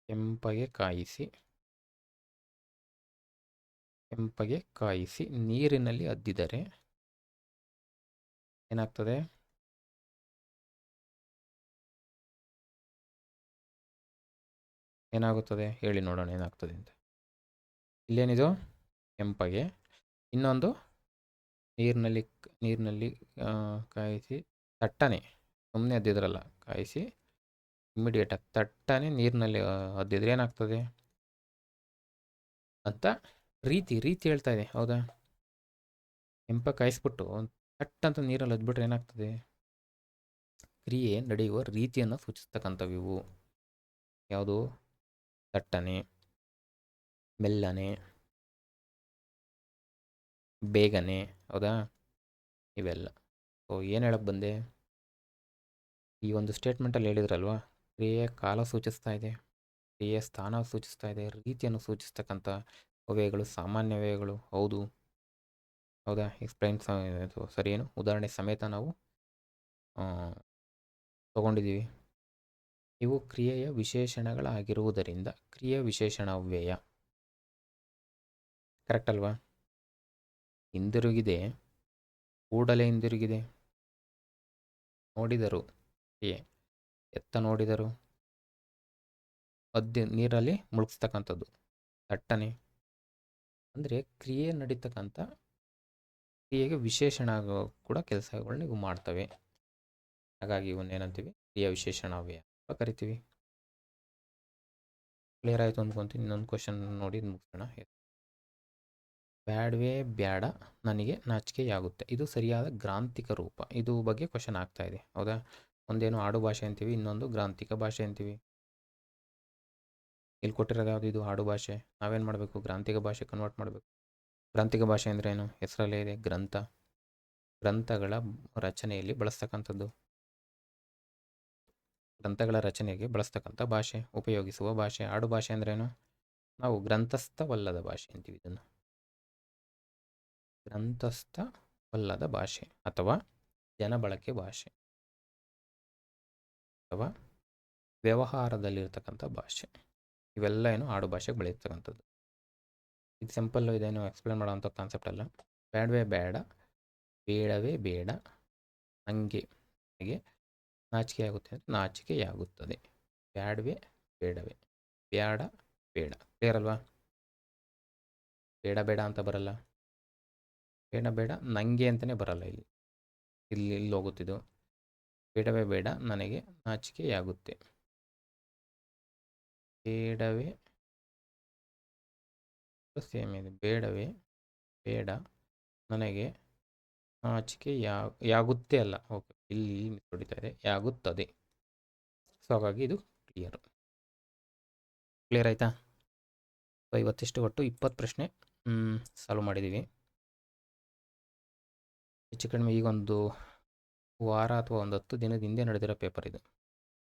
ಕೆಂಪಗೆ ಕಾಯಿಸಿ ನೀರಿನಲ್ಲಿ ಅದ್ದಿದರೆ ಏನಾಗ್ತದೆ? ಏನಾಗುತ್ತದೆ ಹೇಳಿ ನೋಡೋಣ, ಏನಾಗ್ತದೆ ಅಂತ. ಇಲ್ಲೇನಿದು? ಕೆಂಪಗೆ. ಇನ್ನೊಂದು ನೀರಿನಲ್ಲಿ ಕಾಯಿಸಿ ತಟ್ಟನೆ, ಸುಮ್ಮನೆ ಅದ್ದಿದ್ರಲ್ಲ, ಕಾಯಿಸಿ ಇಮ್ಮಿಡಿಯೇಟಾಗಿ ತಟ್ಟನೆ ನೀರಿನಲ್ಲಿ ಅದ್ದಿದ್ರೆ ಏನಾಗ್ತದೆ ಅಂತ ರೀತಿ ಹೇಳ್ತಾ ಇದೆ. ಹೌದಾ? ಕೆಂಪಗೆ ಕಾಯಿಸ್ಬಿಟ್ಟು ತಟ್ಟಂತ ನೀರಲ್ಲಿ ಅದ್ಬಿಟ್ರೆ ಏನಾಗ್ತದೆ? ಕ್ರಿಯೆ ನಡೆಯುವ ರೀತಿಯನ್ನು ಸೂಚಿಸ್ತಕ್ಕಂಥವು. ಯಾವುದು? ತಟ್ಟನೆ, ಮೆಲ್ಲನೆ, ಬೇಗನೆ. ಹೌದಾ? ಇವೆಲ್ಲ. ಸೊ ಏನು ಹೇಳಕ್ಕೆ ಬಂದೆ? ಈ ಒಂದು ಸ್ಟೇಟ್ಮೆಂಟಲ್ಲಿ ಹೇಳಿದ್ರಲ್ವಾ, ಕ್ರಿಯೆಯ ಕಾಲ ಸೂಚಿಸ್ತಾ ಇದೆ, ಕ್ರಿಯೆಯ ಸ್ಥಾನ ಸೂಚಿಸ್ತಾ ಇದೆ, ರೀತಿಯನ್ನು ಸೂಚಿಸ್ತಕ್ಕಂಥ ಅವ್ಯಯಗಳು ಸಾಮಾನ್ಯ ಅವ್ಯಯಗಳು. ಹೌದು. ಹೌದಾ? ಎಕ್ಸ್ಪ್ಲೈನ್ ಸರಿ, ಏನು ಉದಾಹರಣೆ ಸಮೇತ ನಾವು ತಗೊಂಡಿದ್ದೀವಿ. ಇವು ಕ್ರಿಯೆಯ ವಿಶೇಷಣಗಳಾಗಿರುವುದರಿಂದ ಕ್ರಿಯೆ ವಿಶೇಷಣ ಅವ್ಯಯ. ಕರೆಕ್ಟ್ ಅಲ್ವಾ? ಹಿಂದಿರುಗಿದೆ, ಕೂಡಲೇ ಹಿಂದಿರುಗಿದೆ, ನೋಡಿದರು, ಕ್ರಿಯೆ. ಎತ್ತ ನೋಡಿದರು, ನೀರಲ್ಲಿ ಮುಳುಗಿಸ್ತಕ್ಕಂಥದ್ದು, ತಟ್ಟನೆ. ಅಂದರೆ ಕ್ರಿಯೆ ನಡೀತಕ್ಕಂಥ ಕ್ರಿಯೆಗೆ ವಿಶೇಷಣ ಕೂಡ ಕೆಲಸಗಳನ್ನ ಇವು ಮಾಡ್ತವೆ. ಹಾಗಾಗಿ ಇವನ್ನೇನಂತೀವಿ? ಕ್ರಿಯಾ ವಿಶೇಷಣ ಅವ್ಯಯ ಅಂತ ಕರಿತೀವಿ. ಕ್ಲಿಯರ್ ಆಯಿತು ಅಂದ್ಕೊಂತೀನಿ. ಇನ್ನೊಂದು ಕ್ವಶನ್ ನೋಡಿ ಮುಗಿಸೋಣ. ಬ್ಯಾಡ್ವೇ ಬ್ಯಾಡ, ನನಗೆ ನಾಚಿಕೆಯಾಗುತ್ತೆ. ಇದು ಸರಿಯಾದ ಗ್ರಾಂಥಿಕ ರೂಪ. ಇದು ಬಗ್ಗೆ ಕ್ವಶನ್ ಆಗ್ತಾ ಇದೆ. ಹೌದಾ? ಒಂದೇನು ಆಡು ಭಾಷೆ ಅಂತೀವಿ, ಇನ್ನೊಂದು ಗ್ರಾಂಥಿಕ ಭಾಷೆ ಅಂತೀವಿ. ಇಲ್ಲಿ ಕೊಟ್ಟಿರೋದು ಯಾವುದು? ಇದು ಆಡು ಭಾಷೆ. ನಾವೇನು ಮಾಡಬೇಕು? ಗ್ರಾಂಥಿಕ ಭಾಷೆ ಕನ್ವರ್ಟ್ ಮಾಡಬೇಕು. ಗ್ರಾಂಥಿಕ ಭಾಷೆ ಅಂದರೆ ಏನು? ಹೆಸರಲ್ಲೇ ಇದೆ, ಗ್ರಂಥಗಳ ರಚನೆಯಲ್ಲಿ ಬಳಸ್ತಕ್ಕಂಥದ್ದು. ಗ್ರಂಥಗಳ ರಚನೆಗೆ ಬಳಸ್ತಕ್ಕಂಥ ಭಾಷೆ, ಉಪಯೋಗಿಸುವ ಭಾಷೆ. ಆಡು ಭಾಷೆ ಅಂದ್ರೇನು? ನಾವು ಗ್ರಂಥಸ್ಥವಲ್ಲದ ಭಾಷೆ ಅಂತೀವಿ ಇದನ್ನು. ಗ್ರಂಥಸ್ಥವಲ್ಲದ ಭಾಷೆ ಅಥವಾ ಜನಬಳಕೆ ಭಾಷೆ ಅಥವಾ ವ್ಯವಹಾರದಲ್ಲಿರ್ತಕ್ಕಂಥ ಭಾಷೆ, ಇವೆಲ್ಲ ಏನು ಆಡು ಭಾಷೆಗೆ ಬೆಳೆಯತಕ್ಕಂಥದ್ದು. ಇದು ಸಿಂಪಲ್ಲು, ಇದೇನು ಎಕ್ಸ್ಪ್ಲೇನ್ ಮಾಡೋವಂಥ ಕಾನ್ಸೆಪ್ಟ್ ಅಲ್ಲ. ಬ್ಯಾಡ್ವೇ ಬೇಡ, ಬೇಡವೇ ಬೇಡ, ನನಗೆ ನಾಚಿಕೆಯಾಗುತ್ತೆ ಅಂದರೆ ನಾಚಿಕೆಯಾಗುತ್ತದೆ. ಬ್ಯಾಡ್ವೇ ಬೇಡವೇ, ಬೇಡ ಬೇಡ. ಕ್ಲಿಯರ್ ಅಲ್ವಾ? ಬೇಡ ಬೇಡ ಅಂತ ಬರಲ್ಲ, ಬೇಡ ನನಗೆ ಅಂತಲೇ ಬರಲ್ಲ. ಇಲ್ಲಿ ಹೋಗುತ್ತಿದ್ದು ಬೇಡವೇ ಬೇಡ, ನನಗೆ ನಾಚಿಕೆಯಾಗುತ್ತೆ. ಬೇಡವೇ ಸೇಮ್ ಇದೆ. ಬೇಡವೇ ಬೇಡ, ನನಗೆ ನಾಚಿಕೆಯಾಗುತ್ತೆ ಅಲ್ಲ. ಓಕೆ, ಇಲ್ಲಿ ಹೊಡಿತಾ ಇದೆ, ಯಾಗುತ್ತದೆ. ಸೊ ಹಾಗಾಗಿ ಇದು ಕ್ಲಿಯರ್ ಆಯಿತಾ? ಸೊ ಇವತ್ತಿಷ್ಟು ಒಟ್ಟು 20 ಪ್ರಶ್ನೆ ಸಾಲ್ವ್ ಮಾಡಿದ್ದೀವಿ. ಹೆಚ್ಚು ಕಡಿಮೆ ಈಗೊಂದು ವಾರ ಅಥವಾ ಒಂದು 10 ದಿನದ ಹಿಂದೆ ನಡೆದಿರೋ ಪೇಪರ್ ಇದು.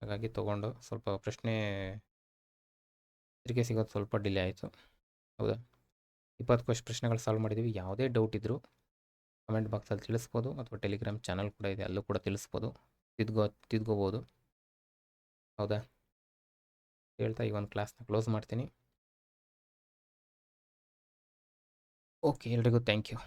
ಹಾಗಾಗಿ ತೊಗೊಂಡು ಸ್ವಲ್ಪ ಪ್ರಶ್ನೆ ತಿರುಗಿ ಸಿಗೋದು ಸ್ವಲ್ಪ ಡಿಲೇ ಆಯಿತು. ಹೌದಾ? 20 ಪ್ರಶ್ನೆಗಳು ಸಾಲ್ವ್ ಮಾಡಿದ್ದೀವಿ. ಯಾವುದೇ ಡೌಟ್ ಇದ್ದರೂ ಕಮೆಂಟ್ ಬಾಕ್ಸಲ್ಲಿ ತಿಳಿಸ್ಬೋದು, ಅಥವಾ ಟೆಲಿಗ್ರಾಮ್ ಚಾನಲ್ ಕೂಡ ಇದೆ, ಅಲ್ಲೂ ಕೂಡ ತಿಳಿಸ್ಬೋದು, ತಿದ್ಕೋಬೋದು. ಹೌದಾ? ಹೇಳ್ತಾ ಈಗ ಒಂದು ಕ್ಲಾಸ್ನ ಕ್ಲೋಸ್ ಮಾಡ್ತೀನಿ. ಓಕೆ, ಎಲ್ರಿಗೂ ಥ್ಯಾಂಕ್ ಯು.